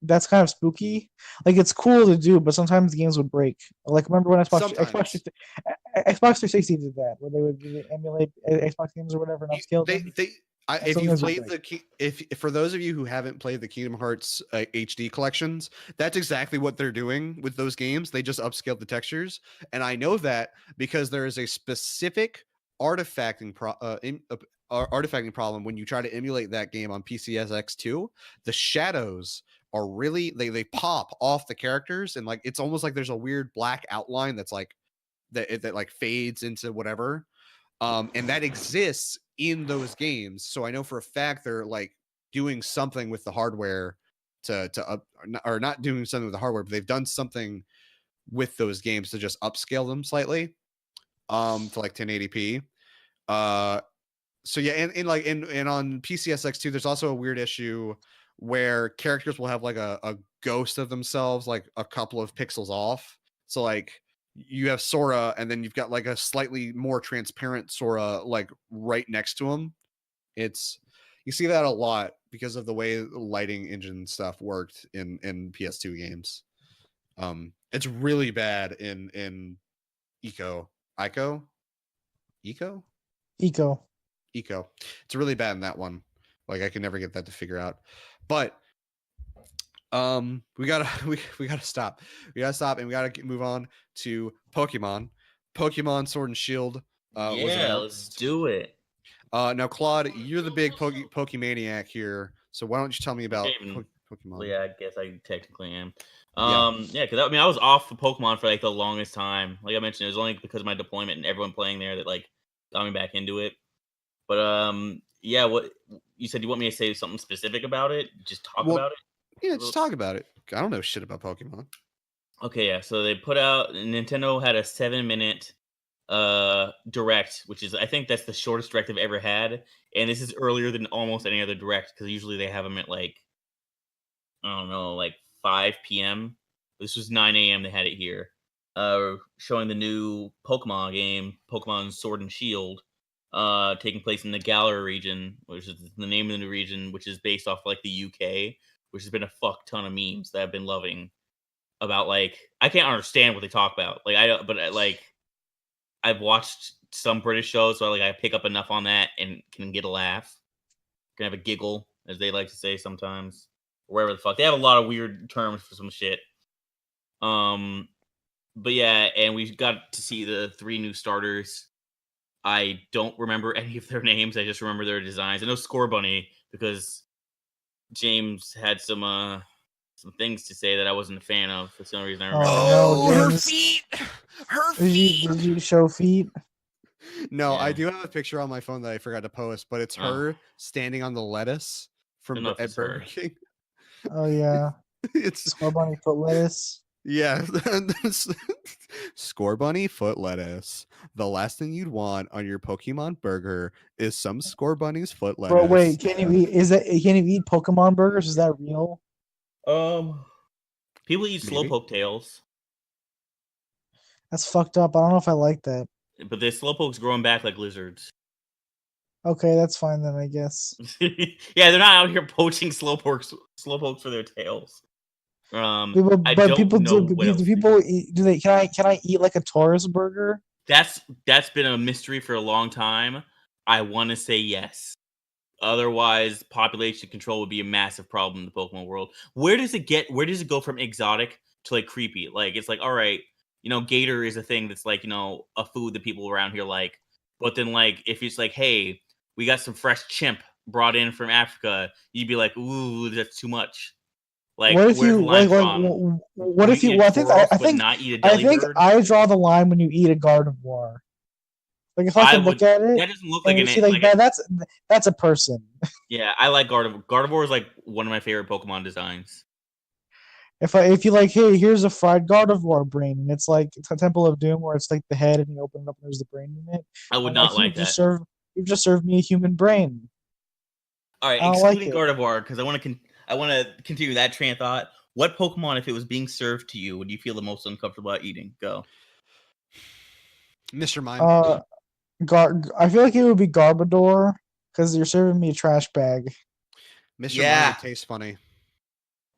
that's kind of spooky. Like it's cool to do, but sometimes the games would break. Like remember when Xbox 360 did that, where they would emulate Xbox games or whatever and upscale them. If you played for those of you who haven't played the Kingdom Hearts HD collections, that's exactly what they're doing with those games. They just upscaled the textures, and I know that because there is a specific artifacting problem when you try to emulate that game on PCSX2. The shadows are really they pop off the characters, and like it's almost like there's a weird black outline that's like that like fades into whatever. And that exists in those games. So I know for a fact they're like doing something with the hardware or not doing something with the hardware, but they've done something with those games to just upscale them slightly to like 1080p. So yeah, and on PCSX2, there's also a weird issue where characters will have like a ghost of themselves like a couple of pixels off. So like you have Sora, and then you've got like a slightly more transparent Sora like right next to him. You see that a lot because of the way the lighting engine stuff worked in PS2 games. It's really bad in Eco. It's really bad in that one. Like I can never get that to figure out. But we gotta stop. We gotta stop, and we gotta move on to Pokemon Sword and Shield. Let's do it. Now, Claude, you're the big Pokemaniac here, So why don't you tell me about Well, Pokemon? yeah, I guess I technically am. Yeah. Yeah, because I was off of Pokemon for like the longest time. Like I mentioned, it was only because of my deployment and everyone playing there that like got me back into it. But yeah, what you said? You want me to say something specific about it? Just talk about it? Yeah, just talk about it. I don't know shit about Pokemon. Okay, yeah. So they put out Nintendo had a 7-minute direct, which is I think that's the shortest direct they've ever had, and this is earlier than almost any other direct because usually they have them at like I don't know, like 5 p.m. This was 9 a.m. They had it here, showing the new Pokemon game, Pokemon Sword and Shield, taking place in the Galar region, which is the name of the new region, which is based off like the UK, which has been a fuck ton of memes that I've been loving about. Like, I can't understand what they talk about. Like, I don't, but like, I've watched some British shows, so I pick up enough on that and can get a laugh, can have a giggle, as they like to say sometimes, or wherever the fuck. They have a lot of weird terms for some shit. But yeah, and we got to see the 3 new starters. I don't remember any of their names. I just remember their designs. I know Score Bunny because James had some things to say that I wasn't a fan of. That's the only reason I remember. Oh, no, her James. feet! Her Did feet! you show feet? No, I Yeah. do have a picture on my phone that I forgot to post, but it's her standing on the lettuce from Enough at is her. Burger King. Oh yeah, It's Score Bunny foot lettuce. yeah. Score Bunny foot lettuce. The last thing you'd want on your Pokemon burger is some Score Bunny's foot lettuce. Bro, wait, can you eat? Can you eat Pokemon burgers? Is that real? People eat Maybe. Slowpoke tails, That's fucked up. I don't know if I like that. but the Slowpoke's growing back like lizards. Okay, that's fine then, I guess. Yeah, they're not out here poaching Slowpokes for their tails. People, I but don't people know do. what Do else people eat? Do they? Can I eat like a Taurus burger? That's been a mystery for a long time. I want to say yes. Otherwise, population control would be a massive problem in the Pokemon world. Where does it go from exotic to like creepy? Like it's like, all right, gator is a thing that's like, a food that people around here like. But then like if it's like, hey, we got some fresh chimp brought in from Africa, you'd be like, ooh, that's too much. Like, What if where's you the line like? from? What Will if you? eat a Well, I think Tauros I but think not eat a I Delibird? think I draw the line when you eat a Gardevoir. Like if I could look at it, that doesn't look like and an see like that, that's a person. Yeah, I like Gardevoir. Gardevoir is like one of my favorite Pokemon designs. If you like, hey, here's a fried Gardevoir brain, and it's like it's a Temple of Doom where it's like the head and you open it up and there's the brain in it. I would I'm not like that. You've just served me a human brain. All right, I don't like excluding it. Gardevoir, because I want to continue that train of thought. What Pokemon, if it was being served to you, would you feel the most uncomfortable about eating? Go, Mr. Mime. I feel like it would be Garbodor because you're serving me a trash bag. Mr. Mime would taste funny.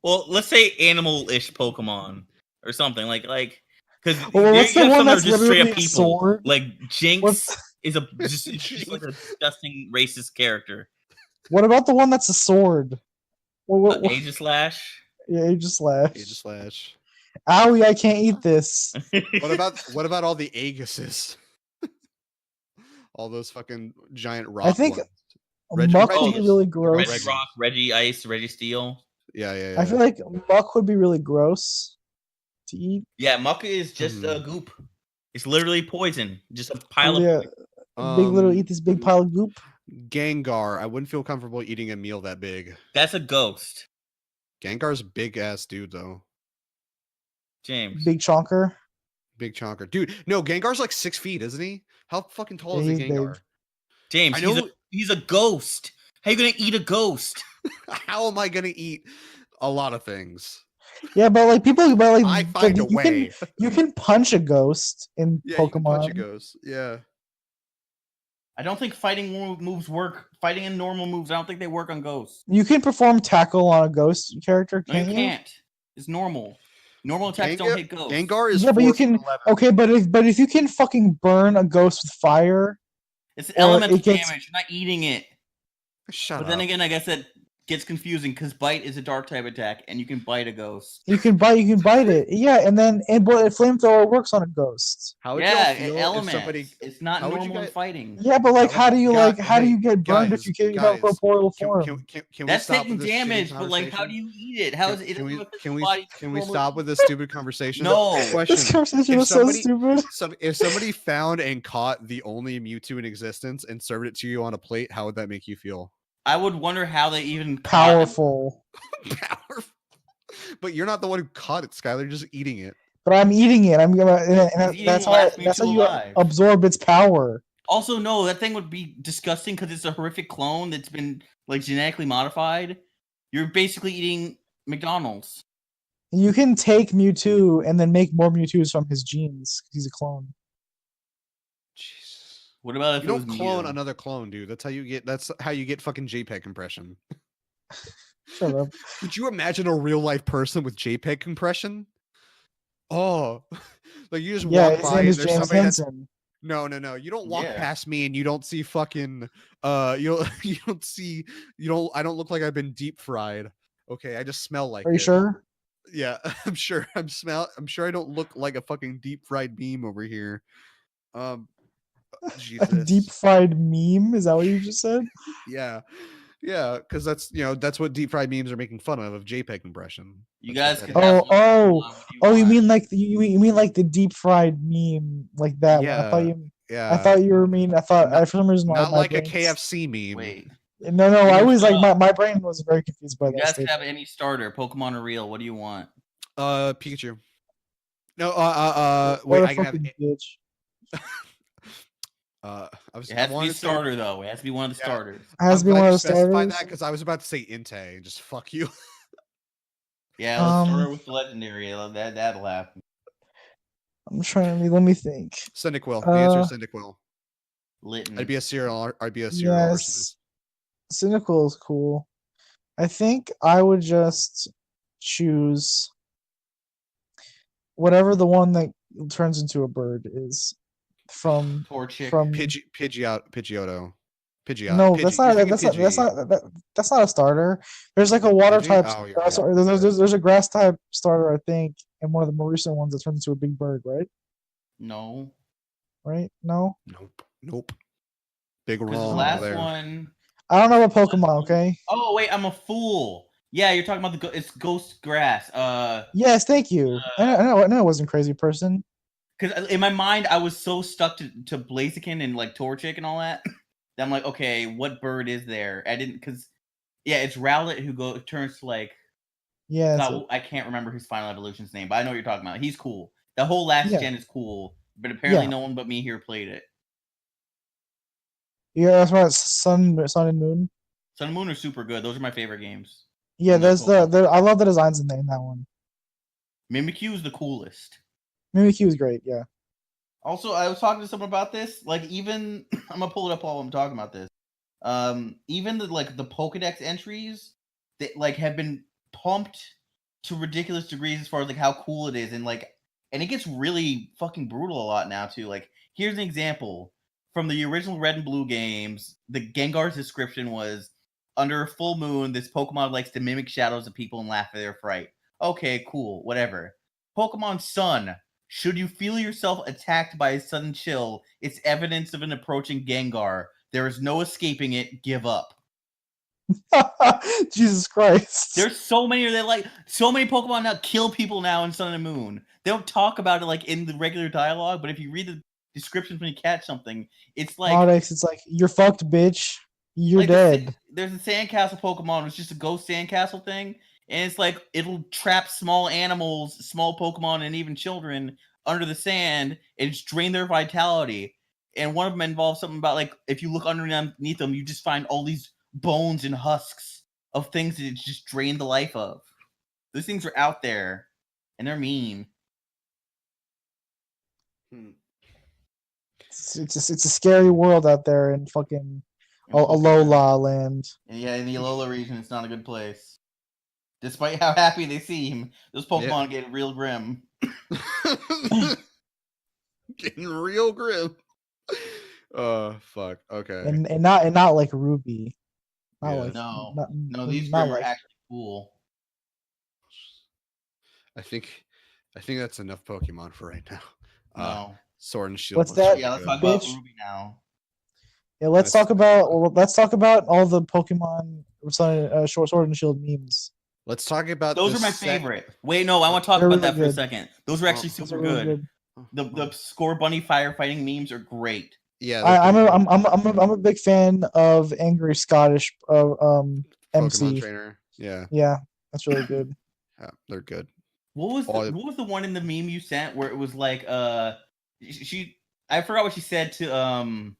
Well, let's say animal-ish Pokemon or something like because what's the one that's just straight literally up a people. sword? Like Jinx is Jinx. just like a disgusting racist character. What about the one that's a sword? What? Aegislash? Yeah, Aegislash. Aegislash. Owie, I can't eat this. What about all the Aegises? All those fucking giant rock I think ones. Muck would be really gross. Reggie Rock, Reggie Ice, Reggie Steel. Yeah. I feel like Muck would be really gross to eat. Yeah, Muck is just a goop. It's literally poison. Just a pile of poison. Eat this big pile of goop. Gengar. I wouldn't feel comfortable eating a meal that big. That's a ghost. Gengar's a big ass dude though. James. Big chonker. Big chonker. Dude, no, Gengar's like 6 feet, isn't he? How fucking tall is a Gengar? Big. James, he's a ghost. How are you gonna eat a ghost? How am I gonna eat a lot of things? Yeah, but like I find a way. You can punch a ghost in Pokemon. You can punch a ghost. Yeah. I don't think fighting moves work. Fighting in normal moves, I don't think they work on ghosts. You can perform tackle on a ghost character, can't you? Can't. It's normal. Normal attacks don't hit ghosts. Gengar is but you can. 11. Okay, but if you can fucking burn a ghost with fire, it's elemental damage. You're not eating it. Shut up. But then again, like I said, gets confusing because bite is a dark type attack, and you can bite a ghost. You can bite it. Yeah, and but flamethrower works on a ghost. How would Yeah, y'all feel if elements. somebody? It's not how would you normal in guys- fighting. Yeah, but like, how do you hey, get burned if you have guys, corporeal Can, form? can we That's stop taking with this shitty damage, but like, how do conversation? you eat it? How is it? Can we Normally stop with this stupid conversation? No. This Question: conversation If was so somebody- stupid. If somebody found and caught the only Mewtwo in existence and served it to you on a plate, how would that make you feel? I would wonder how they even Powerful. Powerful. But you're not the one who caught it, Skylar. You're just eating it. But I'm eating it. I'm gonna. And He's that's eating how. last That's how Mewtwo you alive. absorb its power. Also, no, that thing would be disgusting because it's a horrific clone that's been like genetically modified. You're basically eating McDonald's. You can take Mewtwo and then make more Mewtwo's from his genes. He's a clone. Jesus. What about if You it was don't clone Mew? another clone, dude. That's how you get fucking JPEG compression. Shut up. Could you imagine a real life person with JPEG compression? Oh, like you just Yeah, walk his by name and is there's James somebody that's Henson. no. You don't walk Yeah. past me and you don't see fucking you don't see I don't look like I've been deep fried. Okay, I just smell like Are you it. sure? Yeah, I'm sure. I'm sure I don't look like a fucking deep fried beam over here. Jesus. Deep fried meme? Is that what you just said? Yeah, because that's what deep fried memes are making fun of JPEG compression. You That's guys what could that have is. Oh, one. What do you want? mean like you mean like the deep fried meme like that one? I thought you. Yeah, I thought you were mean. I thought Not- for some reason my not like a brain- KFC meme. Wait, No, You I can was shut like up. my brain was very confused by you that guys could statement. have any starter. Pokemon or real. What do you want? Pikachu. No, What wait, a I can have. fucking bitch. It has to be a starter though. It has to be one of the Yeah. starters. It has to be I'm one glad of you the specified starters. that because I was about to say Entei and just fuck you. Yeah, let's start Um, with the legendary. That'll happen. I'm trying to let me think. Cyndaquil. The answer is Uh, Cyndaquil. Litten. I'd be a serial Yes, Cynical is cool. I think I would just choose whatever the one that turns into a bird is from Torchic. Pidgeotto. No, that's not that's not a starter. There's like a water Pidgey? type. Oh, you're right. There's a grass type starter, I think, and one of the more recent ones that turns into a big bird, right? No. Right? No, Nope. Big Because the wrong over last there. I don't know about Pokemon. Okay. Oh wait, I'm a fool. Yeah, you're talking about it's Ghost Grass. Yes, thank you. I know it wasn't Crazy Person. Because in my mind, I was so stuck to Blaziken and like Torchic and all that. That I'm like, okay, what bird is there? I didn't because yeah, it's Rowlet who turns to like Yeah. I can't remember his final evolution's name, but I know what you're talking about. He's cool. The whole last Yeah. gen is cool, but apparently Yeah. no one but me here played it. Yeah, that's right. Sun and Moon. Sun and Moon are super good. Those are my favorite games. Yeah, And they're there's Pokemon. I love the designs in that one. Mimikyu is the coolest. Mimikyu is great. Yeah. Also, I was talking to someone about this. Like, even I'm gonna pull it up while I'm talking about this. Even the Pokedex entries that like have been pumped to ridiculous degrees as far as like how cool it is, and it gets really fucking brutal a lot now too. Like, here's an example from the original Red and Blue games. The Gengar's description was, "Under a full moon, this Pokemon likes to mimic shadows of people and laugh at their fright." Okay, cool, whatever. Pokemon Sun. Should you feel yourself attacked by a sudden chill, it's evidence of an approaching Gengar. There is no escaping it. Give up. Jesus Christ. There's so many so many Pokemon now kill people now in Sun and Moon. They don't talk about it like in the regular dialogue, but if you read the descriptions when you catch something, it's like Nowadays, it's like you're fucked, bitch. You're like dead. There's a sandcastle Pokemon. It's just a ghost sandcastle thing, and it's like it'll trap small animals, small Pokemon, and even children under the sand and just drain their vitality. And one of them involves something about like if you look underneath them, you just find all these bones and husks of things that it just drained the life of. Those things are out there, and they're mean. It's a scary world out there in fucking Alola land. And yeah, in the Alola region, it's not a good place. Despite how happy they seem, those Pokemon get real grim. Getting real grim. Fuck. Okay. And not like Ruby. Not Yeah. like No, these not Grim are like. actually cool. I think that's enough Pokemon for right now. No. Sword and Shield. What's was that? really Yeah, let's good. talk about Bitch. Ruby now. Yeah, let's That's- talk about all the Pokemon Sword and Shield memes. Let's talk about Those the are my sec- favorite. Wait, no, I want to talk They're about really that for a good. second. Those are actually Those super Those are really good. good. The Score Bunny firefighting memes are great. Yeah, they're I'm pretty good. I'm a big fan of Angry Scottish Pokemon MC. trainer. Yeah, Yeah, that's really good. yeah, they're good. What All- was the one in the meme you sent where it was like she I forgot what she said to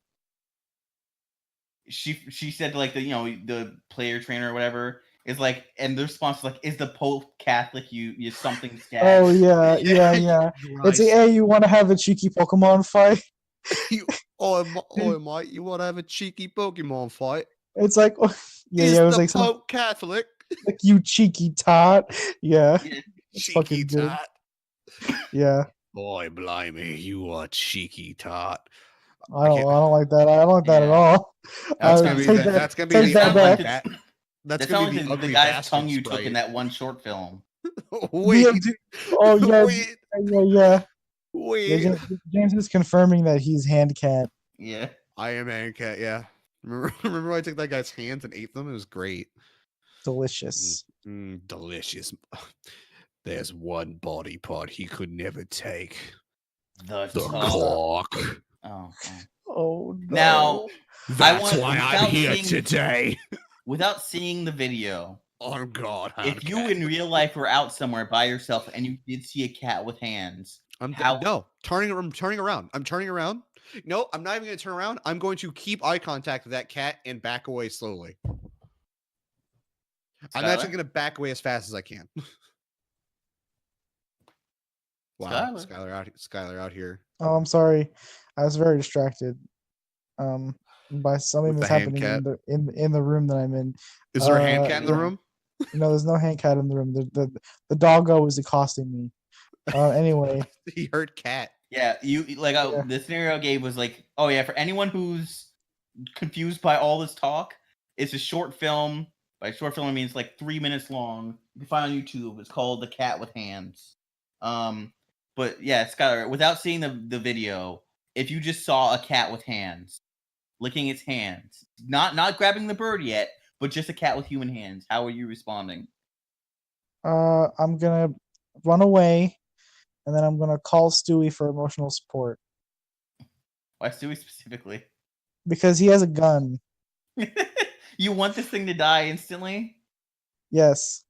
she said like the player trainer or whatever is like, and the response is like, is the Pope Catholic? You something scat. Oh yeah. It's like, hey, you want to have a cheeky Pokemon fight? Oh, mate, you want to have a cheeky Pokemon fight? It's like, yeah, Is it was the like some, Pope Catholic? like you cheeky tot. Yeah, Yeah. it's Cheeky fucking good. tot. Yeah, Boy, blimey, you are cheeky tot. I don't like that. I don't like that at Yeah. all. That's I gonna be take the, that- that's gonna be take the that ugly back. bat. That's That gonna sounds be the like the ugly guy's bastard tongue you took sprite. in that one short film. Wait, Oh yeah, wait, yeah. wait. James is confirming that he's hand cat. Yeah. I am Ancat. Yeah. Remember when I took that guy's hands and ate them? It was great. Delicious. Delicious. There's one body part he could never take. The The cock. cock. Oh. Oh no. Now, That's want- why I'm without here seeing- today. without seeing the video, Oh God. if you in real life were out somewhere by yourself and you did see a cat with hands, no, I'm turning around. I'm turning around. No, I'm not even going to turn around. I'm going to keep eye contact with that cat and back away slowly. I'm actually going to back away as fast as I can. Wow, Skylar out here. Oh, I'm sorry. I was very distracted. By something With that's the hand happening cat? in the room that I'm in. Is there a hand cat in the yeah. room? No, there's no hand cat in the room. The doggo is accosting me. Anyway. He heard cat. Yeah, you like Yeah. the scenario I gave was like, oh yeah, for anyone who's confused by all this talk, it's a short film. By short film, I mean it's like 3 minutes long. You can find on YouTube. It's called The Cat with Hands. But yeah, Skylar, without seeing the video, if you just saw a cat with hands, licking its hands, not grabbing the bird yet, but just a cat with human hands, how are you responding? I'm gonna run away, and then I'm gonna call Stewie for emotional support Why Stewie specifically? because he has a gun. You want this thing to die instantly? Yes,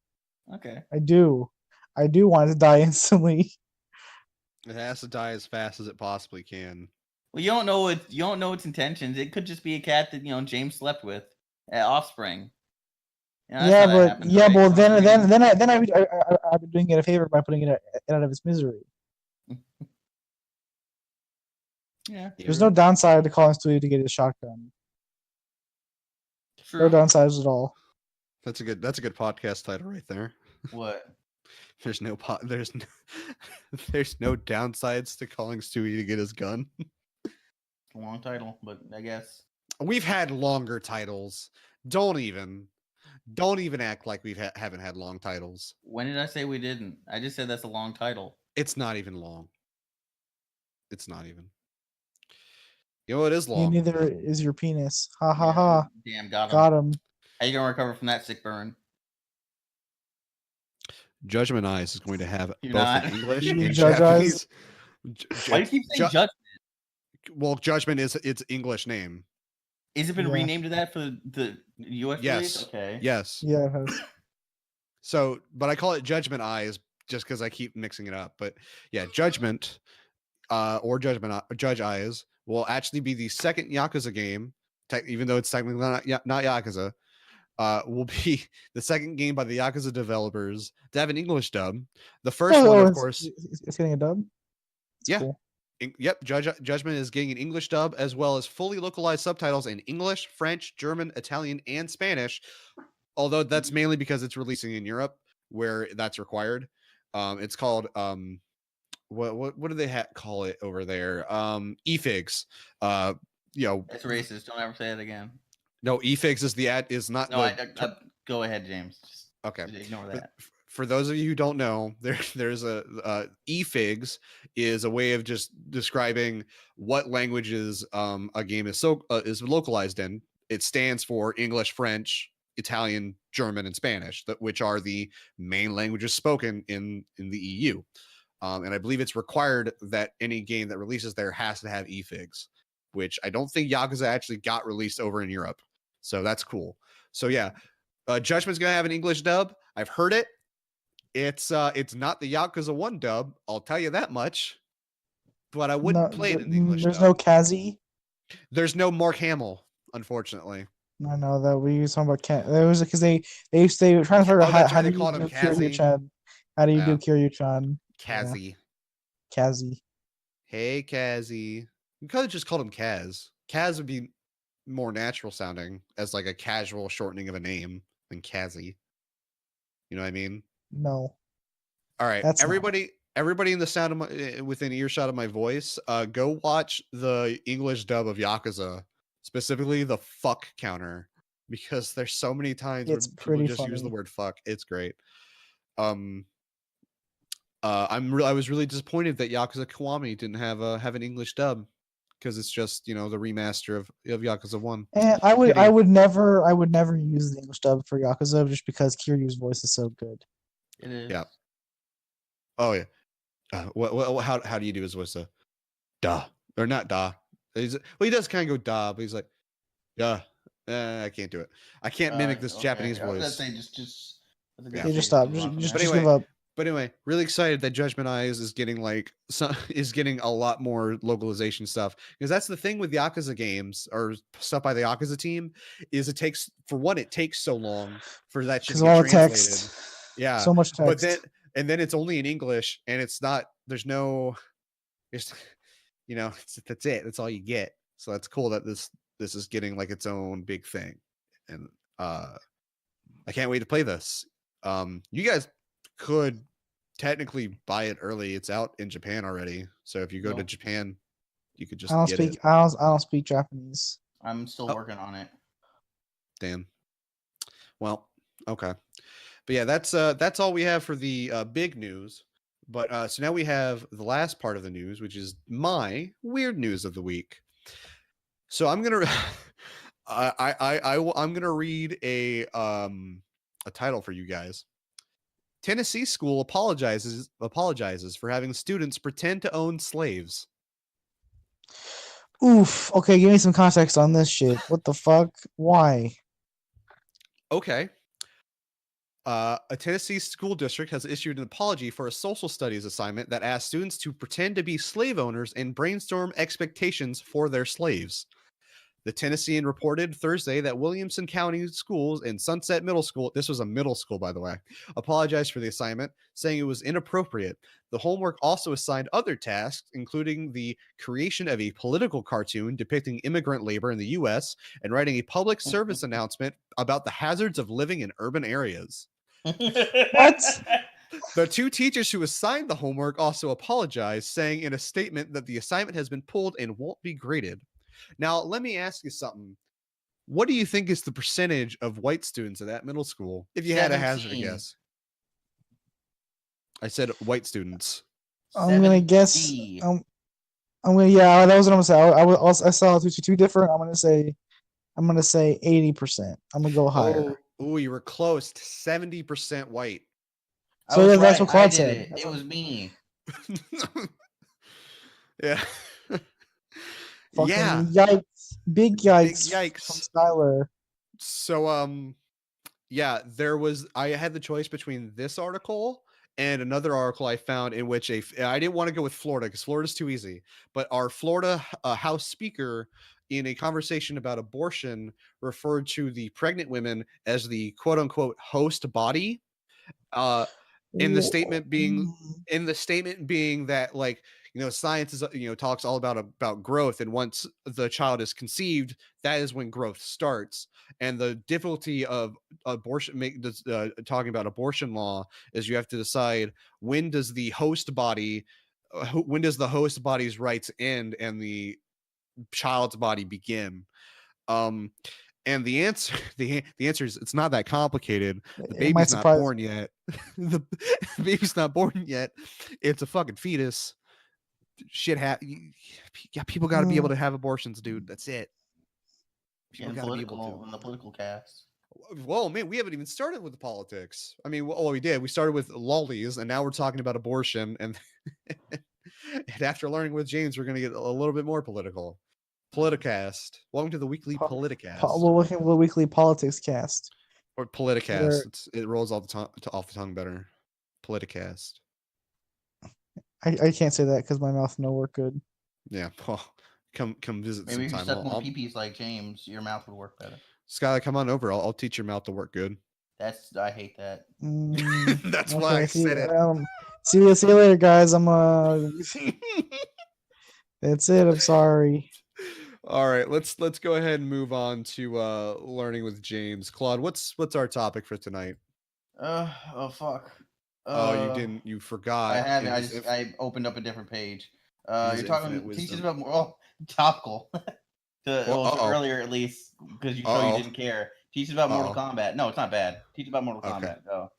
Okay. I do. I do want it to die instantly. It has to die as fast as it possibly can. Well, you don't know its intentions. It could just be a cat that James slept with, offspring. Yeah, but then I've been doing it a favor by putting it out of its misery. Yeah, There's no downside to calling Stewie to get his shotgun. true. No downsides at all. That's a good podcast title right there. What? There's no downsides to calling Stewie to get his gun. Long title, but I guess We've had longer titles. Don't even act like we haven't had long titles. when did I say we didn't? I just said that's a long title. It's not even long. It's not even. You know, it is long. Neither is your penis. Ha ha Yeah, ha. Damn, got him. Got him. How you gonna recover from that sick burn? Judgment Eyes is going to have You're both not. in English You mean and Judge Japanese. Why do you keep saying Judgment? Well, Judgment is its English name. Is it been Yeah. renamed to that for the US Yes. release? Okay. Yes. Yeah, it has. So, but I call it Judgment Eyes just because I keep mixing it up. But yeah, Judgment or Judge Eyes will actually be the second Yakuza game, even though it's technically not Yakuza. Will be the second game by the Yakuza developers to have an English dub. The first one, of course, it's getting a dub. It's yeah. cool. Yep, Judgment is getting an English dub as well as fully localized subtitles in English, French, German, Italian, and Spanish. Although that's mainly because it's releasing in Europe where that's required. It's called what do they call it over there? EFIGs. It's racist. Don't ever say it again. No, eFigs is not No, the go ahead, James. Just okay. ignore But that. for those of you who don't know, there's a eFigs is a way of just describing what languages a game is localized in. It stands for English, French, Italian, German, and Spanish, which are the main languages spoken in the EU. And I believe it's required that any game that releases there has to have eFigs, which I don't think Yakuza actually got released over in Europe. So that's cool. So yeah, Judgment's gonna have an English dub. I've heard it. It's not the Yakuza 1 dub, I'll tell you that much. But I wouldn't play it in English. There's dub. no Kazi. There's no Mark Hamill, unfortunately. I know that we were talking about Ken. It was because they were trying to figure out how do you do Kiryu-chan. How do you do Kiryu-chan? Kazi. Kazi. Hey, Kazi. You could have just called him Kaz. Kaz would be more natural sounding as like a casual shortening of a name than Kazi. You know what I mean? No. All right, That's everybody in the sound of within earshot of my voice, go watch the English dub of Yakuza, specifically the fuck counter, because there's so many times It's where people pretty just use the funny. word fuck. It's great. I was really disappointed that Yakuza Kiwami didn't have an English dub, because it's just, the remaster of Yakuza 1. And I would never use the English dub for Yakuza just because Kiryu's voice is so good. It is. Yeah. Oh yeah. How do you do his voice? Da or not da? He does kind of go da, but he's like, yeah. I can't do it. I can't mimic this Japanese voice. Just stop. Just give up. But anyway, really excited that Judgment Eyes is getting a lot more localization stuff, because that's the thing with Yakuza games or stuff by the Yakuza team is it takes so long for that shit to get translated. Text. Yeah, so much text. But then it's only in English, and it's not. That's it. That's all you get. So that's cool that this is getting like its own big thing, and I can't wait to play this. You guys could technically buy it early. It's out in Japan already. So if you go to Japan, you could just get it. I don't speak Japanese. I'm still working on it. Damn. Well, okay. But yeah, that's all we have for the big news. But so now we have the last part of the news, which is my weird news of the week. So I'm gonna I'm gonna read a title for you guys. Tennessee school apologizes for having students pretend to own slaves. Oof. Okay, give me some context on this shit. What the fuck? Why? Okay. A Tennessee school district has issued an apology for a social studies assignment that asked students to pretend to be slave owners and brainstorm expectations for their slaves. The Tennessean reported Thursday that Williamson County Schools and Sunset Middle School, this was a middle school, by the way, apologized for the assignment, saying it was inappropriate. The homework also assigned other tasks, including the creation of a political cartoon depicting immigrant labor in the U.S. and writing a public service announcement about the hazards of living in urban areas. What? The two teachers who assigned the homework also apologized, saying in a statement that the assignment has been pulled and won't be graded. Now, let me ask you something. What do you think is the percentage of white students at that middle school? If you had a hazard guess. I said white students. I'm gonna guess. I'm gonna. Yeah, that was what I'm gonna say. I saw two different. I'm gonna say 80%. I'm gonna go higher. Oh, you were close. 70% white. So yeah, that's what Claude said. It was me. Yeah. Fucking yeah. Yikes. Big yikes. Big yikes. From Skylar. So yeah, I had the choice between this article and another article I found in which I didn't want to go with Florida because Florida's too easy, but our Florida House Speaker in a conversation about abortion referred to the pregnant women as the quote unquote host body. In the statement being that, like, science is, talks all about growth, and once the child is conceived, that is when growth starts. And the difficulty of abortion, talking about abortion law, is you have to decide when does the host body's rights end and the child's body begin. And the answer, the answer is it's not that complicated. The It baby's might not surprise. born yet. The baby's not born yet. It's a fucking fetus. Shit, yeah, people got to be able to have abortions, dude. That's it. People got to be able to. In the political cast. Whoa, man, we haven't even started with the politics. I mean, well, we did. We started with lollies, and now we're talking about abortion. And, and after learning with James, we're going to get a little bit more political. Politicast. Welcome to the weekly Politicast. We're looking at the weekly politics cast. Or Politicast. It rolls off the tongue better. Politicast. I can't say that because my mouth no work good. Yeah, well, come visit Maybe if you sometime. suck more peepees like James, your mouth would work better. Skylar, come on over. I'll teach your mouth to work good. I hate that. That's why I said it. See you later, guys. That's it. I'm sorry. All right, let's go ahead and move on to learning with James. Claude, what's our topic for tonight? Oh fuck. You didn't. You forgot. I haven't. I opened up a different page. You're talking teaches about more. Oh, topical. Earlier at least because you didn't care. Teaches about Mortal Kombat. No, it's not bad. Teach about Mortal Kombat. Go.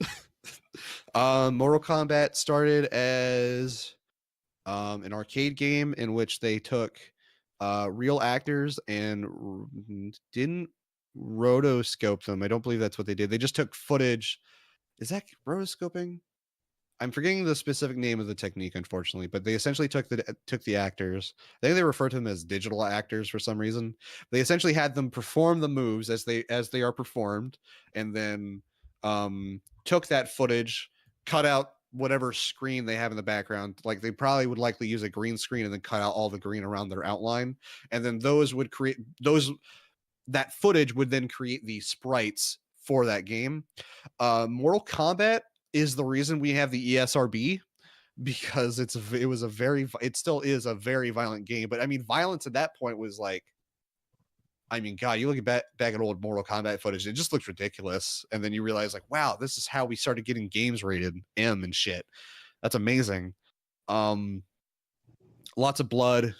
Mortal Kombat started as an arcade game in which they took real actors and didn't rotoscope them. I don't believe that's what they did. They just took footage. Is that rotoscoping? I'm forgetting the specific name of the technique, unfortunately, but they essentially took the actors. I think they refer to them as digital actors for some reason. They essentially had them perform the moves as they are performed, and then took that footage, cut out whatever screen they have in the background. Like they probably would likely use a green screen and then cut out all the green around their outline, and then that footage would then create the sprites for that game. Mortal Kombat is the reason we have the ESRB, because it still is a very violent game. But I mean, violence at that point was like, I mean, God, you look back at old Mortal Kombat footage, it just looks ridiculous. And then you realize like, wow, this is how we started getting games rated M and shit. That's amazing. Lots of blood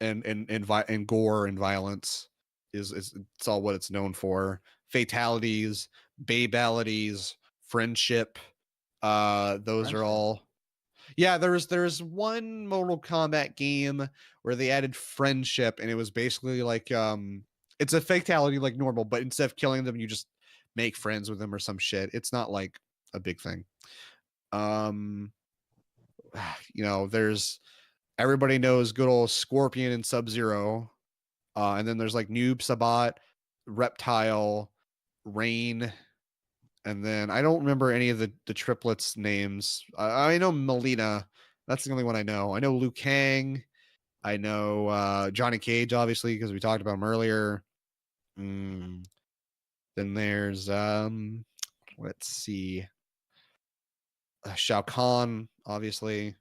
and gore and violence is it's all what it's known for. Fatalities, babalities, friendship. Those are all. Yeah, there's one Mortal Kombat game where they added friendship, and it was basically like it's a fatality like normal, but instead of killing them, you just make friends with them or some shit. It's not like a big thing. There's everybody knows good old Scorpion and Sub-Zero, and then there's like Noob Sabat, Reptile, Rain. And then I don't remember any of the triplets' names. I know Melina. That's the only one I know. I know Liu Kang. I know Johnny Cage, obviously, because we talked about him earlier. Then there's, let's see. Shao Kahn, obviously.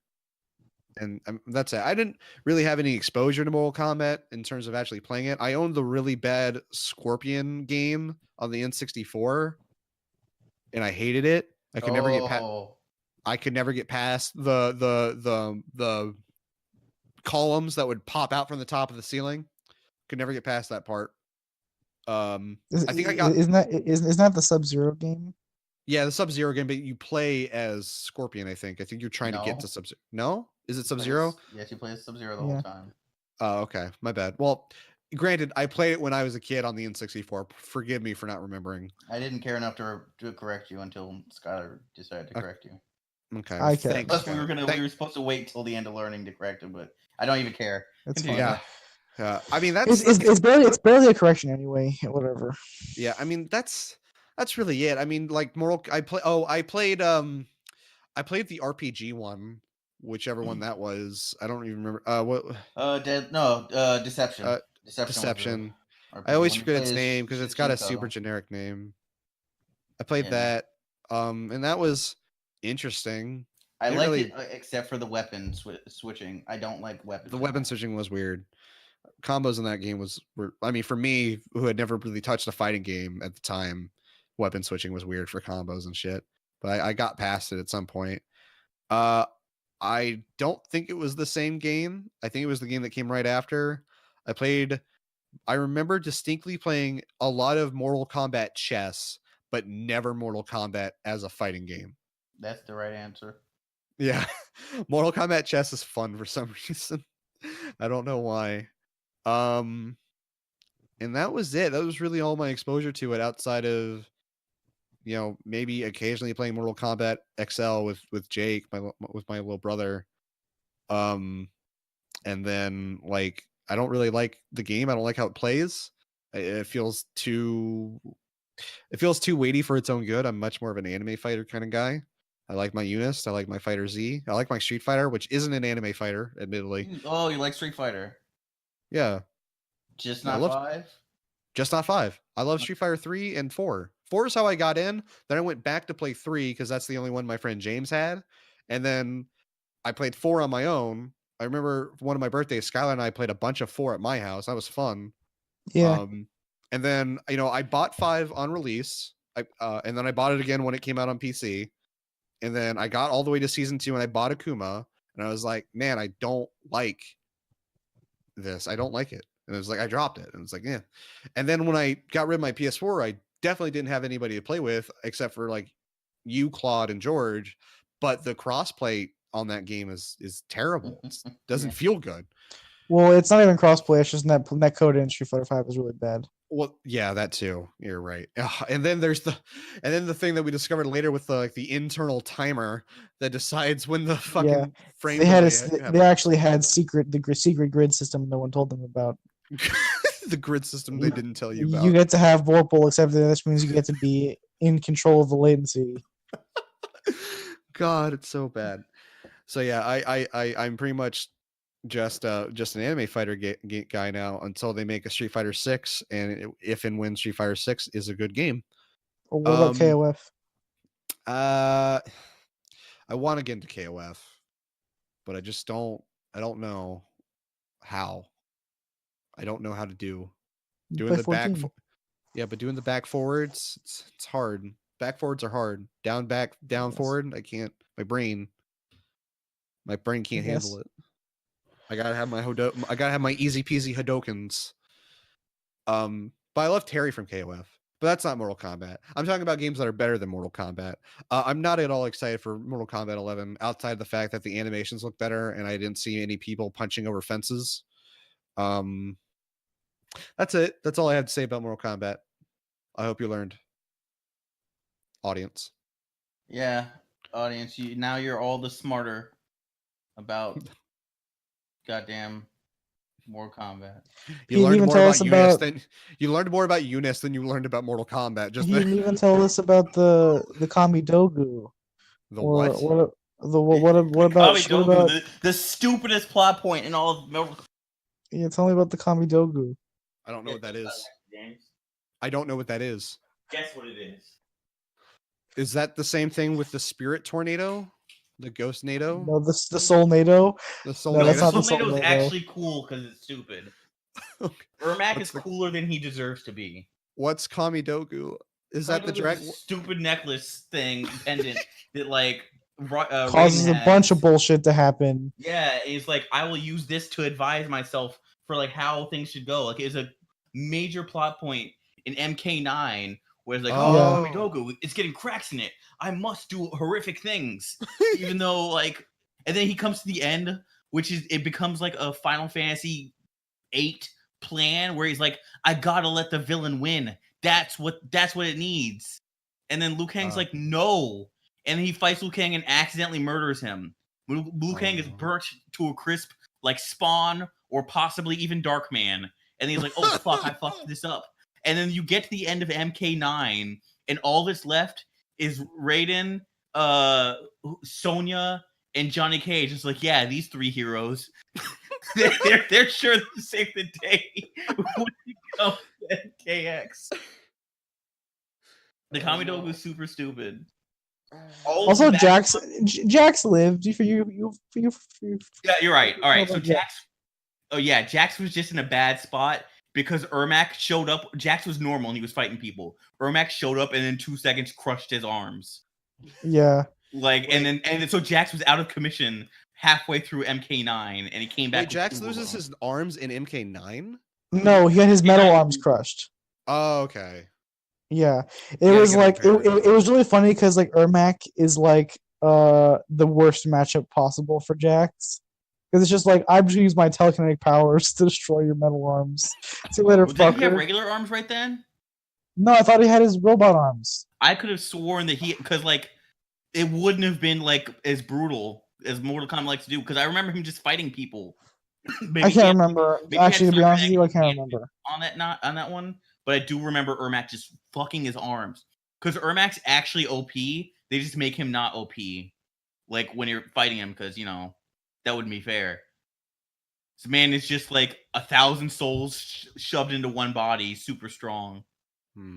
And that's it. I didn't really have any exposure to Mortal Kombat in terms of actually playing it. I owned the really bad Scorpion game on the N64. And I hated it. I could never get past the columns that would pop out from the top of the ceiling. Could never get past that part. Isn't that the Sub-Zero game? Yeah, the Sub-Zero game, but you play as Scorpion, I think. I think you're trying to get to Sub-Zero. No? Is it Sub-Zero? Yes, you play as Sub-Zero the whole time. Oh, okay. My bad. Well, granted, I played it when I was a kid on the N64. Forgive me for not remembering. I didn't care enough to correct you until Skylar decided to correct you. Okay. Plus, we were supposed to wait till the end of learning to correct him, but I don't even care. That's fine. Yeah. I mean, it's barely a correction anyway. Whatever. Yeah, I mean that's really it. I mean, like I played the RPG one, whichever one that was. I don't even remember. Deception. Deception. I always forget its name because it's got a super generic name. I played that, and that was interesting. I liked it except for the weapon switching. I don't like weapons. The weapon switching was weird. Combos in that game were I mean, for me, who had never really touched a fighting game at the time, weapon switching was weird for combos and shit. But I got past it at some point. I don't think it was the same game. I think it was the game that came right after. I played I remember distinctly playing a lot of Mortal Kombat chess, but never Mortal Kombat as a fighting game. That's the right answer. Yeah. Mortal Kombat chess is fun for some reason. I don't know why. And that was it. That was really all my exposure to it outside of, maybe occasionally playing Mortal Kombat XL with Jake, with my little brother. And then like I don't really like the game. I don't like how it plays. It feels too weighty for its own good. I'm much more of an anime fighter kind of guy. I like my UNIST. I like my Fighter Z. I like my Street Fighter, which isn't an anime fighter, admittedly. Oh, you like Street Fighter? Yeah. Just I not love- 5? Just not 5. I love Street Fighter 3 and 4. 4 is how I got in. Then I went back to play 3 because that's the only one my friend James had. And then I played 4 on my own. I remember one of my birthdays, Skylar and I played a bunch of 4 at my house. That was fun. Yeah. And then, I bought 5 on release. And then I bought it again when it came out on PC. And then I got all the way to season 2 and I bought Akuma. And I was like, man, I don't like this. I don't like it. And it was like, I dropped it. And it's like, yeah. And then when I got rid of my PS4, I definitely didn't have anybody to play with except for like you, Claude, and George. But the crossplay on that game is terrible. It doesn't feel good. Well, it's not even crossplay. It's just net code in Street Fighter 5 is really bad. Well, yeah, that too. You're right. And then there's the thing that we discovered later with the internal timer that decides when the fucking frame. They actually had the secret grid system no one told them about. The grid system they didn't tell you about. You get to have Vorpal, except that this means you get to be in control of the latency. God, it's so bad. So yeah, I'm pretty much just an anime fighter guy now until they make a Street Fighter 6, and if and when Street Fighter 6 is a good game. Or what about KOF? I want to get into KOF, but I just don't. I don't know how. I don't know how to do doing the back. Yeah, but doing the back forwards, it's hard. Back forwards are hard. Down, back, down, forward. I can't. My brain can't handle it. I gotta have my easy peasy Hadokens. But I love Terry from KOF. But that's not Mortal Kombat. I'm talking about games that are better than Mortal Kombat. I'm not at all excited for Mortal Kombat 11, outside of the fact that the animations look better and I didn't see any people punching over fences. That's it. That's all I have to say about Mortal Kombat. I hope you learned. Audience. Yeah, audience. Now you're all the smarter about goddamn Mortal Kombat. You learned more about UNIST than you learned about Mortal Kombat. He didn't even tell us about the Kamidogu. What? What about the stupidest plot point in all of Mortal? Yeah, tell me about the Kamidogu. I don't know what that is. I don't know what that is. Guess what it is. Is that the same thing with the Spirit Tornado? The Ghost NATO? No, the Soul NATO. The Soul No, NATO. that's not The the Soul NATO is Soul NATO. actually cool because it's stupid. Ermac is cooler than he deserves to be. What's Kamidogu? Is that the dragon? Stupid necklace thing pendant that like causes a bunch of bullshit to happen. Yeah, it's like I will use this to advise myself for like how things should go. Like it's a major plot point in MK9 where it's like, Kamidogu, it's getting cracks in it. I must do horrific things, even though like, and then he comes to the end, which is it becomes like a Final Fantasy VIII plan where he's like, I gotta let the villain win. That's what it needs. And then Liu Kang's like, no. And then he fights Liu Kang and accidentally murders him. Liu Kang is burnt to a crisp like Spawn or possibly even Darkman. And he's like, oh fuck, I fucked this up. And then you get to the end of MK9 and all that's left is Raiden, Sonya, and Johnny Cage. It's like, yeah, these three heroes, they're sure to save the day when it comes to MKX. The Kamidogu is super stupid. Also, Jax lived. Yeah, you're right. All right, so Jax. Oh yeah, Jax was just in a bad spot because Ermac showed up. Jax was normal and he was fighting people. Ermac showed up and in 2 seconds crushed his arms. Yeah. And so Jax was out of commission halfway through MK9 and he came back. Wait, Jax loses his arms in MK9? No, he had his metal arms crushed. Oh, okay. Yeah, it Yeah, was get like prepared. it was really funny because like Ermac is like the worst matchup possible for Jax because it's just like I'm just gonna use my telekinetic powers to destroy your metal arms. See you later, Well, did he have fucker. regular arms right then? No, I thought he had his robot arms. I could have sworn that because like it wouldn't have been like as brutal as Mortal Kombat likes to do. Because I remember him just fighting people. I can't remember. maybe he had Actually, to be honest with you, I cybernetic can't hand remember. on that one. But I do remember Ermac just fucking his arms. Because Ermac's actually OP. They just make him not OP. Like when you're fighting him, because that wouldn't be fair. This man is just like 1,000 souls shoved into one body, super strong.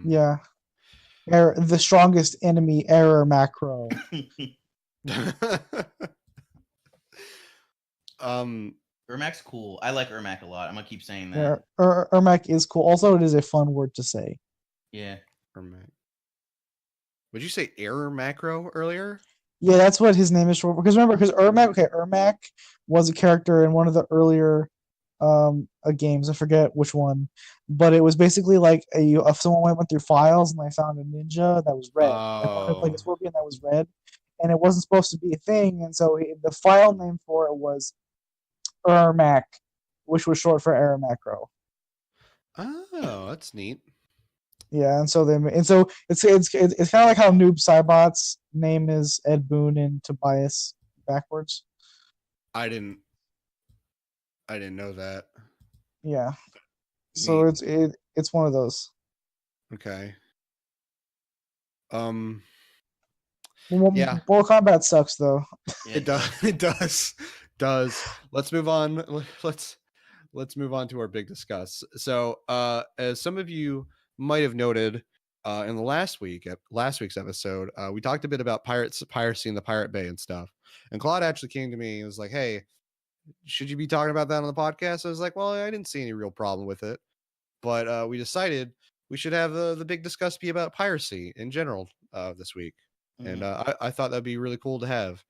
Yeah, the strongest enemy error macro. Ermac's cool. I like Ermac a lot. I'm gonna keep saying that. Yeah, Ermac is cool. Also, it is a fun word to say. Yeah. Ermac. Would you say error macro earlier? Yeah, that's what his name is short for. Because remember, Ermac was a character in one of the earlier games. I forget which one, but it was basically like if someone went through files and they found a ninja that was red, like a scorpion that was red, and it wasn't supposed to be a thing, and so the file name for it was Ermac, which was short for error macro. Oh, that's neat. Yeah, and so it's kind of like how Noob Saibot's name is Ed Boon and Tobias backwards. I didn't know that. Yeah, so Neat. it's one of those. Okay. Yeah. Mortal Kombat sucks though. Yeah, it does. Let's move on. Let's move on to our big discuss. So, as some of you might have noted, in the last week's episode, we talked a bit about piracy in the Pirate Bay and stuff. And Claude actually came to me and was like, "Hey, should you be talking about that on the podcast?" I was like, "Well, I didn't see any real problem with it, but we decided we should have the big discuss be about piracy in general this week." And I thought that'd be really cool to have.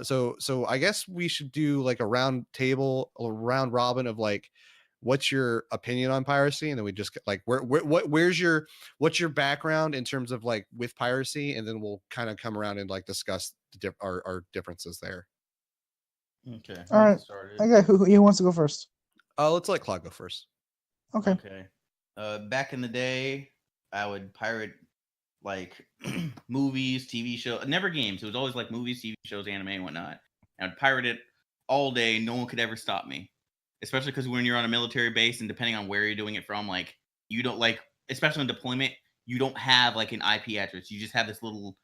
So I guess we should do like a round robin of like, what's your opinion on piracy, and then we just like what's your background in terms of like with piracy, and then we'll kind of come around and like discuss our differences there. Okay. All right. Okay. Who wants to go first? Let's let Claude go first. Okay. Back in the day, I would pirate like movies, TV shows, never games. It was always like movies, TV shows, anime, and whatnot. And I'd pirate it all day. No one could ever stop me. Especially because when you're on a military base and depending on where you're doing it from, like you don't like, especially on deployment, you don't have like an IP address. You just have this little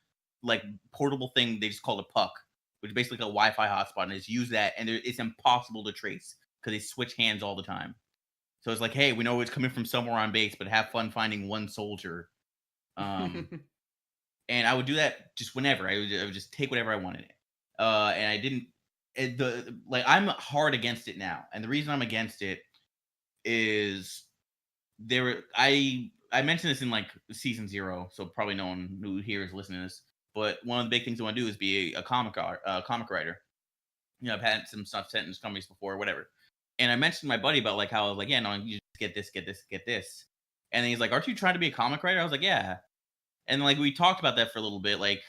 like portable thing they just call a puck, which is basically a Wi-Fi hotspot, and it's use that, and it's impossible to trace because they switch hands all the time. So it's like, hey, we know it's coming from somewhere on base, but have fun finding one soldier. And I would do that just whenever. I would just take whatever I wanted. And I didn't. I'm hard against it now, and the reason I'm against it is I mentioned this in like season 0, so probably no one who here is listening to this. But one of the big things I want to do is be a comic writer. I've had some stuff sent in companies before, whatever. And I mentioned to my buddy about like how I was like, yeah, no, you just get this. And then he's like, aren't you trying to be a comic writer? I was like, yeah. And like we talked about that for a little bit, like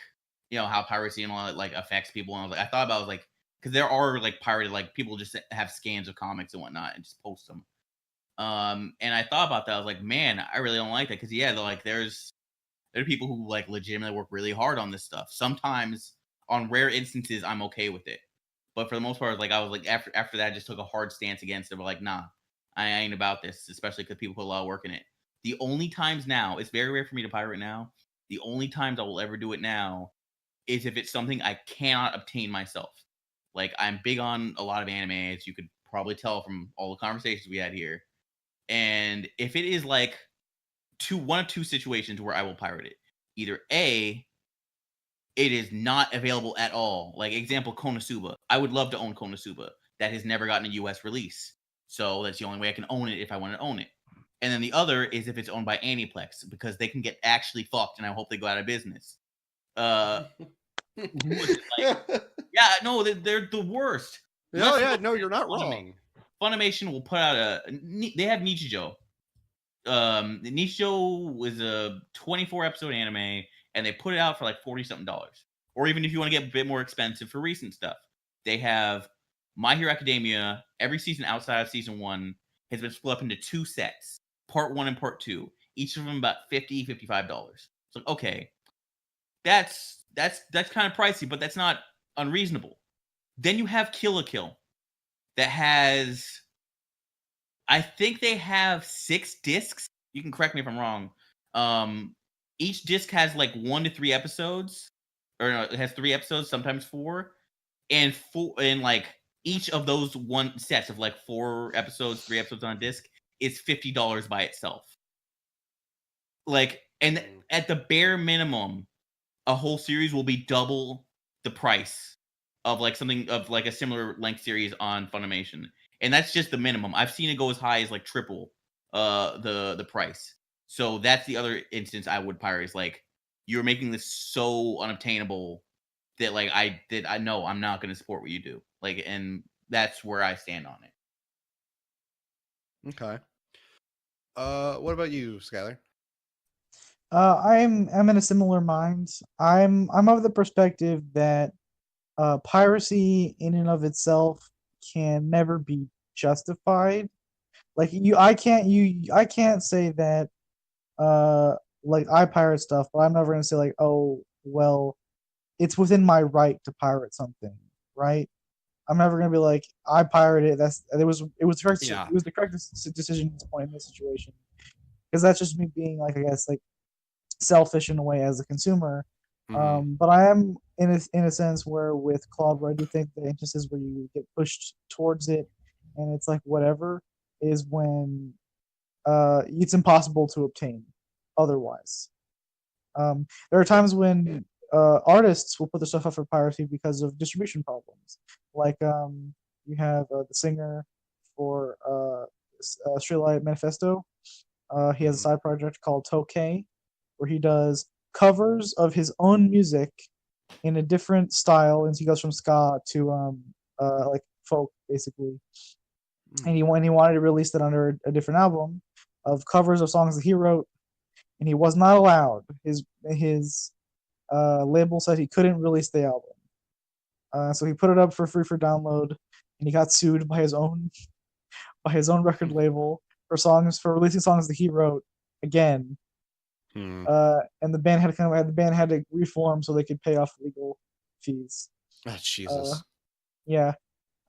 how piracy and all that like affects people. And I thought about it, like because there are like pirated, like people just have scans of comics and whatnot and just post them. And I thought about that. I was like, man, I really don't like that because there are people who like legitimately work really hard on this stuff. Sometimes on rare instances, I'm okay with it, but for the most part, like I was like after that, I just took a hard stance against it. But like, nah, I ain't about this, especially because people put a lot of work in it. The only times now, it's very rare for me to pirate now. The only times I will ever do it now is if it's something I cannot obtain myself. Like I'm big on a lot of anime, as you could probably tell from all the conversations we had here. And if it is like one of two situations where I will pirate it, either A, it is not available at all. Like example, Konosuba. I would love to own Konosuba. That has never gotten a US release. So that's the only way I can own it if I want to own it. And then the other is if it's owned by Aniplex, because they can get actually fucked, and I hope they go out of business. Yeah, no, they're the worst. No, you're not wrong. Funimation will put out they have Nichijou. Nichijou was a 24 episode anime, and they put it out for like $40 something. Or even if you want to get a bit more expensive for recent stuff, they have My Hero Academia. Every season outside of season 1 has been split up into 2 sets, part 1 and part 2, each of them about $50, $55. So okay, that's kind of pricey, but that's not unreasonable. Then you have Kill la Kill that has, I think they have 6 discs. You can correct me if I'm wrong. Each disc has like 1 to 3 episodes, or no, it has 3 episodes, sometimes 4, and like each of those one sets of like 4 episodes, 3 episodes on a disc is $50 by itself. Like, and at the bare minimum, a whole series will be double the price of like something of like a similar length series on Funimation, and that's just the minimum. I've seen it go as high as like triple the price. So that's the other instance I would pirate, is like, you're making this so unobtainable that like I know I'm not going to support what you do. Like, and that's where I stand on it. Okay. What about you, Skylar? I'm in a similar mind. I'm of the perspective that piracy in and of itself can never be justified. Like I can't say that like I pirate stuff, but I'm never gonna say like, oh well, it's within my right to pirate something, right? I'm never gonna be like, I pirated it. It was correct. Yeah. It was the correct decision at this point in this situation, because that's just me being like, I guess, like selfish in a way as a consumer. But I am in a sense where with Claude, where I do think the instances where you get pushed towards it, and it's like whatever, is when it's impossible to obtain otherwise. There are times when artists will put their stuff up for piracy because of distribution problems. Like you have the singer for Streetlight Manifesto. He has a side project called Tokay, where he does covers of his own music in a different style, and he goes from ska to like folk, basically. And he wanted to release that under a different album of covers of songs that he wrote, and he was not allowed. His label said he couldn't release the album, so he put it up for free for download, and he got sued by his own record label for releasing songs that he wrote again. And the band had to reform so they could pay off legal fees. Oh, Jesus. Yeah.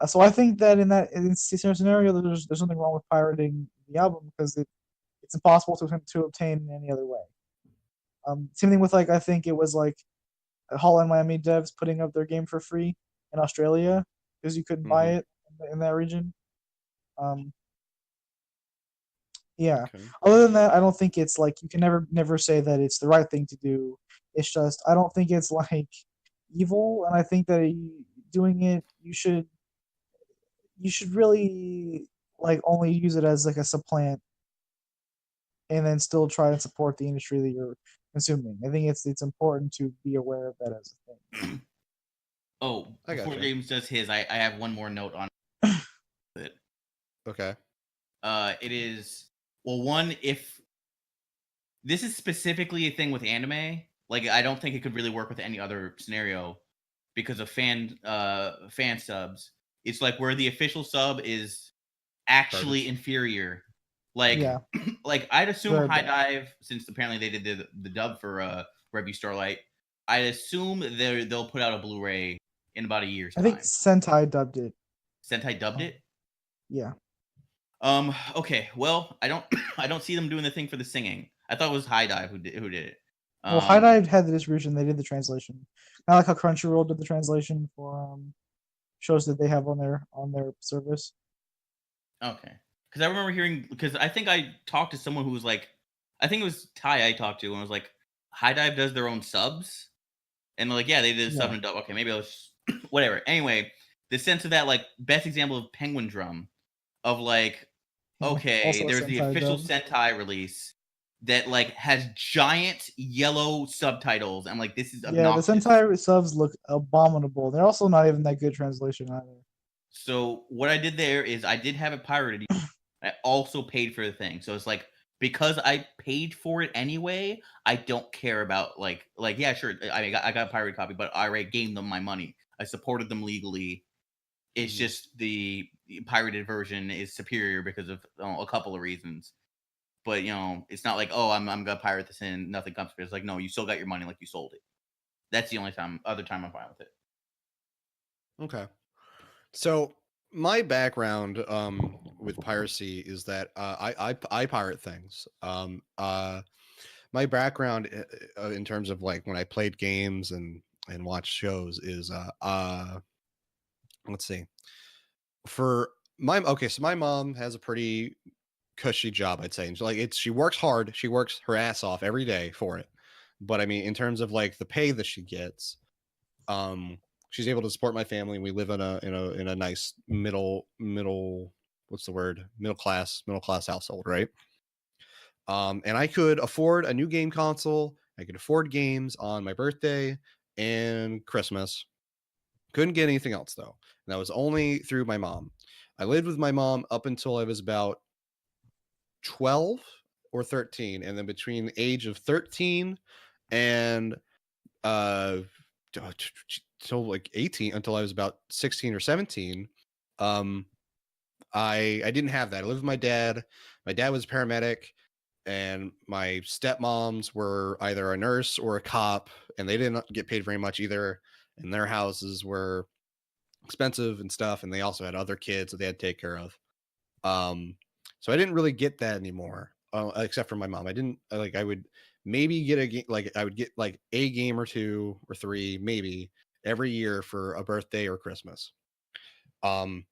So I think that in this scenario, there's nothing wrong with pirating the album, because it's impossible to obtain in any other way. Same thing with, like, I think it was like Holland Miami devs putting up their game for free in Australia because you couldn't buy it in that region. Yeah. Okay. Other than that, I don't think it's like, you can never say that it's the right thing to do. It's just, I don't think it's like evil, and I think that doing it, you should really like only use it as like a supplant, and then still try and support the industry that you're consuming. I think it's important to be aware of that as a thing. Oh, before James does his, I have one more note on it. Okay. It is, well, one, if this is specifically a thing with anime, like, I don't think it could really work with any other scenario because of fan subs. It's like where the official sub is actually inferior. Like, like I'd assume High Dive, since apparently they did the dub for Revue Starlight, I'd assume they'll put out a Blu-ray in about a year's time. I think Sentai dubbed it. Sentai dubbed it? Yeah. Okay. Well, I don't see them doing the thing for the singing. I thought it was High Dive who did it. Well, High Dive had the distribution. They did the translation. Kind of like how Crunchyroll did the translation for shows that they have on their service. Okay. Because I remember hearing, because I think I talked to someone who was like, I think it was Ty I talked to, and was like, High Dive does their own subs, and they're like, yeah, they did a sub and dub. Okay, maybe I was whatever. Anyway, the sense of that, like, best example of Penguin Drum, of like, okay, there's the official Sentai release that like has giant yellow subtitles. I'm like, this is obnoxious. Yeah, the Sentai subs look abominable. They're also not even that good translation either. So what I did there is I did have it pirated. I also paid for the thing. So it's like because I paid for it anyway, I don't care about like yeah, sure. I got a pirated copy, but I already gave them my money. I supported them legally. It's just the pirated version is superior because of a couple of reasons. But it's not like, oh, I'm gonna pirate this and nothing comes from it. It's like, no, you still got your money, like you sold it. That's the only other time I'm fine with it. Okay. So my background with piracy is that I pirate things. My background in terms of like when I played games and watched shows is let's see. For so my mom has a pretty cushy job, I'd say. And she works hard, she works her ass off every day for it. But I mean, in terms of like the pay that she gets, she's able to support my family. We live in a nice middle what's the word, middle class household, right? And I could afford a new game console, I could afford games on my birthday and Christmas. Couldn't get anything else though, and that was only through my mom. I lived with my mom up until I was about 12 or 13, and then between the age of 13 and uh till like 18, until I was about 16 or 17, I didn't have that. I lived with my dad. My dad was a paramedic, and my stepmoms were either a nurse or a cop, and they didn't get paid very much either, and their houses were expensive and stuff, and they also had other kids that they had to take care of. So I didn't really get that anymore, except for my mom. I would maybe get a game, like I would get like a game or two or three maybe every year for a birthday or Christmas. And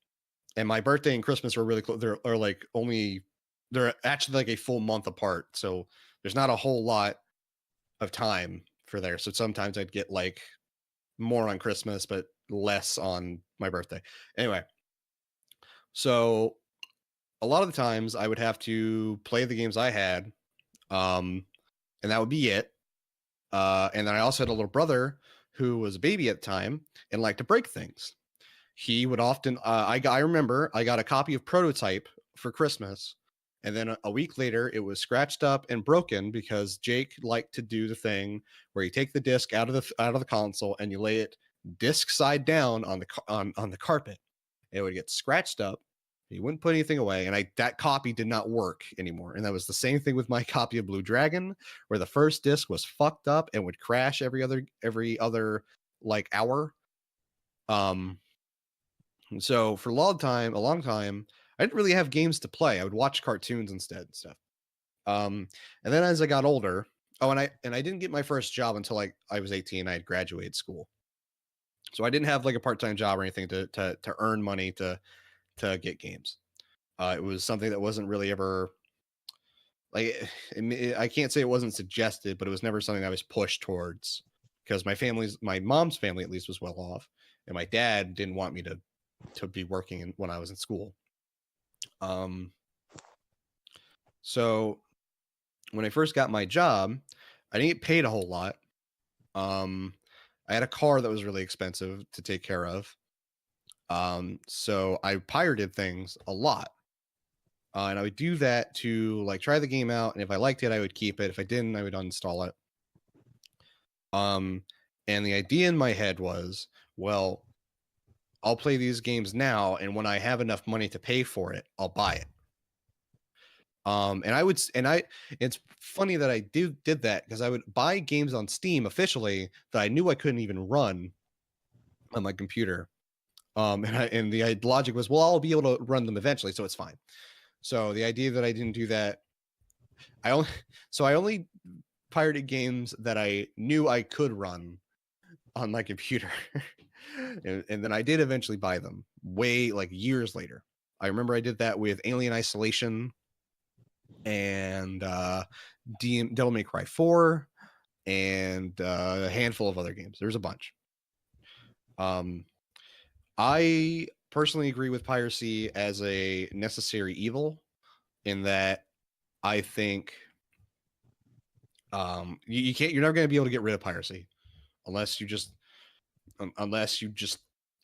my birthday and Christmas are really close. They're actually like a full month apart, so there's not a whole lot of time for there. So sometimes I'd get like more on Christmas, but less on my birthday. Anyway, so a lot of the times I would have to play the games I had, and that would be it. And then I also had a little brother who was a baby at the time and liked to break things. He would often, I remember I got a copy of Prototype for Christmas, and then a week later it was scratched up and broken because Jake liked to do the thing where you take the disc out of the console and you lay it disc side down on the carpet. It would get scratched up. He wouldn't put anything away, and that copy did not work anymore. And that was the same thing with my copy of Blue Dragon, where the first disc was fucked up and would crash every other like hour. So for a long time, I didn't really have games to play. I would watch cartoons instead and stuff. And then as I got older, and I didn't get my first job until I was 18. I had graduated school, so I didn't have like a part-time job or anything to earn money to get games. It was something that wasn't really ever like, I can't say it wasn't suggested, but it was never something I was pushed towards, because my mom's family at least was well off, and my dad didn't want me to be working when I was in school. So when I first got my job, I didn't get paid a whole lot. I had a car that was really expensive to take care of. So I pirated things a lot. And I would do that to like try the game out, and if I liked it, I would keep it. If I didn't, I would uninstall it. And the idea in my head was, well, I'll play these games now, and when I have enough money to pay for it, I'll buy it. It's funny that I did that, because I would buy games on Steam officially that I knew I couldn't even run on my computer. And the logic was, well, I'll be able to run them eventually, so it's fine. So the idea that I didn't do that, I only pirated games that I knew I could run on my computer. and then I did eventually buy them way like years later. I remember I did that with Alien Isolation and Devil May Cry 4 and a handful of other games. There's a bunch. I personally agree with piracy as a necessary evil, in that I think you're never going to be able to get rid of piracy unless you just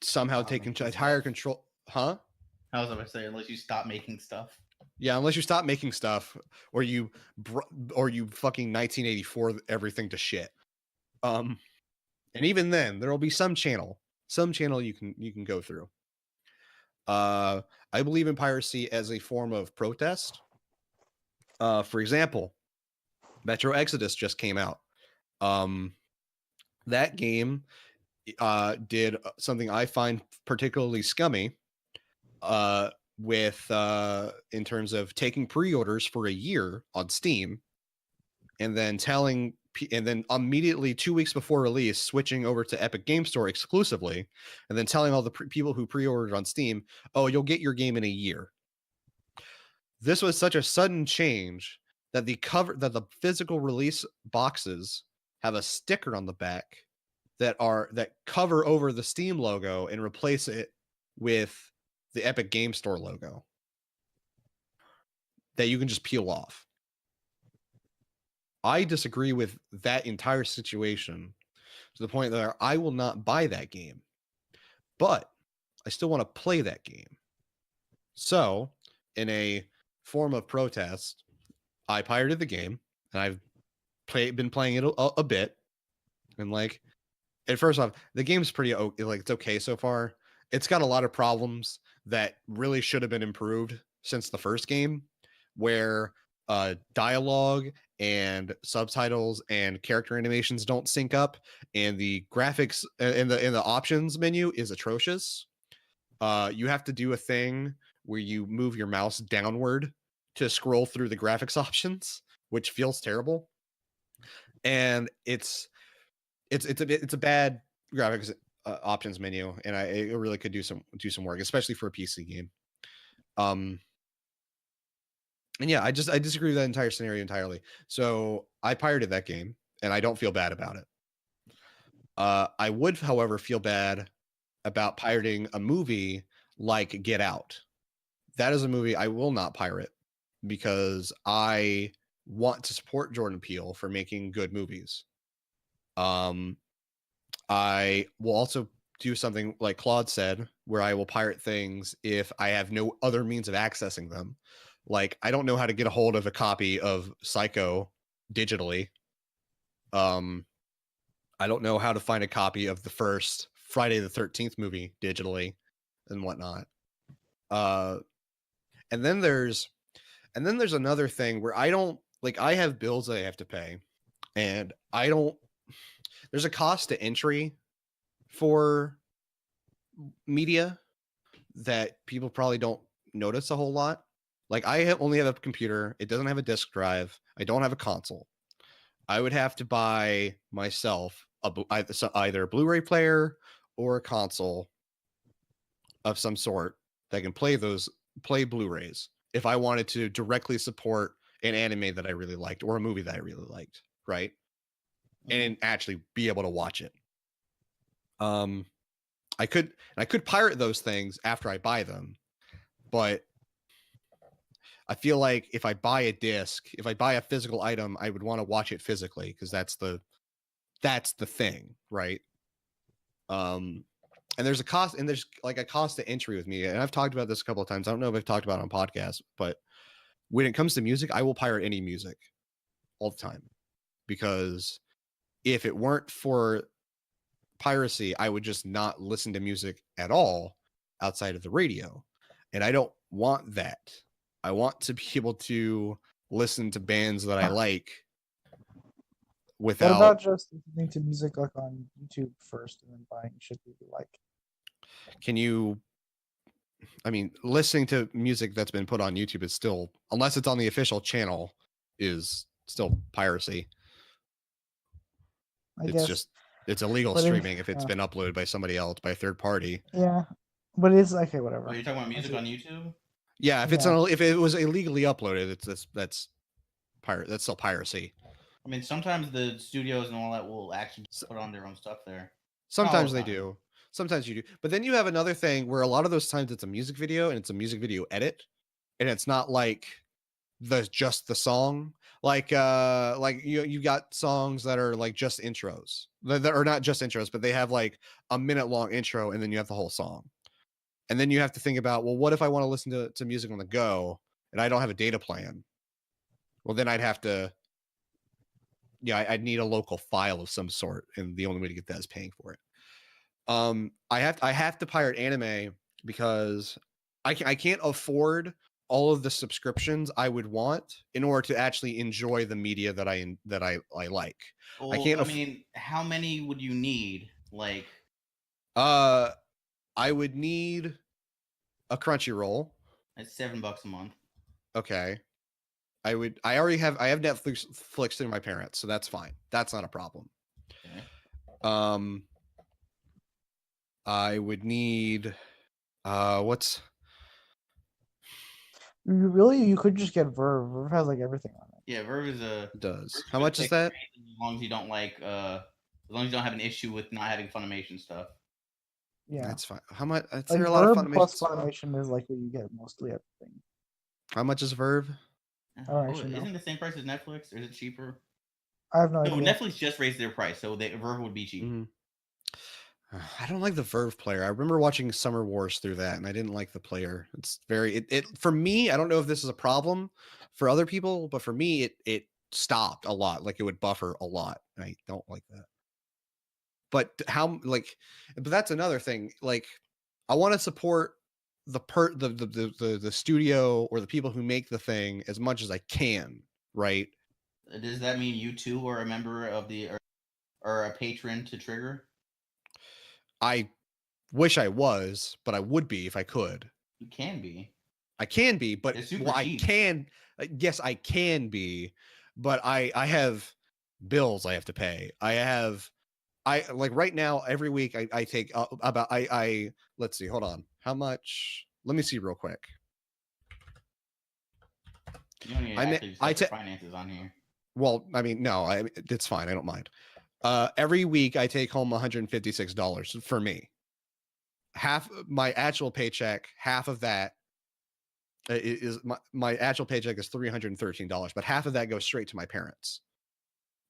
somehow take entire control. Huh? I was about to say, unless you stop making stuff. Yeah, unless you stop making stuff, or you fucking 1984 everything to shit. And even then, there will be some channel you can go through. I believe in piracy as a form of protest. For example, Metro Exodus just came out. That game did something I find particularly scummy. With in terms of taking pre-orders for a year on Steam, and then immediately 2 weeks before release switching over to Epic Game Store exclusively, and then telling all the people who pre-ordered on Steam, oh, you'll get your game in a year. This was such a sudden change that the physical release boxes have a sticker on the back that cover over the Steam logo and replace it with the Epic Game Store logo that you can just peel off. I disagree with that entire situation to the point that I will not buy that game, but I still want to play that game. So, in a form of protest, I pirated the game, and I've been playing it a bit. And and first off, the game's pretty it's okay so far. It's got a lot of problems that really should have been improved since the first game, where dialogue and subtitles and character animations don't sync up, and the graphics in the options menu is atrocious. You have to do a thing where you move your mouse downward to scroll through the graphics options, which feels terrible. And it's a bad graphics options menu, and it really could do some work, especially for a PC game. And yeah, I disagree with that entire scenario entirely. So I pirated that game, and I don't feel bad about it. I would, however, feel bad about pirating a movie like Get Out. That is a movie I will not pirate because I want to support Jordan Peele for making good movies. I will also do something like Claude said, where I will pirate things if I have no other means of accessing them. Like, I don't know how to get a hold of a copy of Psycho digitally. I don't know how to find a copy of the first Friday the 13th movie digitally and whatnot. And then there's another thing where I have bills that I have to pay, and there's a cost to entry for media that people probably don't notice a whole lot. Like, I only have a computer. It doesn't have a disk drive. I don't have a console. I would have to buy myself either a Blu-ray player or a console of some sort that can play Blu-rays if I wanted to directly support an anime that I really liked or a movie that I really liked, right? And actually be able to watch it. I could pirate those things after I buy them, but I feel like if I buy a disc, if I buy a physical item, I would want to watch it physically because that's the thing, right? And there's a cost, and there's like a cost to entry with me, and I've talked about this a couple of times. I don't know if I've talked about it on podcasts, but when it comes to music, I will pirate any music all the time, because if it weren't for piracy, I would just not listen to music at all outside of the radio, and I don't want that. I want to be able to listen to bands that I like without. What about just listening to music like on YouTube first and then buying shit that you like? Can you? I mean, listening to music that's been put on YouTube is still, unless it's on the official channel, is still piracy. It's illegal streaming if it's been uploaded by somebody else, by a third party. Yeah, but it's okay, whatever. Oh, you're talking about music on YouTube? Yeah, if it was illegally uploaded, that's still piracy. I mean, sometimes the studios and all that will actually put on their own stuff there. Sometimes they do. Sometimes you do. But then you have another thing where a lot of those times it's a music video and it's a music video edit, and it's not like just the song. Like you got songs that are like just intros. That are not just intros, but they have like a minute long intro and then you have the whole song. And then you have to think about, well, what if I want to listen to music on the go and I don't have a data plan? Well, then I'd have to, I'd need a local file of some sort, and the only way to get that is paying for it. I have to pirate anime because I can't afford all of the subscriptions I would want in order to actually enjoy the media that I like. Well, I can't. I mean, how many would you need? Like, I would need a Crunchyroll. that's $7 a month. Okay. I have Netflix through my parents, so that's fine. That's not a problem. Okay. I would need what's You could just get Verve. Verve has like everything on it. Yeah, Verve is a does. How much is that? As long as you don't as long as you don't have an issue with not having Funimation stuff. Yeah, that's fine. How much? Is like there a lot Verve of Funimation plus stuff? Funimation is like what you get mostly everything. How much is Verve? Isn't it the same price as Netflix, or is it cheaper? I have no No, idea. Netflix just raised their price, so Verve would be cheaper. I don't like the Verve player. I remember watching Summer Wars through that, and I didn't like the player. It's very for me. I don't know if this is a problem for other people, but for me, it stopped a lot. Like it would buffer a lot, and I don't like that. But but that's another thing. Like, I want to support the studio or the people who make the thing as much as I can, right? Does that mean you too are a member of or a patron to Trigger? I wish I was, but I would be if I could. You can be. I can be, but I can. Yes, I can be, but I have bills I have to pay. I like right now every week I take about let's see, hold on. How much? Let me see real quick. You don't need to actually set your finances on here. Well, I mean, no, it's fine. I don't mind. Every week I take home $156 for me. Half my actual paycheck, half of that is my actual paycheck is $313, but half of that goes straight to my parents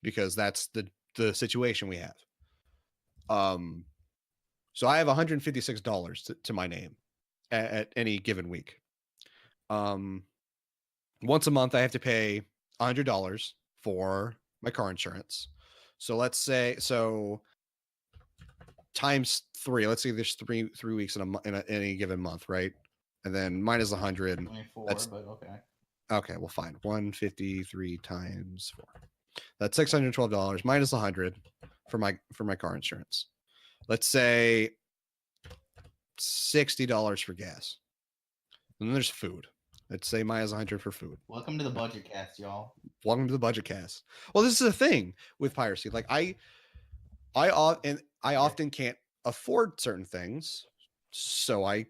because that's the situation we have. So I have $156 to my name at any given week. Once a month I have to pay $100 for my car insurance. So let's say times 3. Let's say there's three weeks in any given month, right? And then minus 100. 24, but okay. Okay, well, fine. 153 times 4. That's $612 minus 100 for my car insurance. Let's say $60 for gas. And then there's food. Let's say minus 100 for food. Welcome to the budget cast, y'all. Welcome to the budget cast. Well, this is a thing with piracy. Like I often can't afford certain things, so I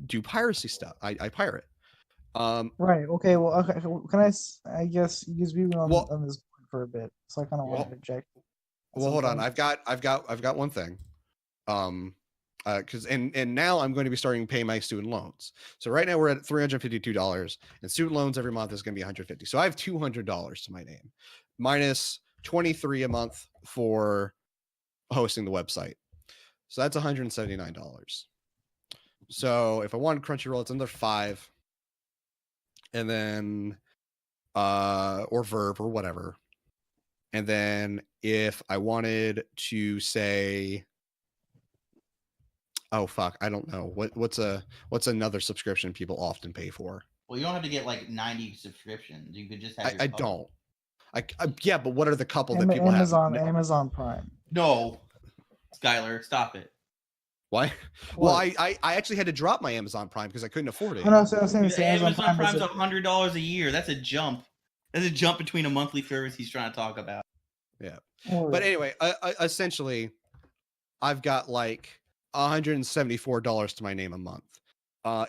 do piracy stuff. I pirate. Right. Okay. Well. Okay. Can I guess because we've been on this point for a bit, so I kind of want to interject. Well, hold on. I've got one thing. Because and now I'm going to be starting to pay my student loans. So right now we're at $352, and student loans every month is going to be $150. So I have $200 to my name, minus $23 a month for hosting the website. So that's $179. So if I wanted Crunchyroll, it's under $5, and then or Verve or whatever. And then if I wanted to say, oh fuck, I don't know what's another subscription people often pay for. Well, you don't have to get like 90 subscriptions. You could just have. I don't. Yeah, but what are the couple that people have? Amazon Prime. No, Skylar, stop it. Why? Well, I actually had to drop my Amazon Prime because I couldn't afford it. No, I was saying Amazon Prime's $100 a year. That's a jump. That's a jump between a monthly service he's trying to talk about. Yeah, but anyway, essentially, I've got like $174 to my name a month.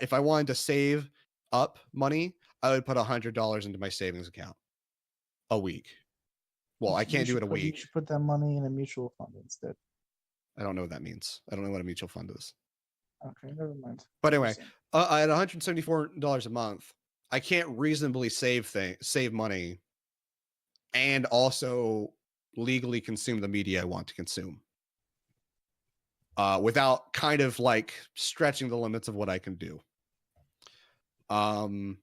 If I wanted to save up money, I would put $100 into my savings account a week. Well, I can't do it a week. You should put that money in a mutual fund instead. I don't know what that means. I don't know what a mutual fund is. Okay, never mind. But anyway, at $174 a month, I can't reasonably save money and also legally consume the media I want to consume. without kind of like stretching the limits of what I can do. And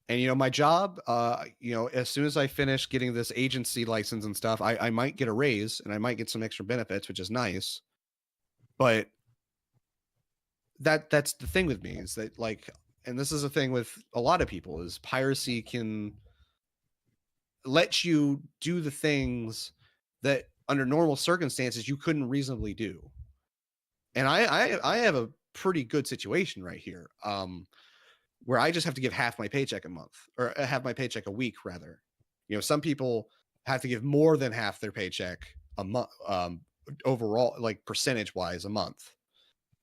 my job, as soon as I finish getting this agency license and stuff, I might get a raise and I might get some extra benefits, which is nice. But that's the thing with me, is that like, and this is a thing with a lot of people, is piracy can let you do the things that under normal circumstances you couldn't reasonably do. And I have a pretty good situation right here, where I just have to give half my paycheck a month, or half my paycheck a week rather. Some people have to give more than half their paycheck a month, overall, like percentage wise, a month.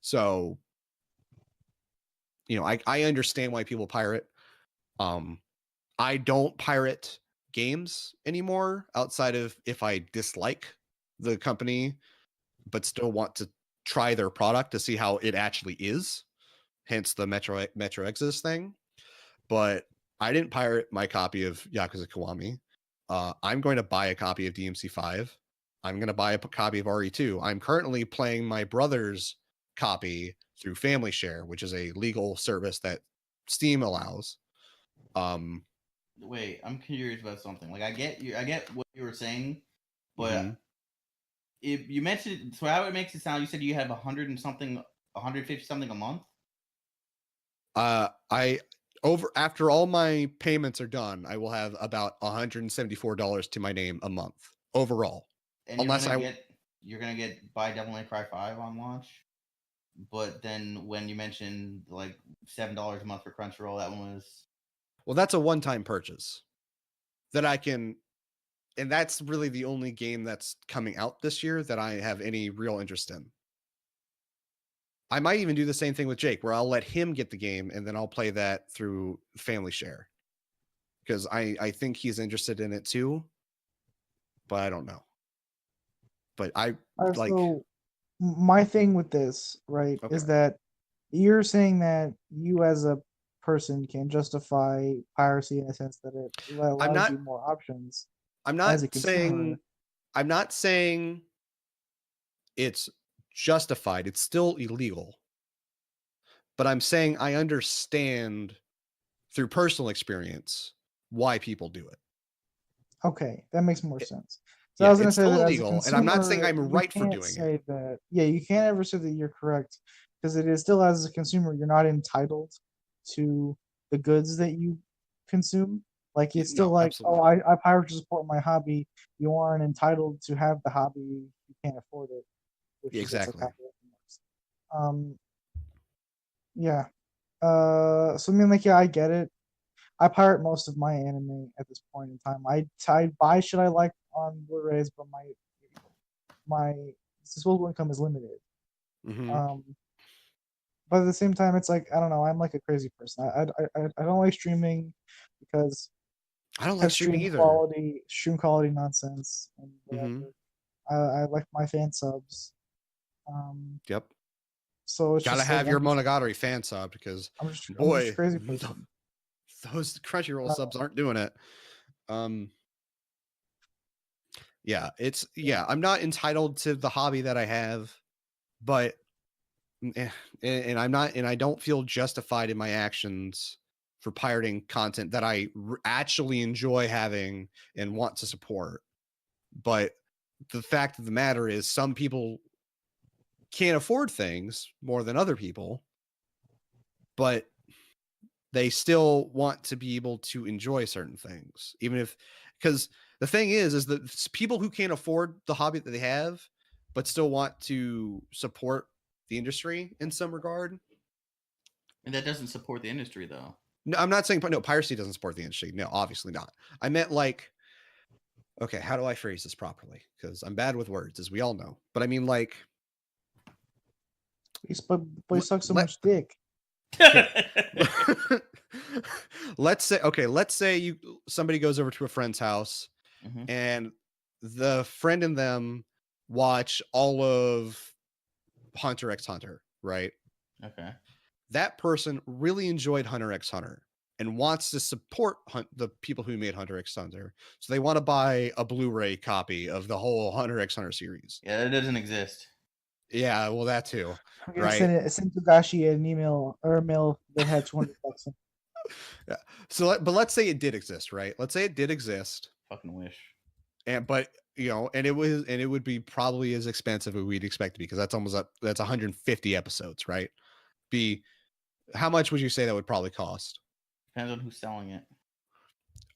So I understand why people pirate. I don't pirate games anymore, outside of if I dislike the company but still want to try their product to see how it actually is, hence the Metro Exodus thing. But I didn't pirate my copy of Yakuza Kiwami. I'm going to buy a copy of DMC5. I'm going to buy a copy of RE2. I'm currently playing my brother's copy through Family Share, which is a legal service that Steam allows. Wait, I'm curious about something. Like, I get what you were saying, but if you mentioned, so how it makes it sound, you said you have 100 and something, 150 something a month. After all my payments are done, I will have about $174 to my name a month overall. And you're gonna get buy Devil May Cry 5 on launch. But then when you mentioned like $7 a month for Crunchyroll, that one was, well, that's a one-time purchase that I can, and that's really the only game that's coming out this year that I have any real interest in. I might even do the same thing with Jake, where I'll let him get the game and then I'll play that through Family Share, because I think he's interested in it too, but I don't know. But so my thing with this, right, is that you're saying that you as a person can justify piracy in a sense that it allows you more options. I'm not saying it's justified. It's still illegal. But I'm saying I understand through personal experience why people do it. Okay, that makes more sense. So I was going to say that as a consumer, and I'm not saying I'm right for doing it. You can't ever say that you're correct, because it is still, as a consumer, you're not entitled to the goods that you consume. Like, it's still absolutely. I pirate to support my hobby. You aren't entitled to have the hobby. You can't afford it. Exactly. Yeah. So I mean, like, yeah, I get it. I pirate most of my anime at this point in time. I buy shit I like on Blu-rays, but my disposable income is limited. Mm-hmm. But at the same time, it's like, I don't know. I'm like a crazy person. I don't like streaming because I don't like streaming either. Stream quality nonsense and whatever. Mm-hmm. I like my fan subs. Yep. So it's gotta just have your Monogatari fan sub, because I'm just a crazy person. Those Crunchyroll subs aren't doing it. I'm not entitled to the hobby that I have, but and I don't feel justified in my actions for pirating content that I actually enjoy having and want to support. But the fact of the matter is, some people can't afford things more than other people, but they still want to be able to enjoy certain things, even if, because the thing is that people who can't afford the hobby that they have, but still want to support the industry in some regard. And that doesn't support the industry, though. No, I'm not saying, no, piracy doesn't support the industry. No, obviously not. I meant like, okay, how do I phrase this properly? Because I'm bad with words, as we all know. But I mean, like, boy sucks so much dick. Let's say somebody goes over to a friend's house, and the friend and them watch all of Hunter x Hunter, right? Okay. That person really enjoyed Hunter x Hunter and wants to support the people who made Hunter x Hunter, so they want to buy a Blu-ray copy of the whole Hunter x Hunter series. Yeah, that doesn't exist. Yeah, well, that too. I'm gonna Right. send Togashi an email or a mail that had 200 bucks in. Yeah. So, but let's say it did exist, right? Let's say it did exist, Fucking wish. but and it would be probably as expensive as we'd expect to be, because that's 150 episodes, right? How much would you say that would probably cost? Depends on who's selling it.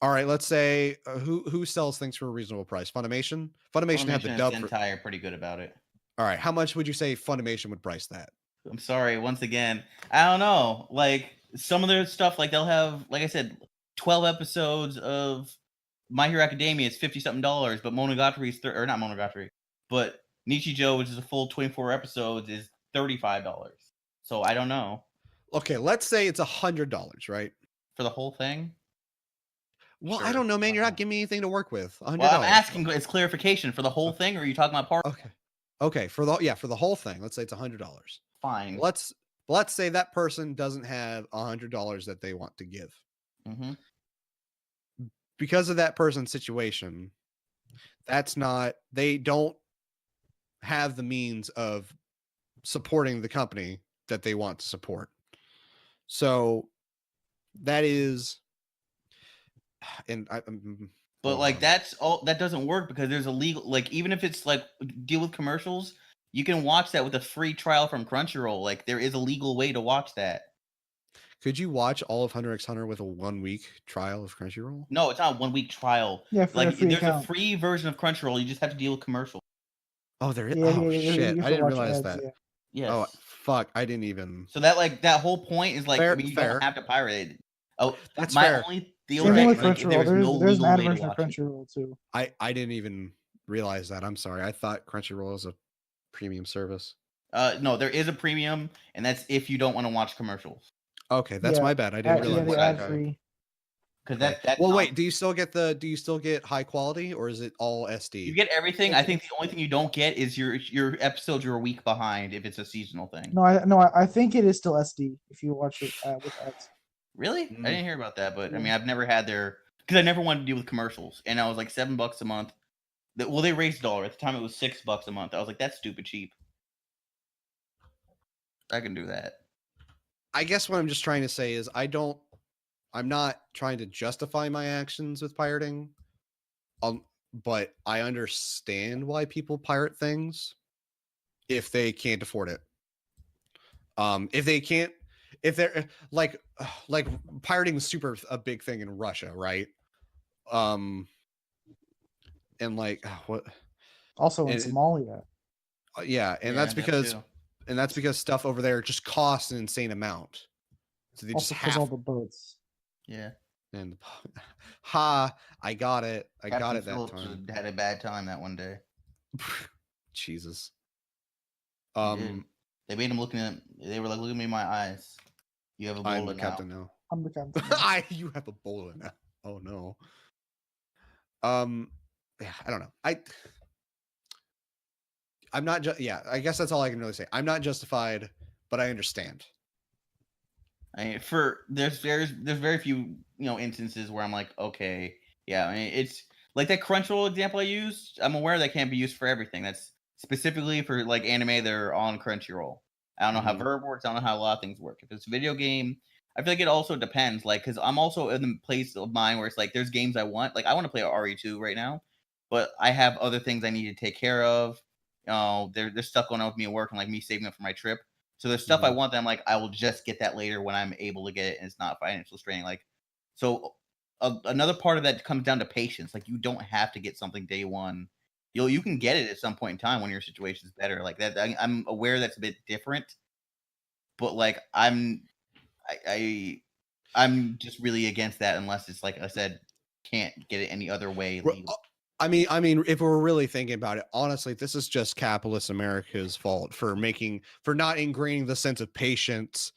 All right, let's say who sells things for a reasonable price? Funimation. Funimation have the and dub. Sentai are pretty good about it. All right, how much would you say Funimation would price that? I'm sorry, once again, I don't know. Like some of their stuff, like they'll have, like I said, 12 episodes of My Hero Academia is $50-something, but Monogatari is or not Monogatari, but Nichijou, which is a full 24 episodes, is $35. So I don't know. Okay, let's say it's $100, right? For the whole thing? Well, Sure. I don't know, man. You're not giving me anything to work with. $100. Well, I'm asking it's clarification for the whole thing, or are you talking about part? Okay, for the whole thing. Let's say it's $100. Fine. Let's say that person doesn't have $100 that they want to give. Mm-hmm. Because of that person's situation, they don't have the means of supporting the company that they want to support. So that is, and but like that's all, that doesn't work because there's a legal, like even if it's like deal with commercials, you can watch that with a free trial from Crunchyroll. Like there is a legal way to watch that. Could you watch all of Hunter x Hunter with a 1-week trial of Crunchyroll? No, it's not a 1-week trial. Yeah, for like there's account. a free version of Crunchyroll. You just have to deal with commercials. Oh, there is. Yeah, Shit! I didn't realize ads, that. Yeah. Yes. Oh, fuck! I didn't even. So that whole point is like, Fair, I mean, you don't have to pirate it. Oh, that's my fair. only deal Same thing with like, Crunchyroll. There's an ad version of Crunchyroll too. I didn't even realize that. I'm sorry. I thought Crunchyroll was a premium service. No, there is a premium, and that's if you don't want to watch commercials. Okay, that's my bad. I didn't realize the that. ad free. Because that's well, wait. Do you still get high quality, or is it all SD? You get everything. I think the only thing you don't get is your episodes you're a week behind if it's a seasonal thing. No, I think it is still SD if you watch it with ads. Really? I didn't hear about that, but I mean, I've never had because I never wanted to deal with commercials, and I was like $7 a month. Well, they raised $1 at the time. It was $6 a month. I was like, that's stupid cheap. I can do that. I guess what I'm just trying to say is I'm not trying to justify my actions with pirating, but I understand why people pirate things if they can't afford it. If they're like pirating is a big thing in Russia, right? And like what? Also in Somalia. Yeah, and that's because stuff over there just costs an insane amount. So they also just have all the boats. Yeah. And I got it. Got it that Phillips time. Had a bad time that one day. Jesus. They made him they were like, look at me in my eyes. You have a bowler now. I'm the captain now. I'm the captain. You have a bowler now. Oh no. Yeah, I don't know. I'm not I guess that's all I can really say. I'm not justified, but I understand. I mean, there's very few instances where I'm like, okay, yeah. I mean, it's like that Crunchyroll example I used. I'm aware that can't be used for everything. That's specifically for like anime that are on Crunchyroll. I don't know how Verb works. I don't know how a lot of things work. If it's a video game, I feel like it also depends. Like, because I'm also in the place of mine where it's like there's games I want. Like, I want to play RE2 right now, but I have other things I need to take care of. There's stuff going on with me at work and like me saving up for my trip. So there's stuff I want that I'm like, I will just get that later when I'm able to get it and it's not financial straining. Like, so another part of that comes down to patience. Like, you don't have to get something day one. You can get it at some point in time when your situation is better. Like that, I'm aware that's a bit different, but like I'm just really against that unless it's like I said, can't get it any other way. I mean, if we're really thinking about it, honestly, this is just capitalist America's fault for not ingraining the sense of patience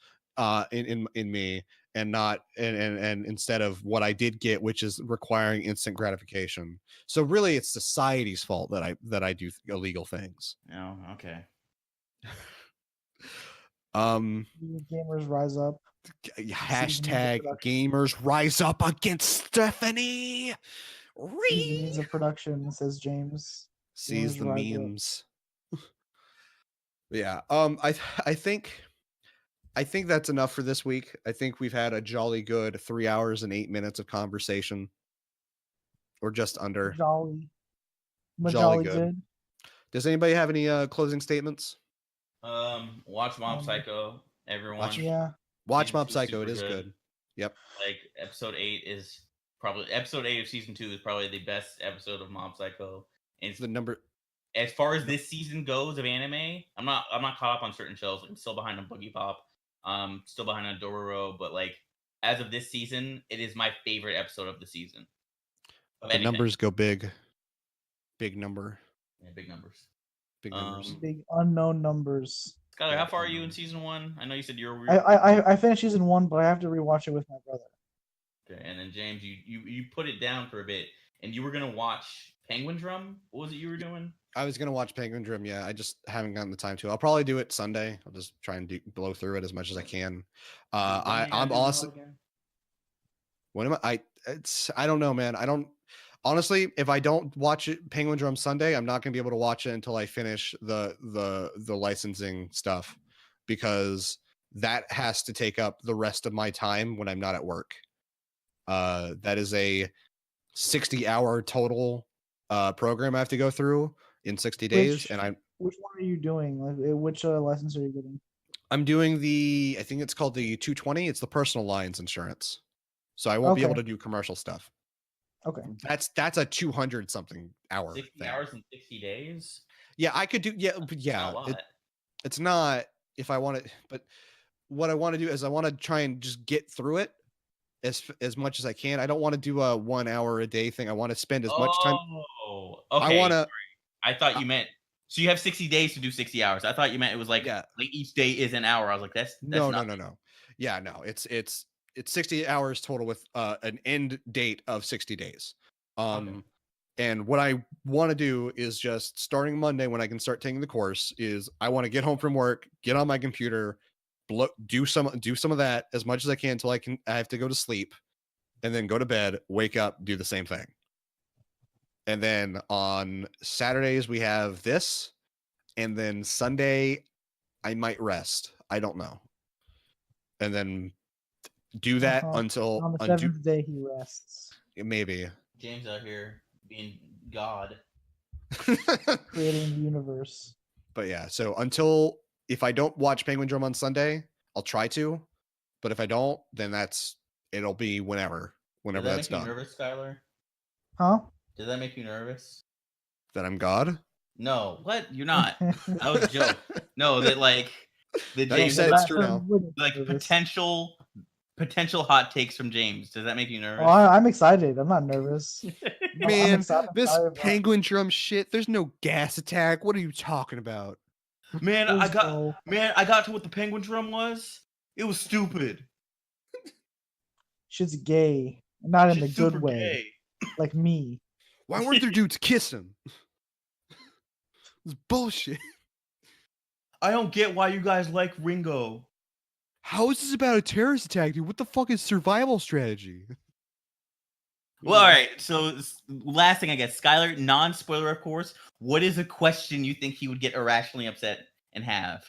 in me and not and instead of what I did get, which is requiring instant gratification. So really, it's society's fault that I do illegal things. Oh, okay. Gamers rise up. Hashtag gamers rise up against Stephanie. Means of production, says James. Sees the memes. Yeah. I think that's enough for this week. I think we've had a jolly good 3 hours and 8 minutes of conversation, or just under. Jolly, Jolly majolly good. good. Does anybody have any closing statements? Watch Mob Psycho, everyone. Watch- Yeah. Watch Season Mob 2 Psycho. It super is good. Yep. Like episode 8 of season 2 is probably the best episode of Mob Psycho. And The number. as far as this season goes of anime, I'm not caught up on certain shows. I'm still behind on Boogie Pop. Still behind on Dororo, but like as of this season, it is my favorite episode of the season. Of The anything. numbers go big. Big number. Yeah, big numbers. Big numbers. Big unknown numbers. Skylar, Yeah, how far are you in numbers. season 1? I know you said you're I finished season 1, but I have to rewatch it with my brother. Okay, and then James, you put it down for a bit, and you were gonna watch Penguin Drum. What was it you were doing? I was gonna watch Penguin Drum. Yeah, I just haven't gotten the time to. I'll probably do it Sunday. I'll just try and blow through it as much as I can. I'm honestly. What am I? I don't know, man. I don't. Honestly, if I don't watch it, Penguin Drum Sunday, I'm not gonna be able to watch it until I finish the licensing stuff, because that has to take up the rest of my time when I'm not at work. That is a 60-hour total program I have to go through in 60 days, and Which one are you doing? Like, which license are you getting? I'm doing I think it's called the 220. It's the personal lines insurance, so I won't be able to do commercial stuff. Okay. That's a 200 something hour 60 thing. hours in 60 days. Yeah, I could do. Yeah, but yeah, Not a lot. it's not if I want it. But what I want to do is I want to try and just get through it as much as I can. I don't want to do a 1 hour a day thing. I want to spend as much time. Oh, okay. I want to. I thought you meant so you have 60 days to do 60 hours. I thought you meant it was like Yeah. like each day is an hour. I was like, that's No. nothing. Yeah, no. It's 60 hours total with an end date of 60 days. Okay. And what I want to do is just starting Monday, when I can start taking the course, is I want to get home from work, get on my computer, do some of that as much as I can until I have to go to sleep, and then go to bed, wake up, do the same thing. And then on Saturdays we have this, and then Sunday I might rest. I don't know. And then do that until on the 7th day he rests. Maybe. James out here being God. Creating the universe. But yeah, so if I don't watch Penguin Drum on Sunday, I'll try to. But if I don't, then it'll be whenever Does that that's make done. you nervous, Skylar? Huh? Does that make you nervous? That I'm God? No, what? You're not. That was a joke. No, that like the Now you James said it's true now. like potential hot takes from James. Does that make you nervous? Oh, I'm excited. I'm not nervous. I'm Man, excited. this Penguin Drum shit, there's no gas attack. What are you talking about? Man, I got to what the Penguin Drum was. It was stupid. Shit's gay. Not in the Shit's good super way. gay. Like me. Why weren't there dudes kissing? It's bullshit. I don't get why you guys like Ringo. How is this about a terrorist attack, dude? What the fuck is survival strategy? Well, all right. So last thing, I guess, Skylar, non-spoiler, of course. What is a question you think he would get irrationally upset and have?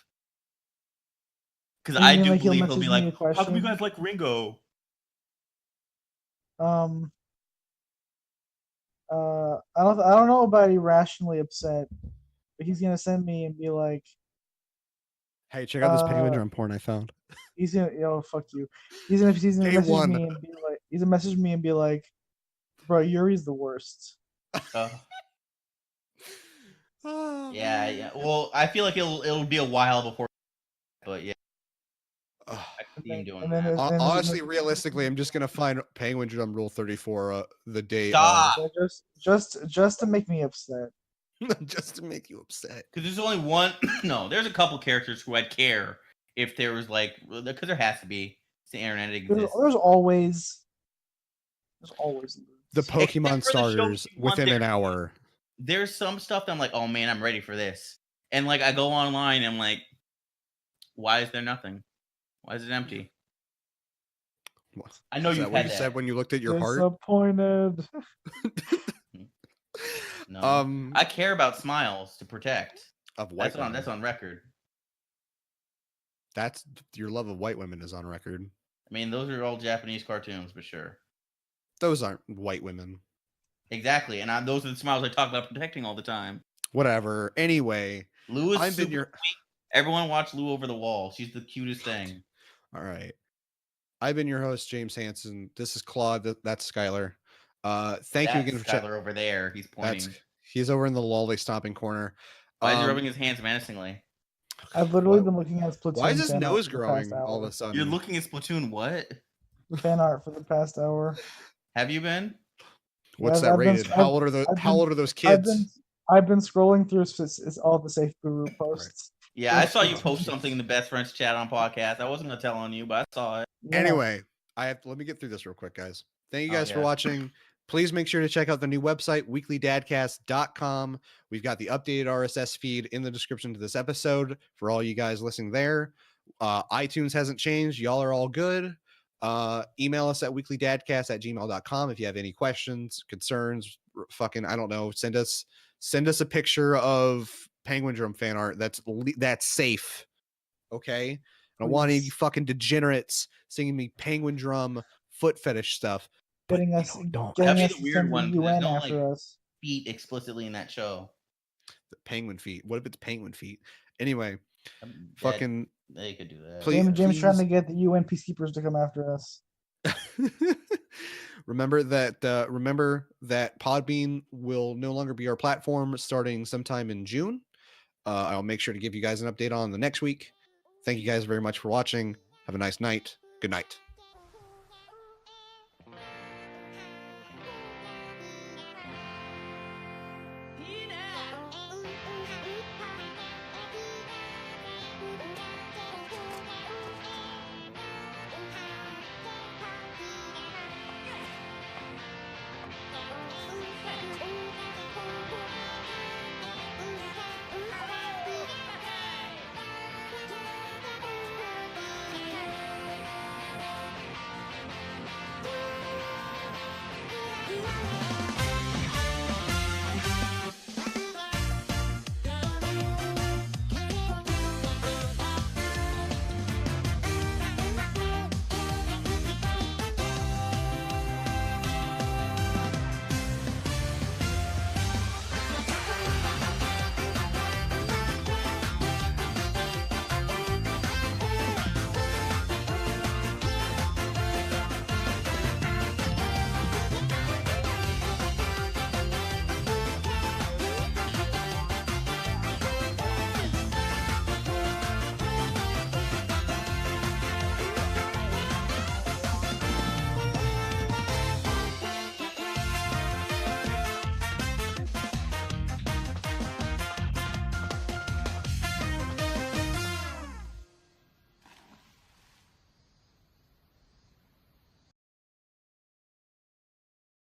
Because I do believe he'll be like, "How come you guys like Ringo?" I don't know about irrationally upset, but he's gonna send me and be like, Hey, check out this Penguin Drum porn I found. He's gonna fuck you. He's gonna message me and be like, bro, Yuri's the worst. Yeah. Well, I feel like it'll be a while before, but yeah. I could see him doing that. Honestly, realistically, I'm just gonna find Penguin Drum Rule 34 the day. Stop. Just to make me upset. Just to make you upset. Because there's only one. No, there's a couple characters who I'd care if there was like, because there has to be. It's the internet exists. There's always the Pokemon starters within an hour. There's some stuff that I'm like, oh man, I'm ready for this, and like I go online and I'm like, why is there nothing? Why is it empty? What? I know you said when you looked at your heart. Disappointed. No, I care about smiles to protect. Of what? That's on record. That's your love of white women is on record. I mean, those are all Japanese cartoons, but sure. Those aren't white women. Exactly, and those are the smiles I talk about protecting all the time. Whatever. Anyway, Lou is I've been super your. sweet. Everyone watch Lou Over the Wall. She's the cutest thing. All right. I've been your host, James Hansen. This is Claude. That's Skylar. Thank you again for Skylar over there. He's pointing. He's over in the Loli-Stomping corner. Why is he rubbing his hands menacingly? I've literally been looking at Splatoon. Why is his fan art nose for the past growing all of hour. a sudden? You're looking at Splatoon what? Fan art for the past hour. Have you been? What's Yeah, that rated? How old are those kids? I've been scrolling through all the Safe Guru posts. Yeah, I saw you post something in the Best Friends chat on podcast. I wasn't gonna tell on you, but I saw it. Yeah. Anyway, let me get through this real quick, guys. Thank you guys for watching. Please make sure to check out the new website, weeklydadcast.com. We've got the updated RSS feed in the description to this episode for all you guys listening there. iTunes hasn't changed. Y'all are all good. Email us at weeklydadcast@gmail.com if you have any questions, concerns, fucking, I don't know, send us a picture of Penguin Drum fan art that's safe. Okay? I don't want any fucking degenerates singing me Penguin Drum foot fetish stuff. Getting us That'd be the weird one. UN There's no after us. feet explicitly in that show. The penguin feet. What if it's penguin feet? Anyway, Fucking they could do that. James trying to get the UN peacekeepers to come after us. Remember that Podbean will no longer be our platform starting sometime in June. I'll make sure to give you guys an update on the next week. Thank you guys very much for watching. Have a nice night. Good night.